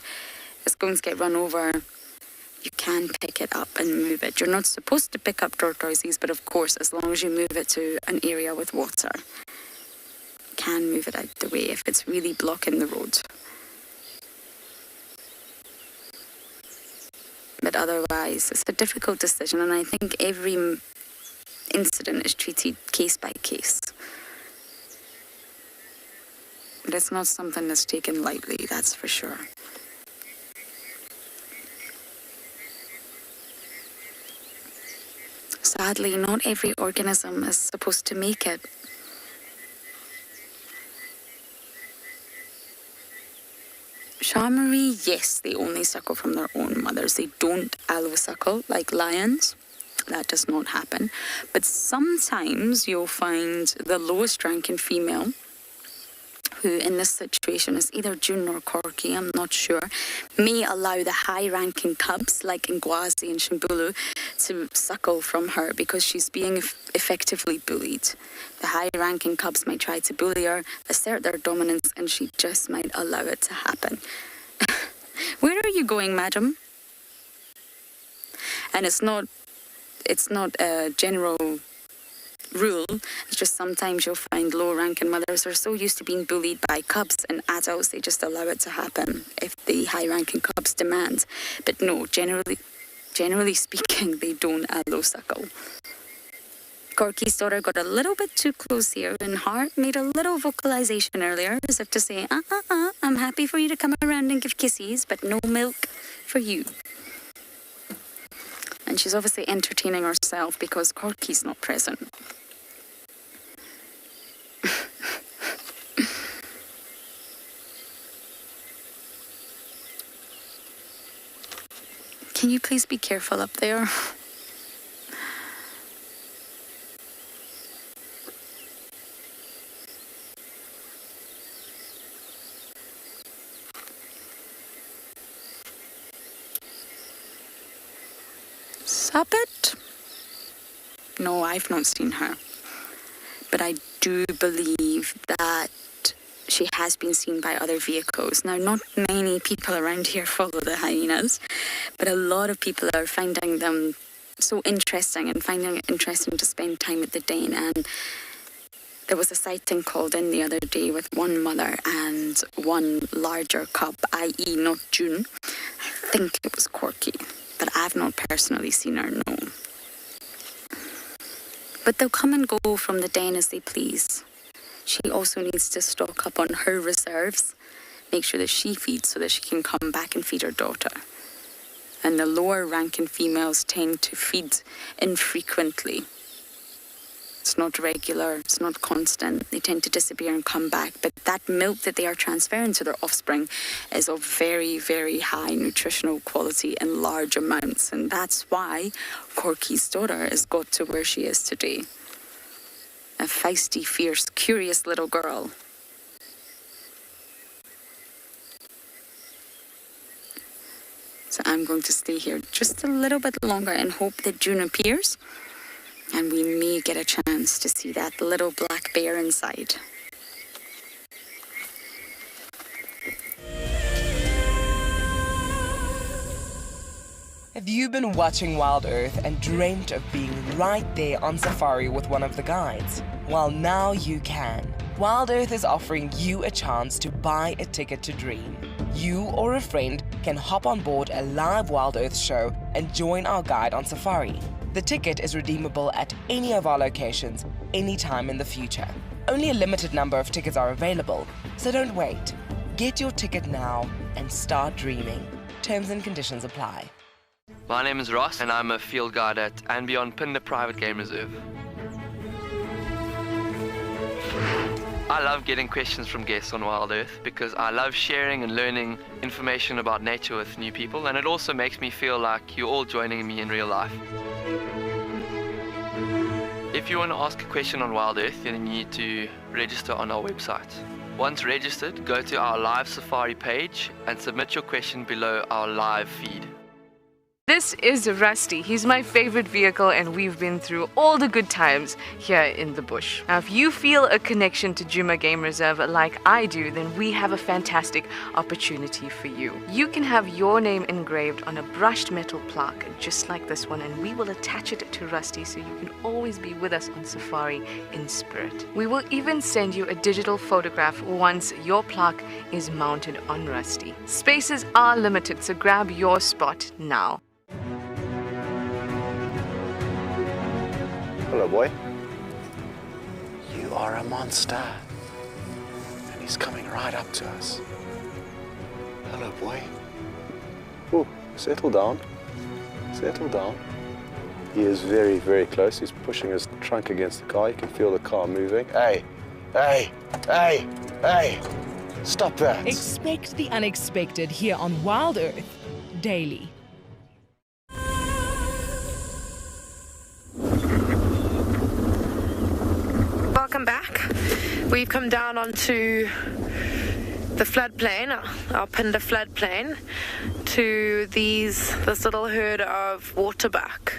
it's going to get run over, you can pick it up and move it. You're not supposed to pick up tortoises, but of course, as long as you move it to an area with water, you can move it out the way if it's really blocking the road. But otherwise, it's a difficult decision, and I think every incident is treated case by case. But it's not something that's taken lightly, that's for sure. Sadly, not every organism is supposed to make it. Shamari, yes, they only suckle from their own mothers. They don't allosuckle like lions. That does not happen. But sometimes you'll find the lowest ranking female, who in this situation is either June or Corky, I'm not sure, may allow the high-ranking cubs like Ngwazi and Shimbulu to suckle from her because she's being effectively bullied. The high-ranking cubs might try to bully her, assert their dominance, and she just might allow it to happen. Where are you going, madam? And it's not a general rule. It's just sometimes you'll find low-ranking mothers are so used to being bullied by cubs and adults, they just allow it to happen if the high-ranking cubs demand. But no, generally speaking, they don't allosuckle. Corky's daughter got a little bit too close here, and Hart made a little vocalization earlier, as if to say, I'm happy for you to come around and give kisses, but no milk for you. And she's obviously entertaining herself because Corky's not present. Can you please be careful up there? Sappet? No, I've not seen her. But I do believe that she has been seen by other vehicles. Now, not many people around here follow the hyenas, but a lot of people are finding them so interesting and finding it interesting to spend time at the den. And there was a sighting called in the other day with one mother and one larger cub, i.e. not June. I think it was Corky, but I've not personally seen her, no. But they'll come and go from the den as they please. She also needs to stock up on her reserves, make sure that she feeds so that she can come back and feed her daughter. And the lower ranking females tend to feed infrequently. It's not regular, it's not constant. They tend to disappear and come back. But that milk that they are transferring to their offspring is of very, very high nutritional quality in large amounts. And that's why Corky's daughter has got to where she is today. A feisty, fierce, curious little girl. So I'm going to stay here just a little bit longer and hope that June appears. And we may get a chance to see that little black bear inside. Have you been watching Wild Earth and dreamt of being right there on safari with one of the guides? Well, now you can. Wild Earth is offering you a chance to buy a ticket to dream. You or a friend can hop on board a live Wild Earth show and join our guide on safari. The ticket is redeemable at any of our locations, anytime in the future. Only a limited number of tickets are available, so don't wait. Get your ticket now and start dreaming. Terms and conditions apply. My name is Ross and I'm a field guide at and Beyond Pinder Private Game Reserve. I love getting questions from guests on Wild Earth because I love sharing and learning information about nature with new people, and it also makes me feel like you're all joining me in real life. If you want to ask a question on Wild Earth, then you need to register on our website. Once registered, go to our live safari page and submit your question below our live feed. This is Rusty. He's my favorite vehicle and we've been through all the good times here in the bush. Now, if you feel a connection to Djuma Game Reserve like I do, then we have a fantastic opportunity for you. You can have your name engraved on a brushed metal plaque just like this one, and we will attach it to Rusty so you can always be with us on safari in spirit. We will even send you a digital photograph once your plaque is mounted on Rusty. Spaces are limited, so grab your spot now. Hello, boy. You are a monster. And he's coming right up to us. Hello, boy. Oh, settle down. Settle down. He is very, very close. He's pushing his trunk against the car. You can feel the car moving. Hey, hey, hey, hey. Stop that. Expect the unexpected here on Wild Earth daily. Welcome back. We've come down onto the floodplain, our Pinder floodplain, to this little herd of waterbuck.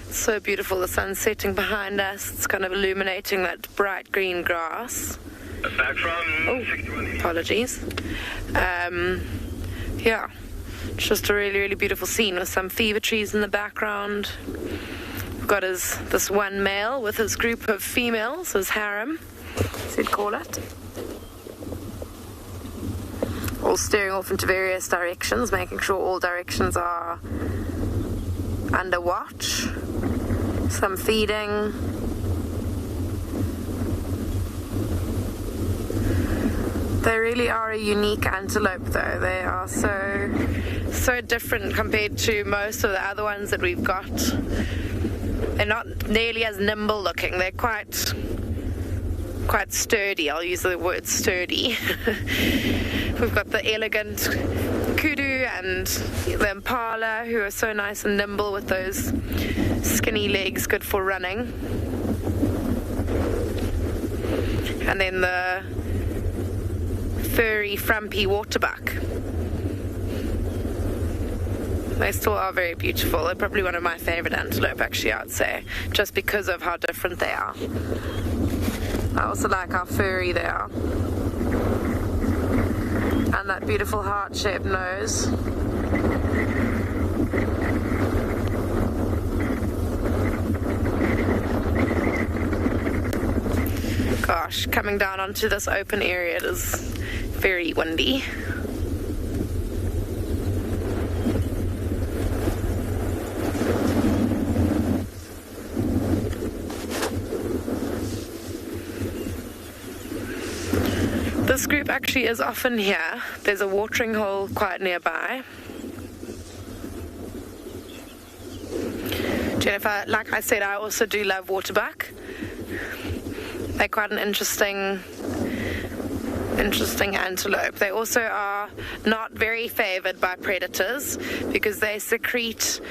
It's so beautiful, the sun's setting behind us. It's kind of illuminating that bright green grass. Back from 61. Apologies. Yeah, it's just a really, really beautiful scene with some fever trees in the background. Got this one male with his group of females, his harem, as he'd call it. All staring off into various directions, making sure all directions are under watch. Some feeding. They really are a unique antelope though. They are so different compared to most of the other ones that we've got. They're not nearly as nimble looking. They're quite sturdy. I'll use the word sturdy. We've got the elegant kudu and the impala, who are so nice and nimble with those skinny legs, good for running. And then the furry, frumpy waterbuck. They still are very beautiful. They're probably one of my favorite antelope, actually, I'd say, just because of how different they are. I also like how furry they are. And that beautiful heart-shaped nose. Gosh, coming down onto this open area, it is very windy. This group actually is often here. There's a watering hole quite nearby. Jennifer, like I said, I also do love waterbuck. they're quite an interesting antelope. They also are not very favored by predators because they secrete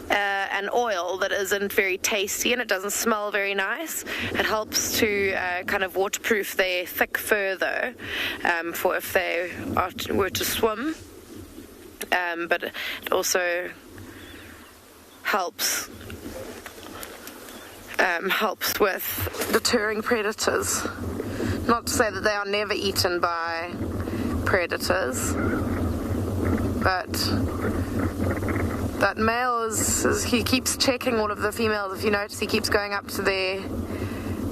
an oil that isn't very tasty and it doesn't smell very nice. It helps to kind of waterproof their thick fur though, for if they were to swim. But it also helps with deterring predators. Not to say that they are never eaten by predators, but that male he keeps checking all of the females. If you notice, he keeps going up to their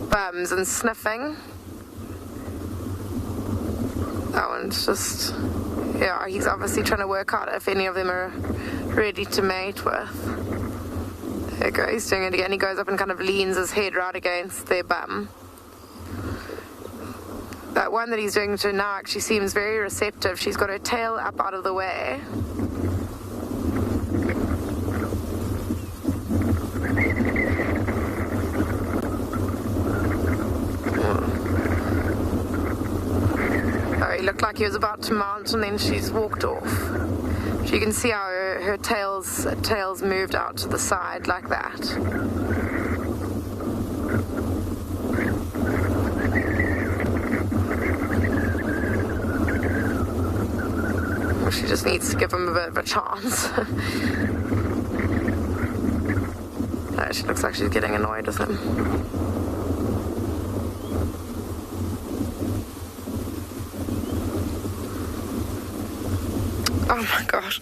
bums and sniffing. That one's just, yeah, he's obviously trying to work out if any of them are ready to mate with. There you go, he's doing it again. He goes up and kind of leans his head right against their bum. That one that he's doing to now actually seems very receptive. She's got her tail up out of the way. Oh, he looked like he was about to mount and then she's walked off. So you can see how her tail's moved out to the side like that. She just needs to give him a bit of a chance. She looks like she's getting annoyed with him. Oh my gosh.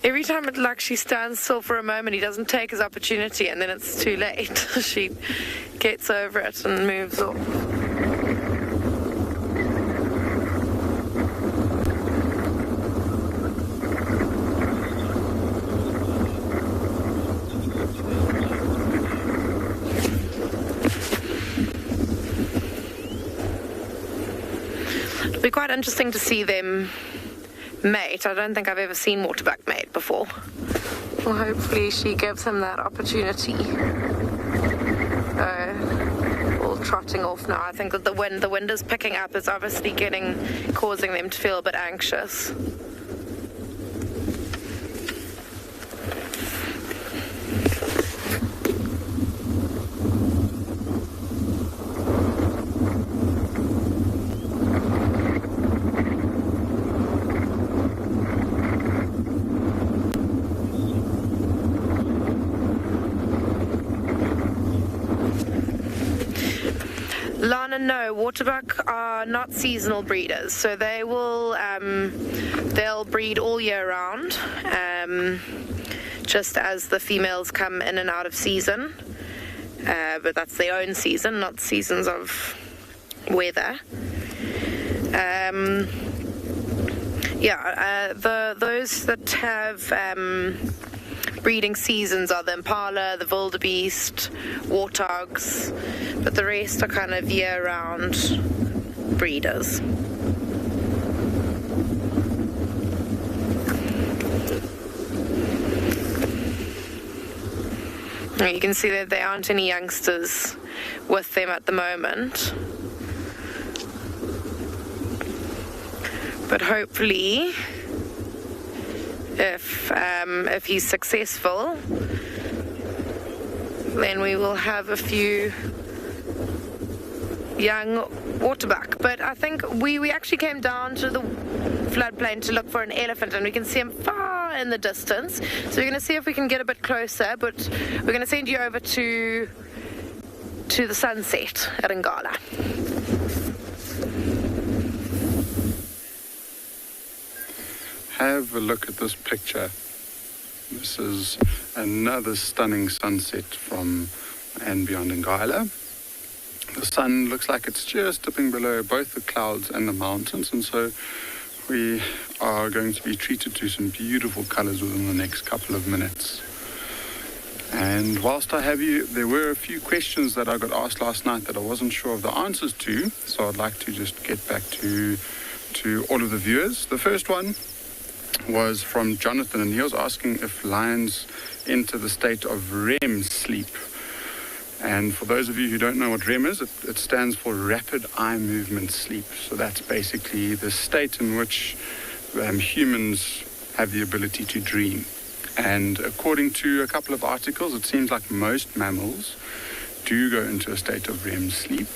Every time she stands still for a moment, he doesn't take his opportunity and then it's too late. She gets over it and moves off. It'll be quite interesting to see them mate. I don't think I've ever seen waterbuck mate before. Well, hopefully she gives him that opportunity. All trotting off now. I think that the wind is picking up. It's obviously causing them to feel a bit anxious. Lana, no, waterbuck are not seasonal breeders, so they will they'll breed all year round, just as the females come in and out of season, but that's their own season, not seasons of weather. Those that have breeding seasons are the impala, the wildebeest, warthogs, but the rest are kind of year-round breeders. You can see that there aren't any youngsters with them at the moment, but hopefully if he's successful, then we will have a few young waterbuck. But I think we actually came down to the floodplain to look for an elephant, and we can see him far in the distance. So we're going to see if we can get a bit closer, but we're going to send you over to the sunset at Ngala. Have a look at this picture. This is another stunning sunset from and beyond Ngala. The sun looks like it's just dipping below both the clouds and the mountains, and so we are going to be treated to some beautiful colors within the next couple of minutes. And whilst I have you, there were a few questions that I got asked last night that I wasn't sure of the answers to, so I'd like to just get back to all of the viewers. The first one was from Jonathan, and he was asking if lions enter the state of REM sleep. And for those of you who don't know what REM is, it stands for Rapid Eye Movement Sleep. So that's basically the state in which humans have the ability to dream. And according to a couple of articles, it seems like most mammals do go into a state of REM sleep.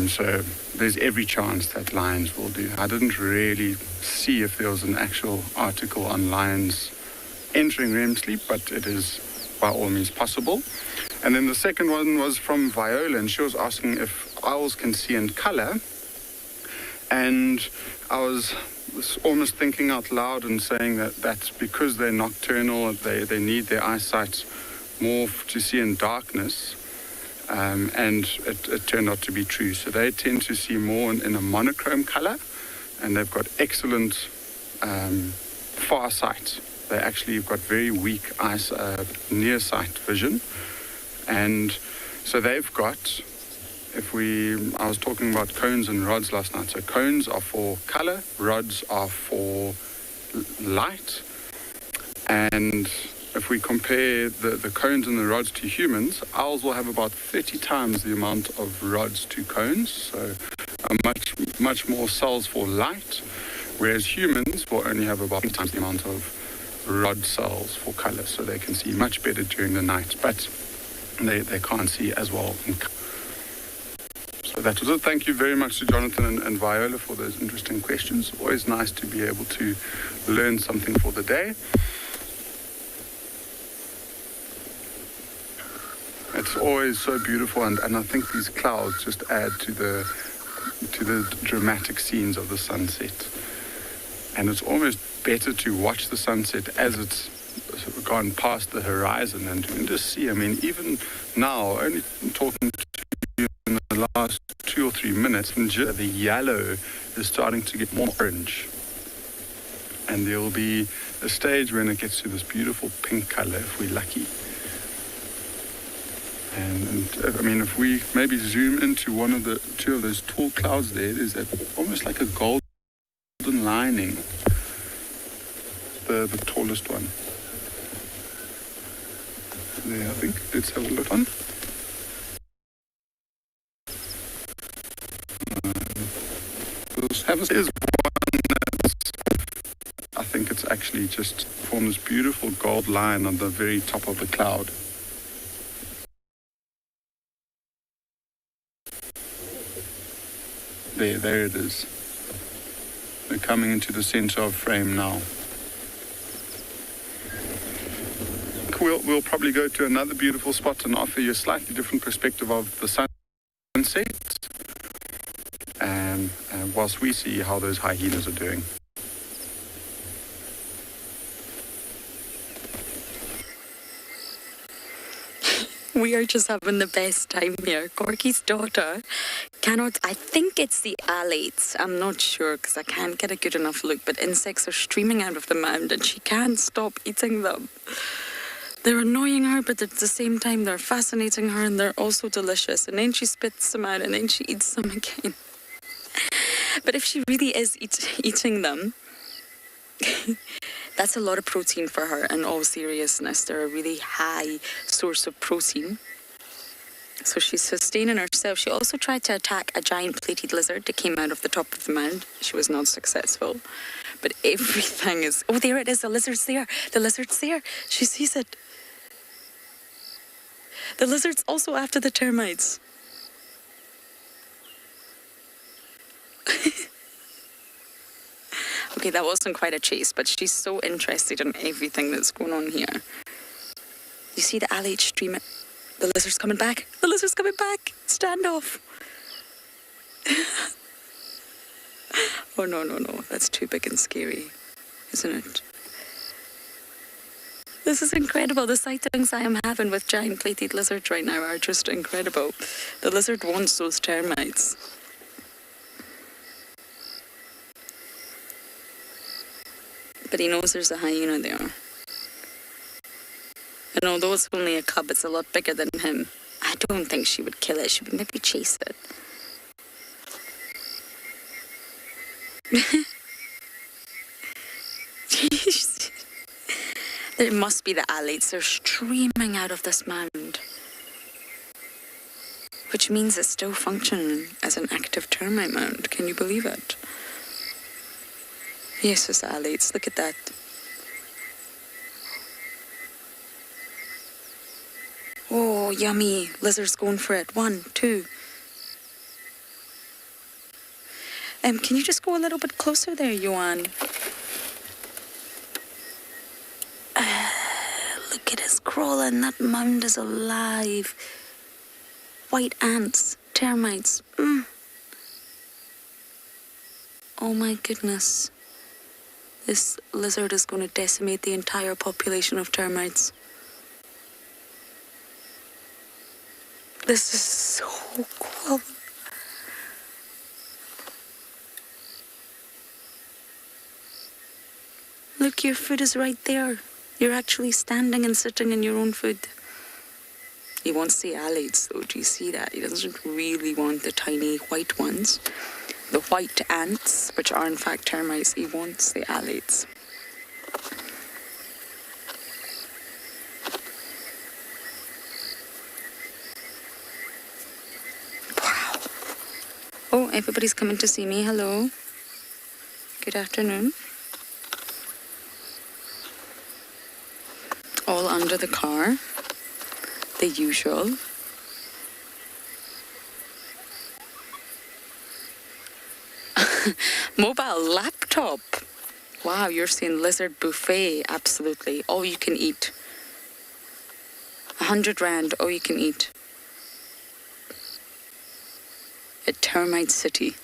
So there's every chance that lions will do. I didn't really see if there was an actual article on lions entering REM sleep, but it is by all means possible. And then the second one was from Viola, and she was asking if owls can see in color. And I was almost thinking out loud and saying that that's because they're nocturnal, they need their eyesight more to see in darkness. And it turned out to be true. So they tend to see more in a monochrome color, and they've got excellent far sight. They actually have got very weak near sight vision. And so they've got, I was talking about cones and rods last night. So cones are for color, rods are for light. And if we compare the cones and the rods to humans, owls will have about 30 times the amount of rods to cones. So much more cells for light, whereas humans will only have about 20 times the amount of rod cells for color. So they can see much better during the night, but they can't see as well. So that was it. Thank you very much to Jonathan and Viola for those interesting questions. Always nice to be able to learn something for the day. It's always so beautiful, and I think these clouds just add to the dramatic scenes of the sunset. And it's almost better to watch the sunset as it's gone past the horizon and just see. I mean, even now, only talking to you in the last 2 or 3 minutes, the yellow is starting to get more orange. And there will be a stage when it gets to this beautiful pink color if we're lucky. And I mean, if we maybe zoom into two of those tall clouds there's almost like a golden lining. The tallest one. There, I think. Let's have a look on. There's one that's, I think it's actually just formed this beautiful gold line on the very top of the cloud. There it is. They're coming into the center of frame now. We'll probably go to another beautiful spot and offer you a slightly different perspective of the sunset, whilst we see how those hyenas are doing. We are just having the best time here. Corky's daughter I think it's the alates. I'm not sure because I can't get a good enough look, but insects are streaming out of the mound and she can't stop eating them. They're annoying her, but at the same time they're fascinating her and they're also delicious. And then she spits them out and then she eats them again. But if she really is eating them, that's a lot of protein for her. In all seriousness, they're a really high source of protein. So she's sustaining herself. She also tried to attack a giant plated lizard that came out of the top of the mound. She was not successful. But everything is... Oh, there it is. The lizard's there. The lizard's there. She sees it. The lizard's also after the termites. Okay, that wasn't quite a chase, but she's so interested in everything that's going on here. You see the alate stream? The lizard's coming back. The lizard's coming back. Standoff. Oh, no. That's too big and scary, isn't it? This is incredible. The sightings I am having with giant plated lizards right now are just incredible. The lizard wants those termites. But he knows there's a hyena there. And although it's only a cub, it's a lot bigger than him. I don't think she would kill it. She would maybe chase it. There must be the alates. They're streaming out of this mound. which means it's still functioning as an active termite mound. Can you believe it? Yes, it's alates. Look at that. Oh, yummy. Lizard's going for it. 1, 2. Can you just go a little bit closer there, Johan? Look at us crawling. That mound is alive. White ants, termites. Oh my goodness. This lizard is going to decimate the entire population of termites. This is so cool. Look, your food is right there. You're actually standing and sitting in your own food. He wants the alates though, do you see that? He doesn't really want the tiny white ones. The white ants, which are in fact termites, he wants the alates. Wow. Oh, everybody's coming to see me. Hello. Good afternoon. All under the car. The usual. Mobile laptop. Wow, you're seeing lizard buffet. Absolutely. All you can eat. 100 rand, all you can eat. At Termite City.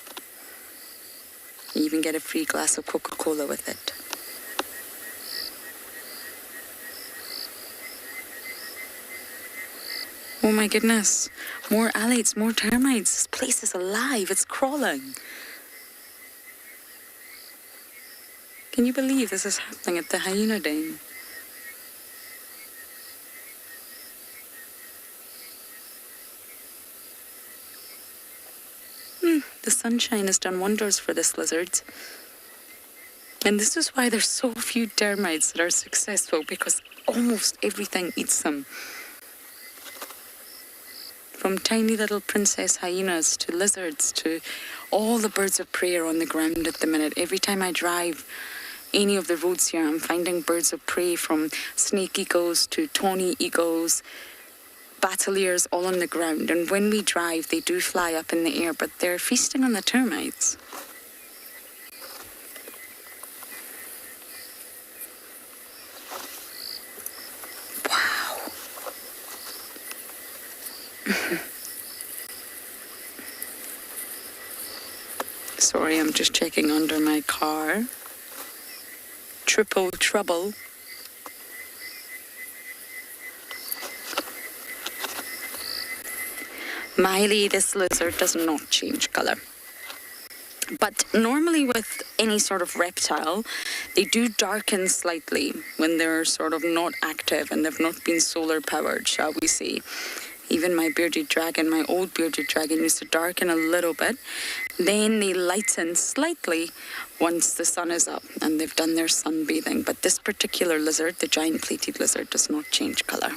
You even get a free glass of Coca-Cola with it. Oh my goodness. More alates, more termites. This place is alive. It's crawling. Can you believe this is happening at the hyena den? The sunshine has done wonders for this lizard. And this is why there's so few termites that are successful, because almost everything eats them. From tiny little princess hyenas to lizards to all the birds of prey are on the ground at the minute. Every time I drive any of the roads here, I'm finding birds of prey, from snake eagles to tawny eagles, battaliers, all on the ground. And when we drive, they do fly up in the air, but they're feasting on the termites. Sorry, I'm just checking under my car. Triple trouble. Miley, this lizard does not change colour. But normally with any sort of reptile, they do darken slightly when they're sort of not active and they've not been solar powered, shall we say. Even my bearded dragon, my old bearded dragon, used to darken a little bit. Then they lighten slightly once the sun is up and they've done their sunbathing. But this particular lizard, the giant plated lizard, does not change colour.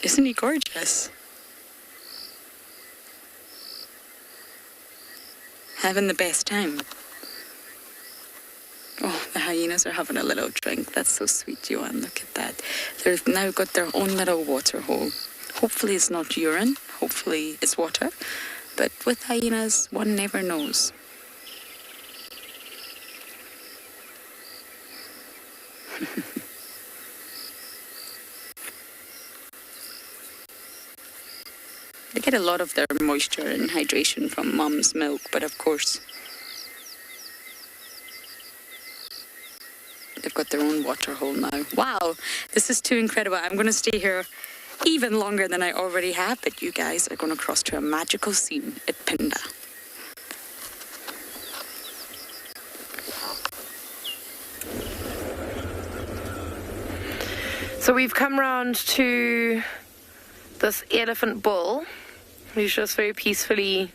Isn't he gorgeous? Having the best time. Oh, the hyenas are having a little drink. That's so sweet, Johan. Look at that. They've now got their own little water hole. Hopefully it's not urine. Hopefully it's water. But with hyenas, one never knows. They get a lot of their moisture and hydration from mum's milk, but of course, they've got their own water hole now. Wow, this is too incredible. I'm going to stay here even longer than I already have, but you guys are going to cross to a magical scene at Pinda. So we've come round to this elephant bull. He's just very peacefully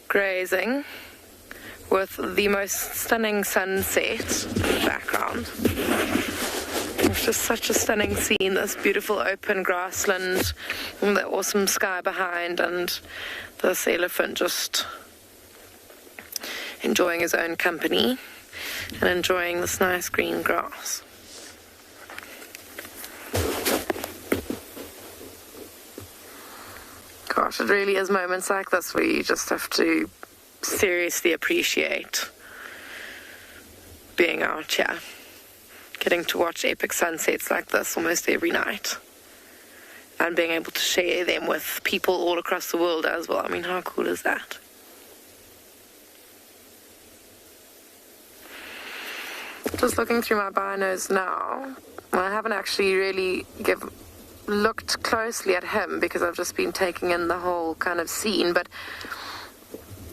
grazing with the most stunning sunset in the background. It's just such a stunning scene, this beautiful open grassland, and the awesome sky behind, and this elephant just enjoying his own company and enjoying this nice green grass. Gosh, it really is moments like this where you just have to seriously appreciate being out here, getting to watch epic sunsets like this almost every night, and being able to share them with people all across the world as well. I mean, how cool is that? Just looking through my binos now, I haven't actually really looked closely at him because I've just been taking in the whole kind of scene, but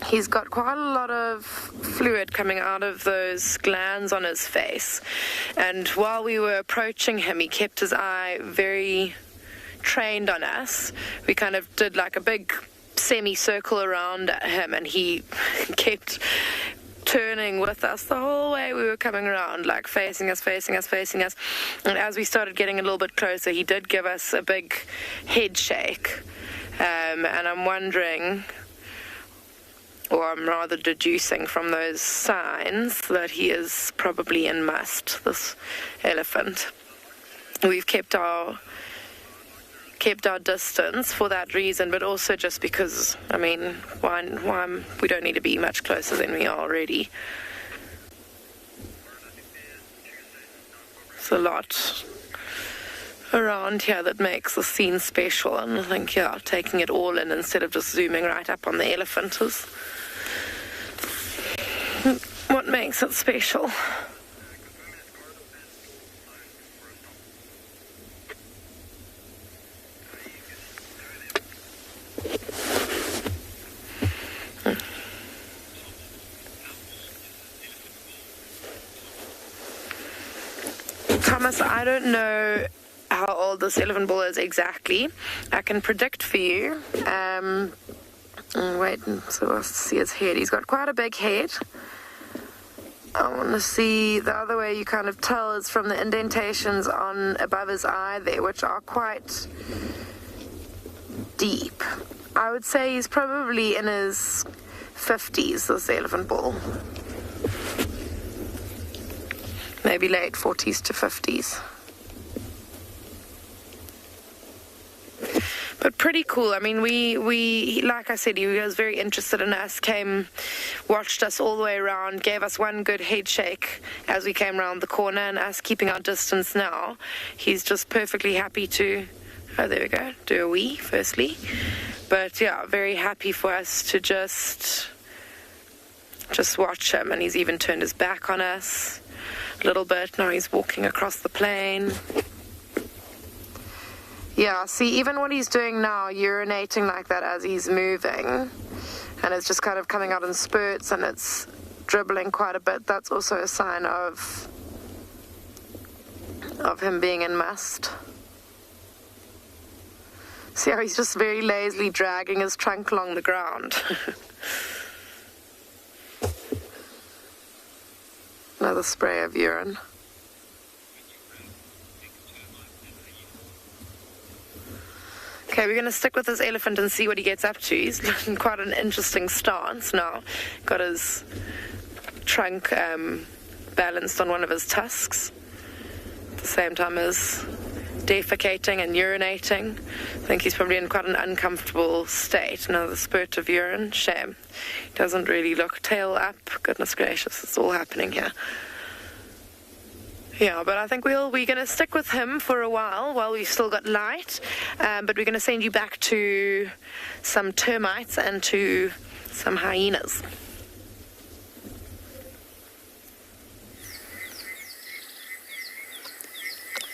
he's got quite a lot of fluid coming out of those glands on his face, and while we were approaching him, he kept his eye very trained on us. We kind of did like a big semicircle around him, and he kept turning with us the whole way we were coming around, like facing us. And as we started getting a little bit closer, he did give us a big head shake, and I'm wondering, or I'm rather deducing from those signs, that he is probably in must, this elephant. We've kept our distance for that reason, but also just because, I mean, why we don't need to be much closer than we are already. It's a lot around here that makes the scene special, and I think, yeah, taking it all in instead of just zooming right up on the elephant is what makes it special. Thomas, I don't know how old this elephant bull is exactly. I can predict for you. Wait, so we'll see his head. He's got quite a big head. I want to see, the other way you kind of tell is from the indentations on above his eye there, which are quite deep. I would say he's probably in his 50s, this elephant bull. Maybe late 40s to 50s. But pretty cool. I mean, we like I said, he was very interested in us, watched us all the way around, gave us one good head shake as we came around the corner, and us keeping our distance now, he's just perfectly happy to, oh, there we go, do a wee, firstly. But yeah, very happy for us to just watch him, and he's even turned his back on us a little bit. Now he's walking across the plain. Yeah, see, even what he's doing now, urinating like that as he's moving, and it's just kind of coming out in spurts and it's dribbling quite a bit, that's also a sign of him being in must. See how he's just very lazily dragging his trunk along the ground. Another spray of urine. Okay, we're going to stick with this elephant and see what he gets up to. He's in quite an interesting stance now. Got his trunk balanced on one of his tusks, at the same time as defecating and urinating. I think he's probably in quite an uncomfortable state. Another spurt of urine. Shame. He doesn't really look tail up. Goodness gracious, it's all happening here. Yeah, but I think we're going to stick with him for a while we've still got light. But we're going to send you back to some termites and to some hyenas.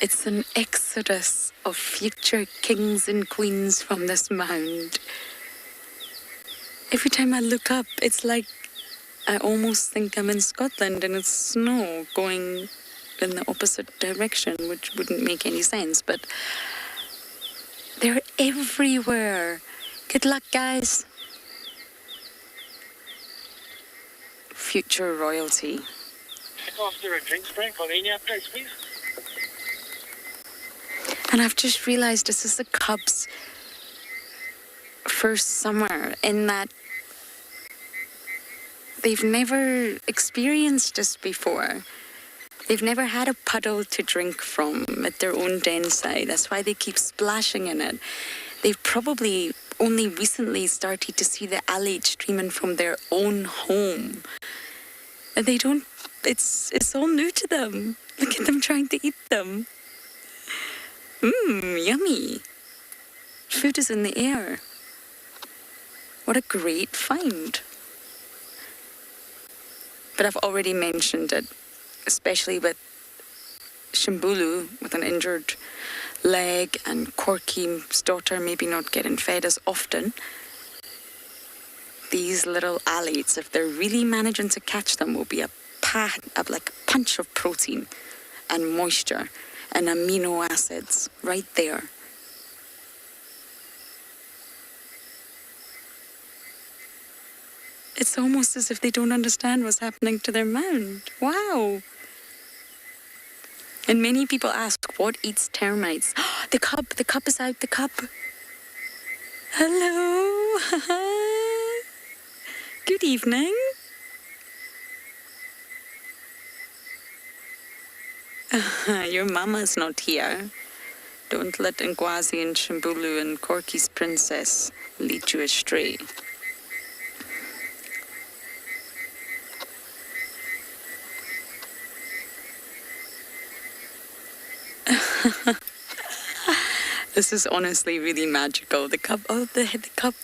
It's an exodus of future kings and queens from this mound. Every time I look up, it's like I almost think I'm in Scotland and it's snow going in the opposite direction, which wouldn't make any sense, but they're everywhere. Good luck, guys. Future royalty. After a drinks break on any updates, please? And I've just realized this is the cubs' first summer, in that they've never experienced this before. They've never had a puddle to drink from at their own den side. That's why they keep splashing in it. They've probably only recently started to see the alate streaming from their own home. And they don't, it's all new to them. Look at them trying to eat them. Yummy. Food is in the air. What a great find. But I've already mentioned it, especially with Shimbulu with an injured leg and Corky's daughter maybe not getting fed as often. These little alates, if they're really managing to catch them, will be like a punch of protein and moisture and amino acids right there. It's almost as if they don't understand what's happening to their mound. Wow. And many people ask, what eats termites? The cub is out, the cub. Hello. Good evening. Your mama's not here. Don't let Ngwazi and Shimbulu and Corky's princess lead you astray. This is honestly really magical. The cup, the cup.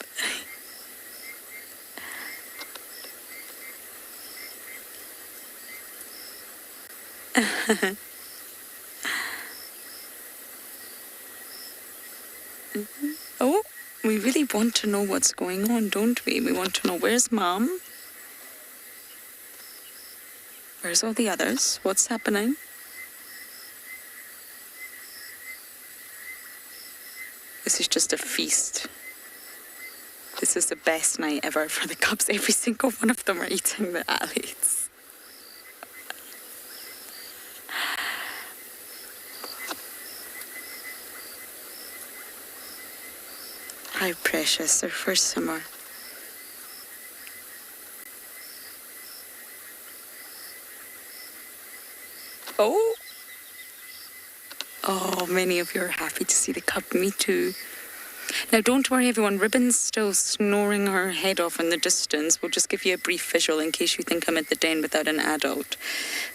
Oh, we really want to know what's going on, don't we? We want to know, where's Mom? Where's all the others? What's happening? This is just a feast. This is the best night ever for the cubs. Every single one of them are eating the alates. How precious, their first summer. Oh, many of you are happy to see the cub. Me too. Now, don't worry, everyone. Ribbon's still snoring her head off in the distance. We'll just give you a brief visual in case you think I'm at the den without an adult.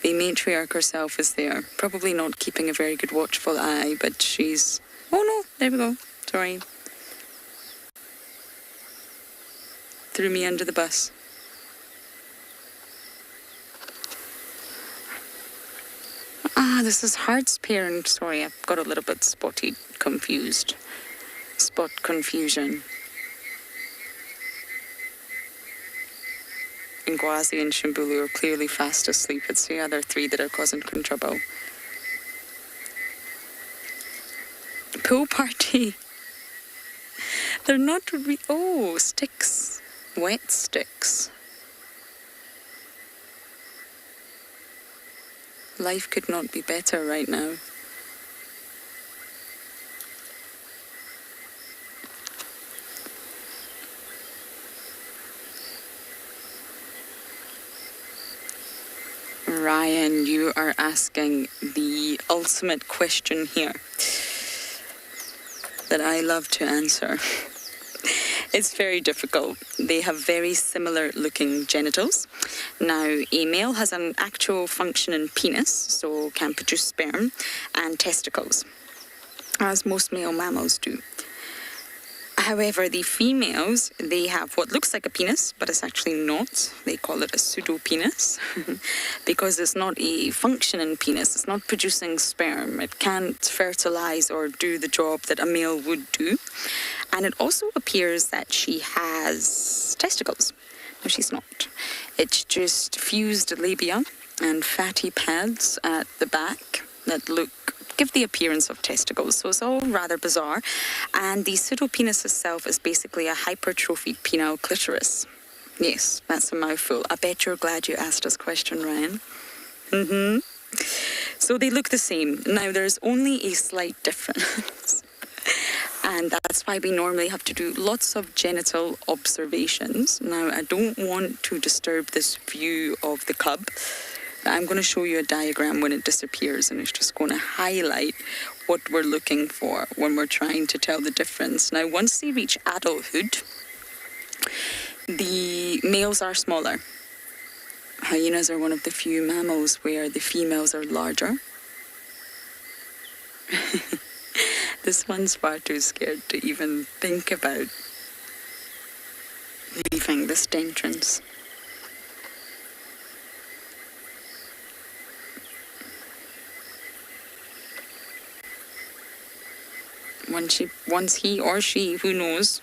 The matriarch herself is there. Probably not keeping a very good watchful eye, but she's... Oh, no. There we go. Sorry. Threw me under the bus. This is Heart's parent. Sorry, I've got a little bit spotted, confused. Spot confusion. Ngwazi and Shimbulu are clearly fast asleep. It's the other three that are causing trouble. Pool party. They're not oh, sticks. Wet sticks. Life could not be better right now. Ryan, you are asking the ultimate question here that I love to answer. It's very difficult. They have very similar looking genitals. Now, a male has an actual functioning penis, so can produce sperm, and testicles, as most male mammals do. However, the females, they have what looks like a penis, but it's actually not. They call it a pseudo-penis because it's not a functioning penis. It's not producing sperm. It can't fertilize or do the job that a male would do. And it also appears that she has testicles. No, she's not. It's just fused labia and fatty pads at the back that give the appearance of testicles. So it's all rather bizarre. And the pseudopenis itself is basically a hypertrophied penile clitoris. Yes, that's a mouthful. I bet you're glad you asked this question, Ryan. So they look the same. Now, there's only a slight difference. And that's why we normally have to do lots of genital observations. Now, I don't want to disturb this view of the cub. I'm going to show you a diagram when it disappears, and it's just going to highlight what we're looking for when we're trying to tell the difference. Now, once they reach adulthood, the males are smaller. Hyenas are one of the few mammals where the females are larger. This one's far too scared to even think about leaving this entrance. Once he or she, who knows,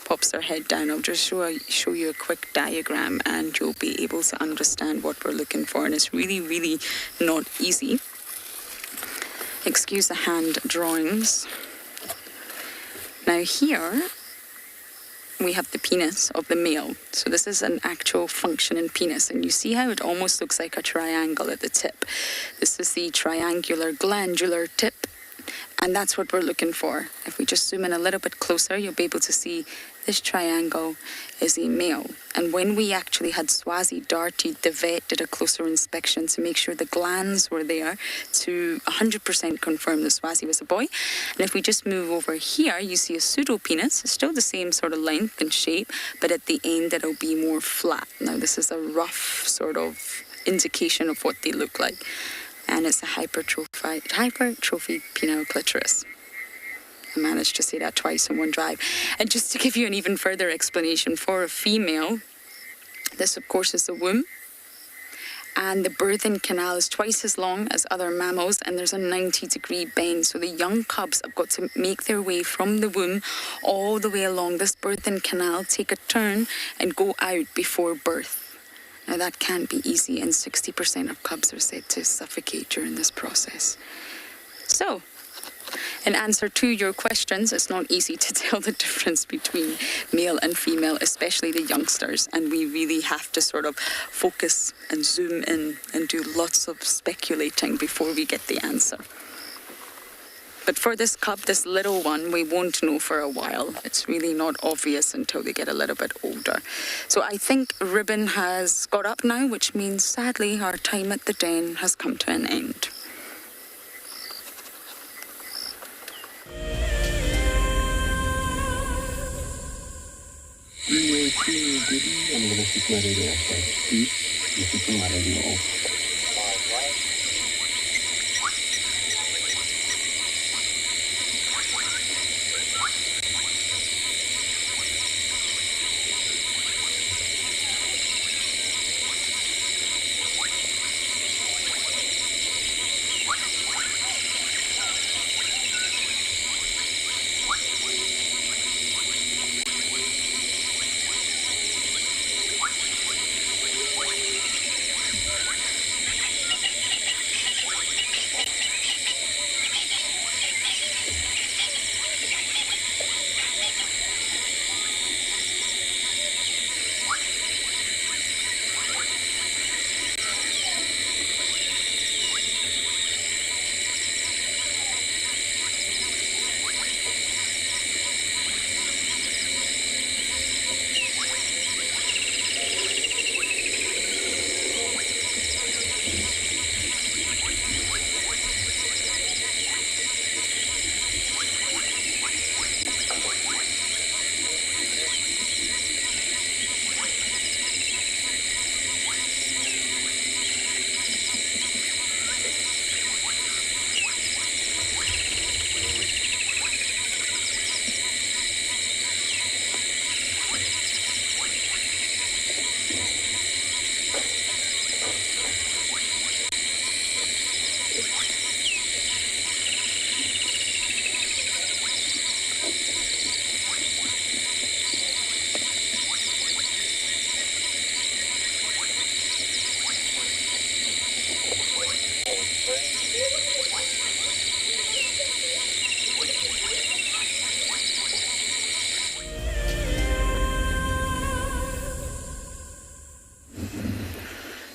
pops their head down, I'll just show you a quick diagram and you'll be able to understand what we're looking for. And it's really, really not easy. Excuse the hand drawings. Now here, we have the penis of the male. So this is an actual functioning penis. And you see how it almost looks like a triangle at the tip. This is the triangular glandular tip. And that's what we're looking for. If we just zoom in a little bit closer, you'll be able to see this triangle is a male. And when we actually had Swazi darted, the vet did a closer inspection to make sure the glands were there to 100% confirm the Swazi was a boy. And if we just move over here, you see a pseudo-penis. It's still the same sort of length and shape, but at the end it'll be more flat. Now this is a rough sort of indication of what they look like. And it's a hypertrophied penile clitoris. I managed to say that twice in one drive. And just to give you an even further explanation, for a female, this of course is the womb. And the birthing canal is twice as long as other mammals, and there's a 90-degree bend. So the young cubs have got to make their way from the womb all the way along this birthing canal, take a turn, and go out before birth. Now that can't be easy, and 60% of cubs are said to suffocate during this process. So, in answer to your questions, it's not easy to tell the difference between male and female, especially the youngsters, and we really have to sort of focus and zoom in and do lots of speculating before we get the answer. But for this cub, this little one, we won't know for a while. It's really not obvious until they get a little bit older. So I think Ribbon has got up now, which means sadly our time at the den has come to an end.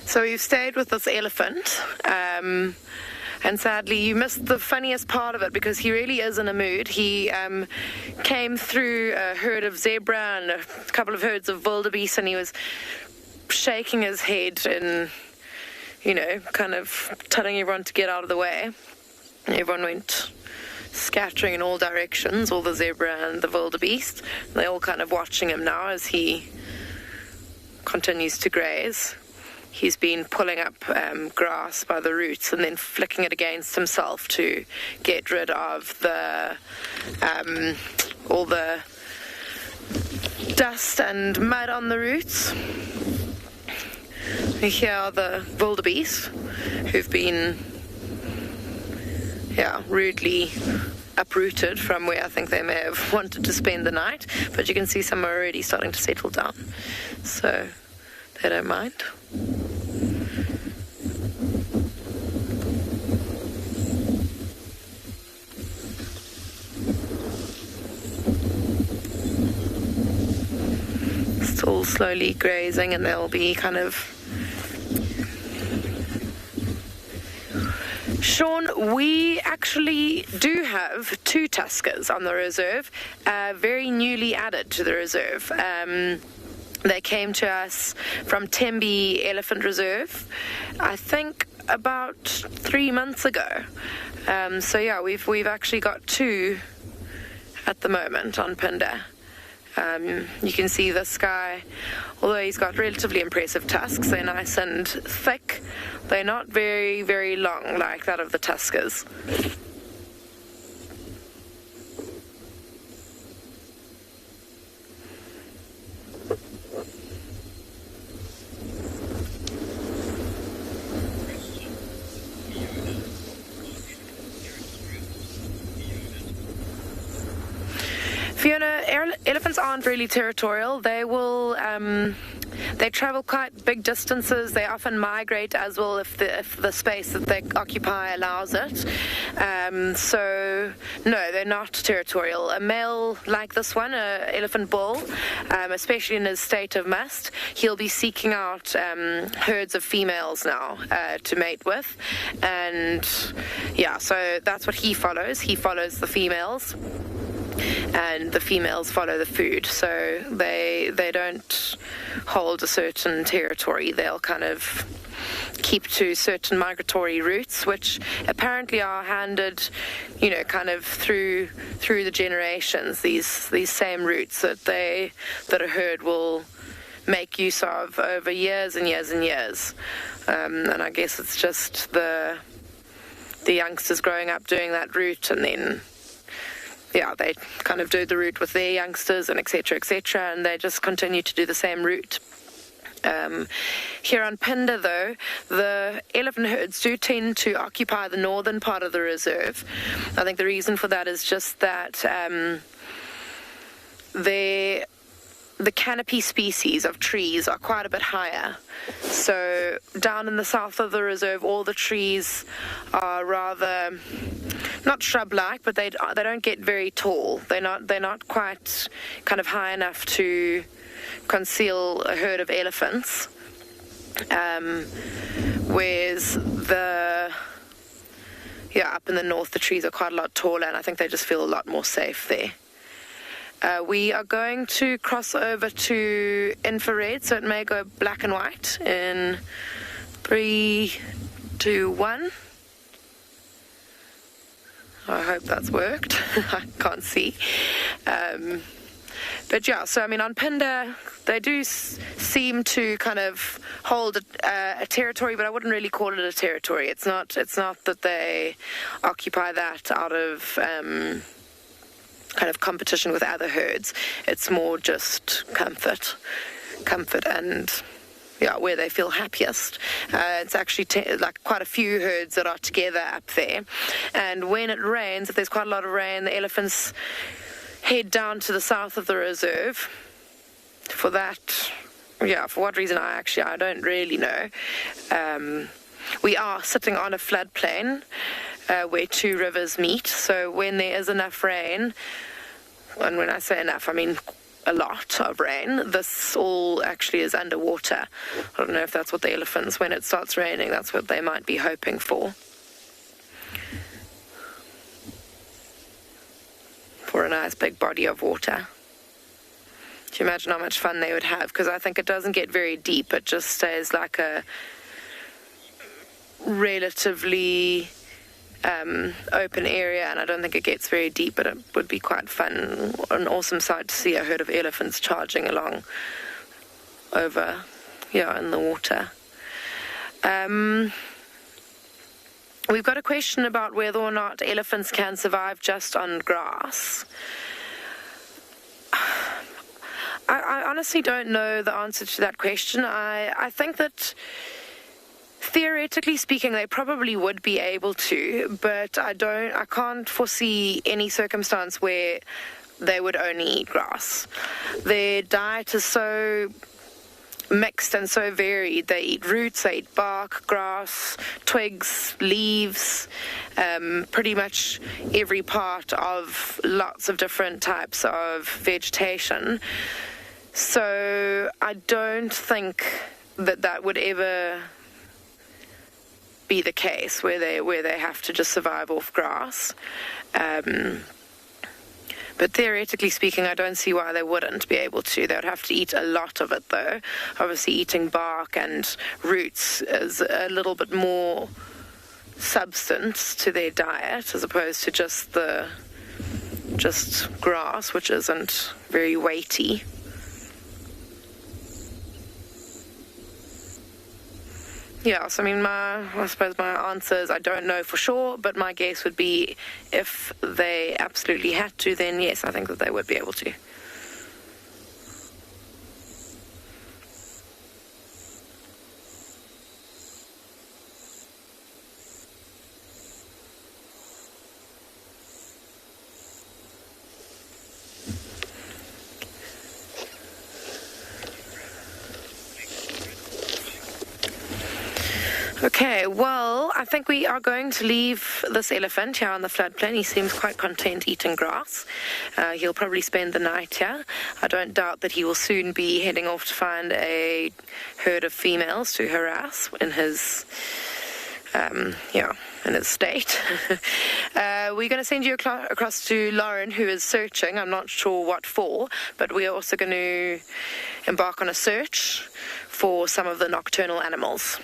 So we've stayed with this elephant. And sadly, you missed the funniest part of it because he really is in a mood. He came through a herd of zebra and a couple of herds of wildebeest, and he was shaking his head and, kind of telling everyone to get out of the way. And everyone went scattering in all directions, all the zebra and the wildebeest. They're all kind of watching him now as he continues to graze. He's been pulling up grass by the roots and then flicking it against himself to get rid of the all the dust and mud on the roots. Here are the wildebeest who've been rudely uprooted from where I think they may have wanted to spend the night, but you can see some are already starting to settle down, so they don't mind. Still slowly grazing, and they'll be kind of... Sean, we actually do have 2 tuskers on the reserve, very newly added to the reserve. They came to us from Tembe Elephant Reserve, I think about 3 months ago. So yeah, we've actually got 2 at the moment on Pinda. You can see this guy, although he's got relatively impressive tusks, they're nice and thick. They're not very, very long like that of the tuskers. Fiona, elephants aren't really territorial. They will, they travel quite big distances. They often migrate as well if the space that they occupy allows it. So, no, they're not territorial. A male like this one, an elephant bull, especially in his state of must, he'll be seeking out herds of females now to mate with. And, yeah, so that's what he follows. He follows the females. And the females follow the food, so they don't hold a certain territory. They'll kind of keep to certain migratory routes, which apparently are handed, kind of through the generations. These same routes that a herd will make use of over years and years and years. And I guess it's just the youngsters growing up doing that route, and then they kind of do the route with their youngsters and et cetera, and they just continue to do the same route. Here on Pinda, though, the elephant herds do tend to occupy the northern part of the reserve. I think the reason for that is just that the canopy species of trees are quite a bit higher. So down in the south of the reserve, all the trees are rather not shrub-like, but they don't get very tall. They're not quite kind of high enough to conceal a herd of elephants. Whereas up in the north, the trees are quite a lot taller, and I think they just feel a lot more safe there. We are going to cross over to infrared, so it may go black and white in 3, 2, 1. I hope that's worked. I can't see. But yeah, so I mean, on Pinda, they do seem to kind of hold a territory, but I wouldn't really call it a territory. It's not that they occupy that out of kind of competition with other herds. It's more just comfort and where they feel happiest. It's actually like quite a few herds that are together up there, and when it rains, if there's quite a lot of rain, the elephants head down to the south of the reserve. For that, for what reason I don't really know. We are sitting on a floodplain where 2 rivers meet, so when there is enough rain, and when I say enough, I mean a lot of rain, this all actually is underwater. I don't know if that's what the elephants, when it starts raining, that's what they might be hoping for. for a nice big body of water. Do you imagine how much fun they would have? Because I think it doesn't get very deep. It just stays like a relatively open area, and I don't think it gets very deep, but it would be quite fun. An awesome sight to see a herd of elephants charging along over in the water. We've got a question about whether or not elephants can survive just on grass. I honestly don't know the answer to that question. I think that theoretically speaking, they probably would be able to, but I can't foresee any circumstance where they would only eat grass. Their diet is so mixed and so varied. They eat roots, they eat bark, grass, twigs, leaves, pretty much every part of lots of different types of vegetation. So I don't think that would ever be the case where they have to just survive off grass. But theoretically speaking, I don't see why they wouldn't be able to. They would have to eat a lot of it, though. Obviously, eating bark and roots is a little bit more substance to their diet as opposed to just grass, which isn't very weighty. Yeah, so I suppose my answer is I don't know for sure, but my guess would be if they absolutely had to, then yes, I think that they would be able to. Okay, well, I think we are going to leave this elephant here on the floodplain. He seems quite content eating grass. He'll probably spend the night here. I don't doubt that he will soon be heading off to find a herd of females to harass in his in his state. We're going to send you across to Lauren, who is searching. I'm not sure what for, but we're also going to embark on a search for some of the nocturnal animals.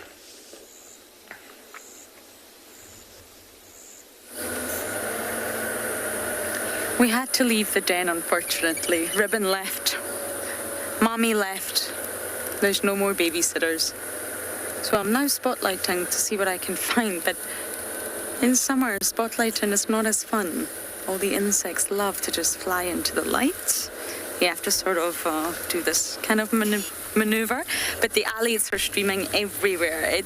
We had to leave the den, unfortunately. Ribbon left. Mommy left. There's no more babysitters. So I'm now spotlighting to see what I can find, but in summer, spotlighting is not as fun. All the insects love to just fly into the light. You have to sort of do this kind of maneuver, but the alleys are streaming everywhere.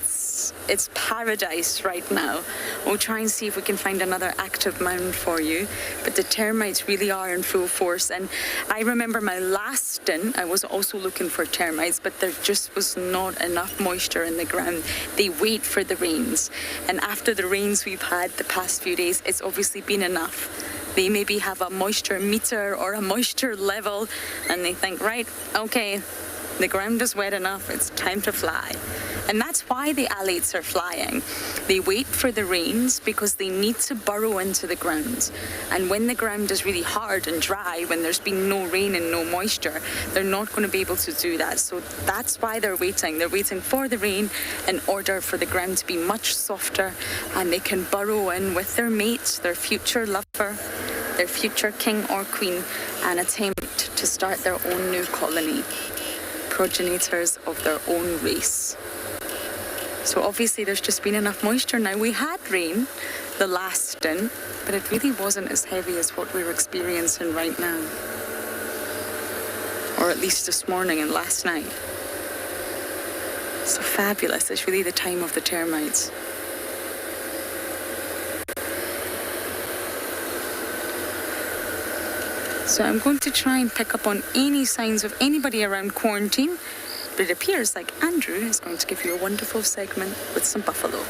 It's paradise right now. We'll try and see if we can find another active mound for you, but the termites really are in full force. And I remember my last stint, I was also looking for termites, but there just was not enough moisture in the ground. They wait for the rains, and after the rains we've had the past few days, it's obviously been enough. They maybe have a moisture meter or a moisture level, and they think, right, okay, the ground is wet enough, it's time to fly. And that's why the alates are flying. They wait for the rains because they need to burrow into the ground. And when the ground is really hard and dry, when there's been no rain and no moisture, they're not going to be able to do that. So that's why they're waiting. They're waiting for the rain in order for the ground to be much softer, and they can burrow in with their mate, their future lover, their future king or queen, and attempt to start their own new colony, progenitors of their own race. So obviously there's just been enough moisture now. We had rain the last stint, but it really wasn't as heavy as what we're experiencing right now. Or at least this morning and last night. So fabulous. It's really the time of the termites. So I'm going to try and pick up on any signs of anybody around quarantine, but it appears like Andrew is going to give you a wonderful segment with some buffalo.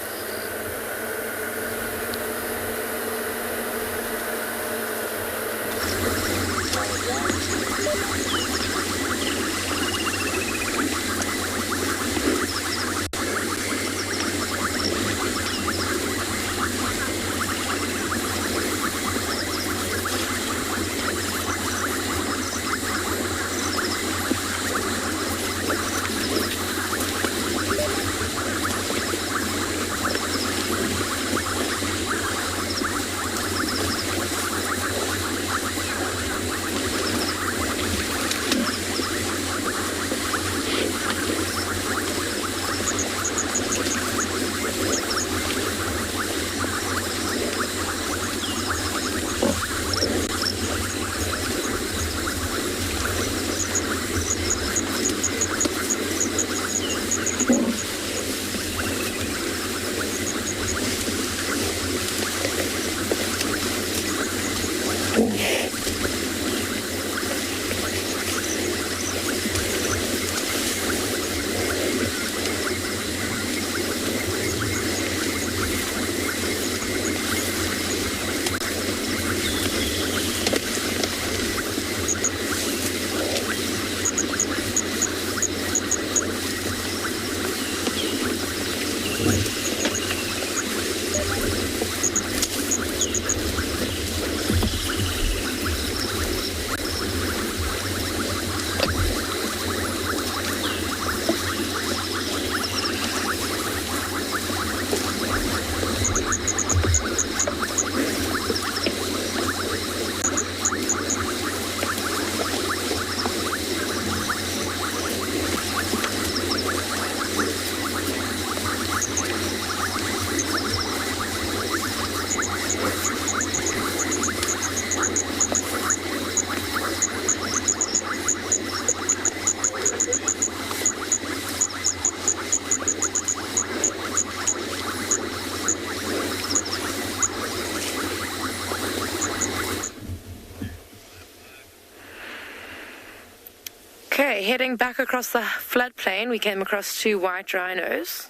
heading back across the floodplain, we came across 2 white rhinos.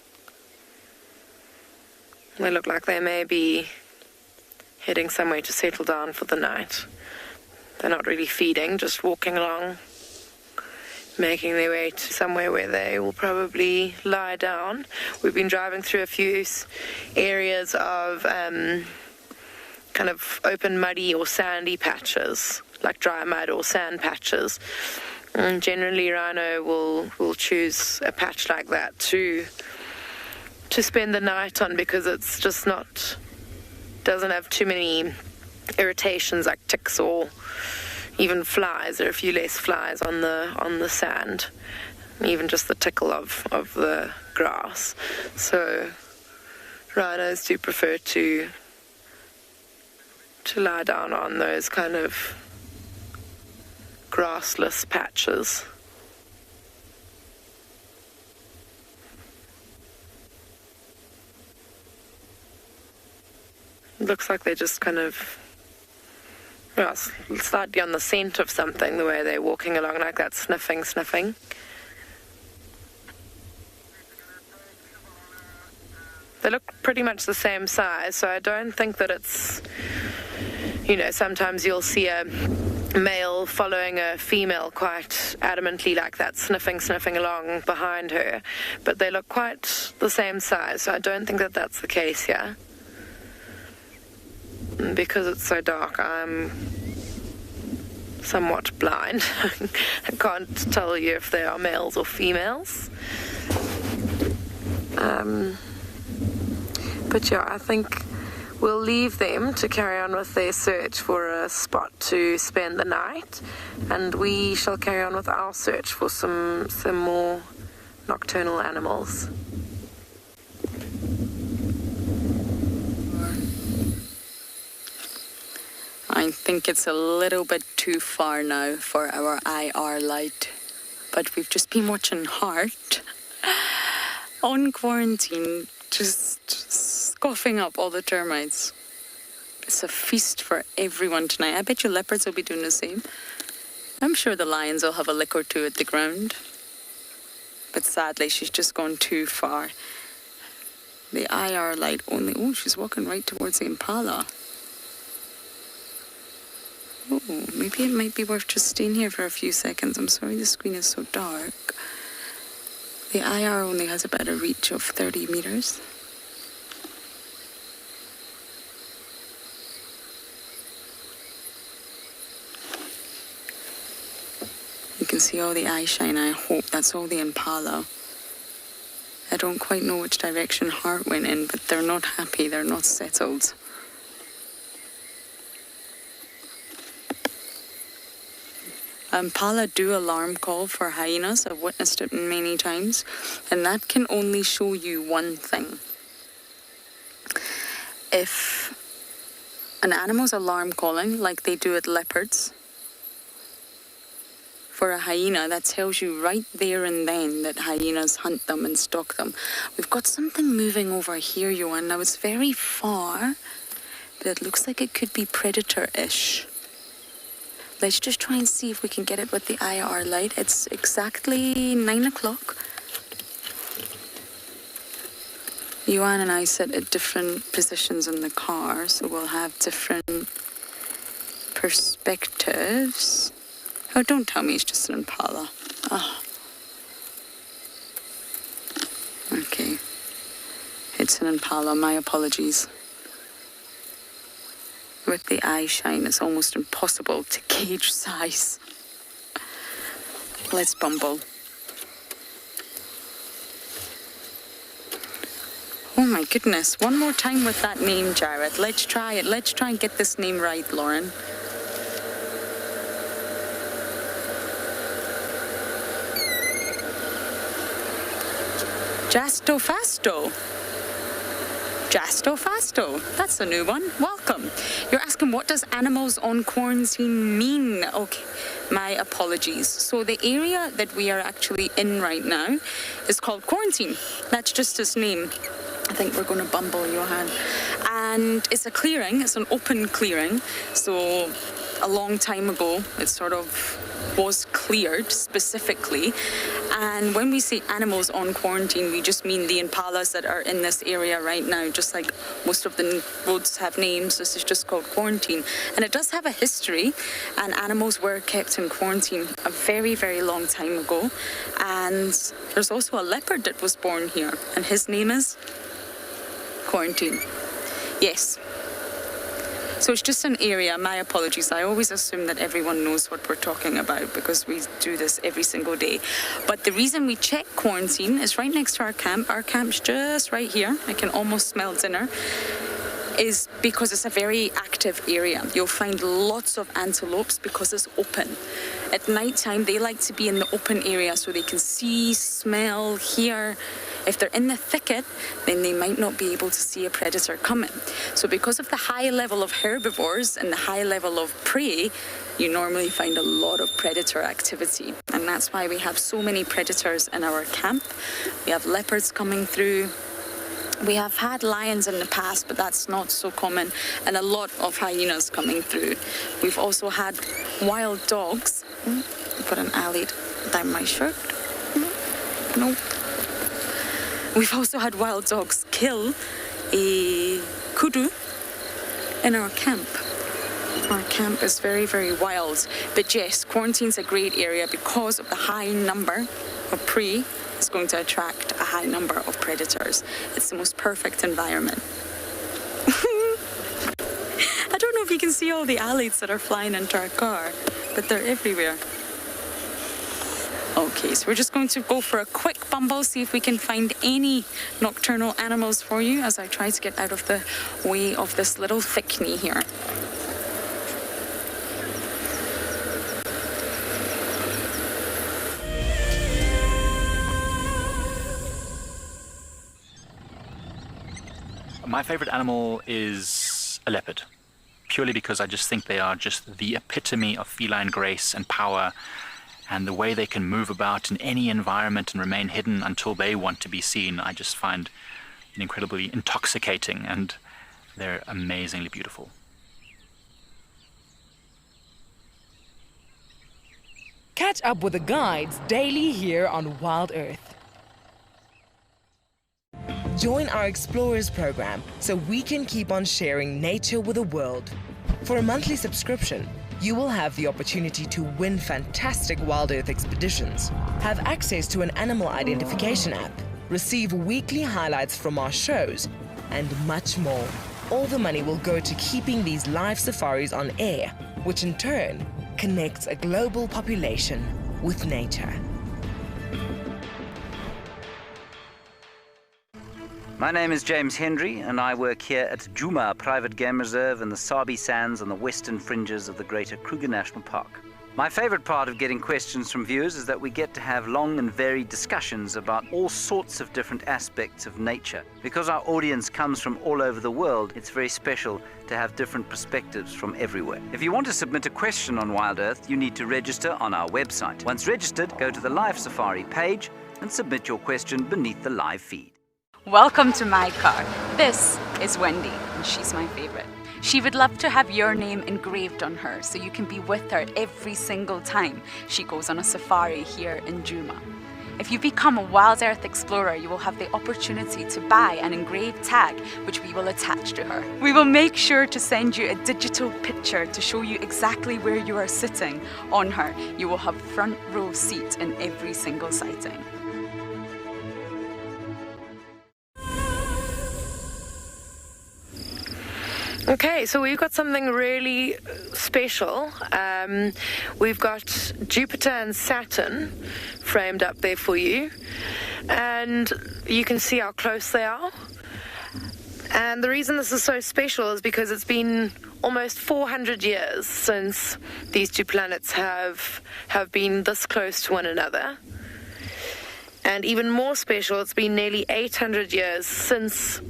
They look like they may be heading somewhere to settle down for the night. They're not really feeding, just walking along, making their way to somewhere where they will probably lie down. We've been driving through a few areas of kind of open muddy or sandy patches, like dry mud or sand patches. And generally rhino will choose a patch like that to spend the night on, because it's just doesn't have too many irritations like ticks or even flies. There are a few less flies on the sand, even just the tickle of the grass. So rhinos do prefer to lie down on those kind of grassless patches. It looks like they're just kind of slightly on the scent of something, the way they're walking along like that, sniffing. They look pretty much the same size, so I don't think that it's, sometimes you'll see a male following a female quite adamantly like that, sniffing along behind her, but they look quite the same size, so I don't think that that's the case here. Because it's so dark, I'm somewhat blind. I can't tell you if they are males or females. But yeah, I think we'll leave them to carry on with their search for a spot to spend the night, and we shall carry on with our search for some more nocturnal animals. I think it's a little bit too far now for our IR light, but we've just been watching Heart on quarantine, just scoffing up all the termites. It's a feast for everyone tonight. I bet you leopards will be doing the same. I'm sure the lions will have a lick or two at the ground. But sadly, she's just gone too far. The IR light only... Oh, she's walking right towards the impala. Oh, maybe it might be worth just staying here for a few seconds. I'm sorry the screen is so dark. The IR only has about a reach of 30 meters. You can see all the eye shine. I hope that's all the impala. I don't quite know which direction Heart went in, but they're not happy. They're not settled. Impala do alarm call for hyenas. I've witnessed it many times, and that can only show you one thing. If an animal's alarm calling, like they do at leopards, for a hyena, that tells you right there and then that hyenas hunt them and stalk them. We've got something moving over here, Johan. Now it's very far, but it looks like it could be predator-ish. Let's just try and see if we can get it with the IR light. It's exactly 9 o'clock. Johan and I sit at different positions in the car, so we'll have different perspectives. Oh, don't tell me it's just an impala. Oh. Okay. It's an impala. My apologies. With the eye shine, it's almost impossible to gauge size. Let's bumble. Oh my goodness, one more time with that name, Jared. Let's try it. Let's try and get this name right, Lauren. Jasto Fasto. Jasto Fasto. That's a new one. Welcome. You're asking, what does animals on quarantine mean? Okay, my apologies. So the area that we are actually in right now is called quarantine. That's just its name. I think we're going to bumble, Johan. And it's a clearing. It's an open clearing. So a long time ago, it sort of was cleared specifically. And when we say animals on quarantine, we just mean the impalas that are in this area right now. Just like most of the roads have names, this is just called quarantine. And it does have a history, and animals were kept in quarantine a very, very long time ago. And there's also a leopard that was born here, and his name is Quarantine. Yes. So it's just an area, my apologies. I always assume that everyone knows what we're talking about because we do this every single day. But the reason we check quarantine is right next to our camp. Our camp's just right here. I can almost smell dinner. Is because it's a very active area. You'll find lots of antelopes because it's open. At night time, they like to be in the open area so they can see, smell, hear. If they're in the thicket, then they might not be able to see a predator coming. So because of the high level of herbivores and the high level of prey, you normally find a lot of predator activity. And that's why we have so many predators in our camp. We have leopards coming through. We have had lions in the past, but that's not so common, and a lot of hyenas coming through. We've also had wild dogs. I've got an alley down my shirt. No. We've also had wild dogs kill a kudu in our camp. Our camp is very, very wild. But yes, quarantine's a great area because of the high number of prey. It's going to attract a high number of predators. It's the most perfect environment. I don't know if you can see all the alates that are flying into our car, but they're everywhere. Okay, so we're just going to go for a quick bumble, see if we can find any nocturnal animals for you as I try to get out of the way of this little thickney here. My favorite animal is a leopard, purely because I just think they are just the epitome of feline grace and power, and the way they can move about in any environment and remain hidden until they want to be seen, I just find incredibly intoxicating, and they're amazingly beautiful. Catch up with the guides daily here on Wild Earth. Join our Explorers program so we can keep on sharing nature with the world. For a monthly subscription, you will have the opportunity to win fantastic Wild Earth expeditions, have access to an animal identification app, receive weekly highlights from our shows, and much more. All the money will go to keeping these live safaris on air, which in turn connects a global population with nature. My name is James Hendry, and I work here at Djuma Private Game Reserve in the Sabi Sands on the western fringes of the greater Kruger National Park. My favorite part of getting questions from viewers is that we get to have long and varied discussions about all sorts of different aspects of nature. Because our audience comes from all over the world, it's very special to have different perspectives from everywhere. If you want to submit a question on Wild Earth, you need to register on our website. Once registered, go to the Live Safari page and submit your question beneath the live feed. Welcome to my car. This is Wendy, and she's my favorite. She would love to have your name engraved on her so you can be with her every single time she goes on a safari here in Djuma. If you become a Wild Earth Explorer, you will have the opportunity to buy an engraved tag which we will attach to her. We will make sure to send you a digital picture to show you exactly where you are sitting on her. You will have front row seat in every single sighting. Okay, so we've got something really special. We've got Jupiter and Saturn framed up there for you, and you can see how close they are. And the reason this is so special is because it's been almost 400 years since these two planets have been this close to one another. And even more special, it's been nearly 800 years since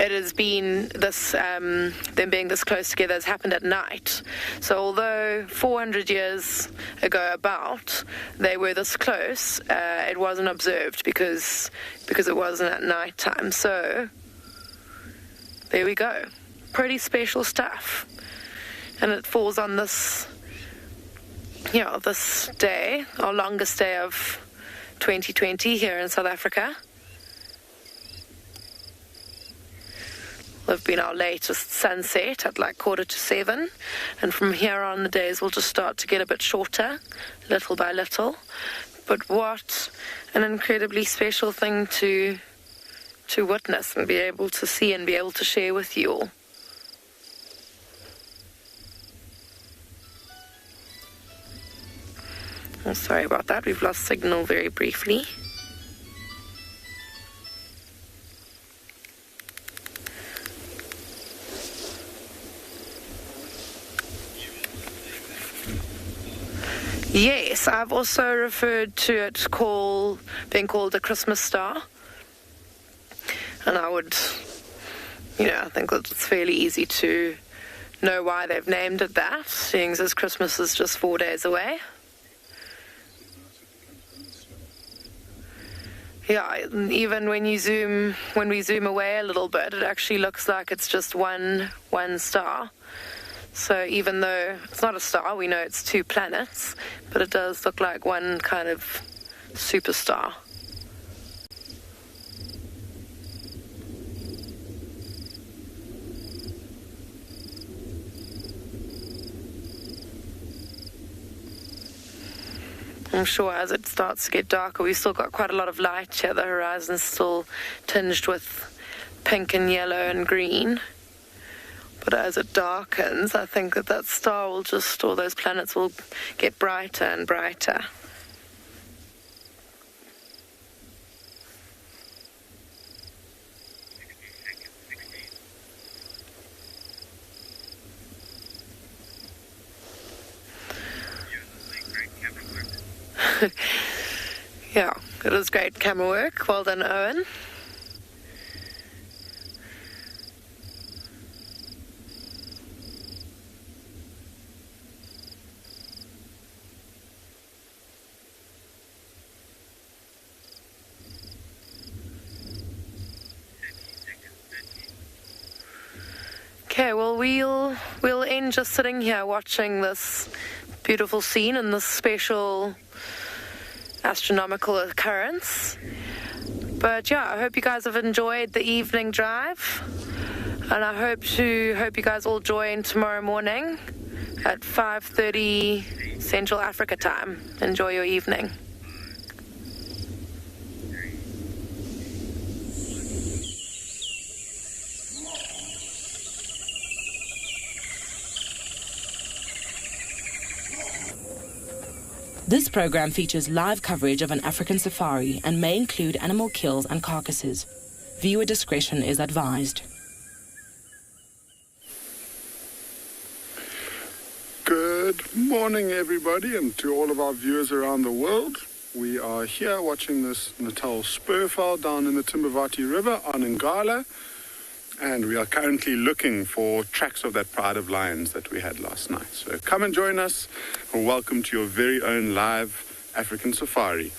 it has been this, them being this close together has happened at night. So although 400 years ago about, they were this close, it wasn't observed because it wasn't at night time. So there we go. Pretty special stuff. And it falls on this this day, our longest day of 2020 here in South Africa. Will have been our latest sunset at like 6:45, and from here on the days will just start to get a bit shorter, little by little. But what an incredibly special thing to witness and be able to see and be able to share with you all. Oh, sorry about that, we've lost signal very briefly. Yes, I've also referred to it being called the Christmas star. And I think that it's fairly easy to know why they've named it that, seeing as Christmas is just 4 days away. Yeah, even when we zoom away a little bit, it actually looks like it's just one star. So even though it's not a star, we know it's 2 planets, but it does look like one kind of superstar. I'm sure as it starts to get darker, we've still got quite a lot of light here. The horizon's still tinged with pink and yellow and green. But as it darkens, I think that star will or those planets will get brighter and brighter. Yeah, it was great camera work. Well done, Owen. Okay, well, we'll end just sitting here watching this beautiful scene and this special astronomical occurrence. But yeah, I hope you guys have enjoyed the evening drive, and I hope you guys all join tomorrow morning at 5:30 Central Africa time. Enjoy your evening. This program features live coverage of an African safari and may include animal kills and carcasses. Viewer discretion is advised. Good morning, everybody, and to all of our viewers around the world. We are here watching this Natal spurfowl down in the Timbavati River on Ngala, and we are currently looking for tracks of that pride of lions that we had last night. So come and join us, and welcome to your very own live African safari.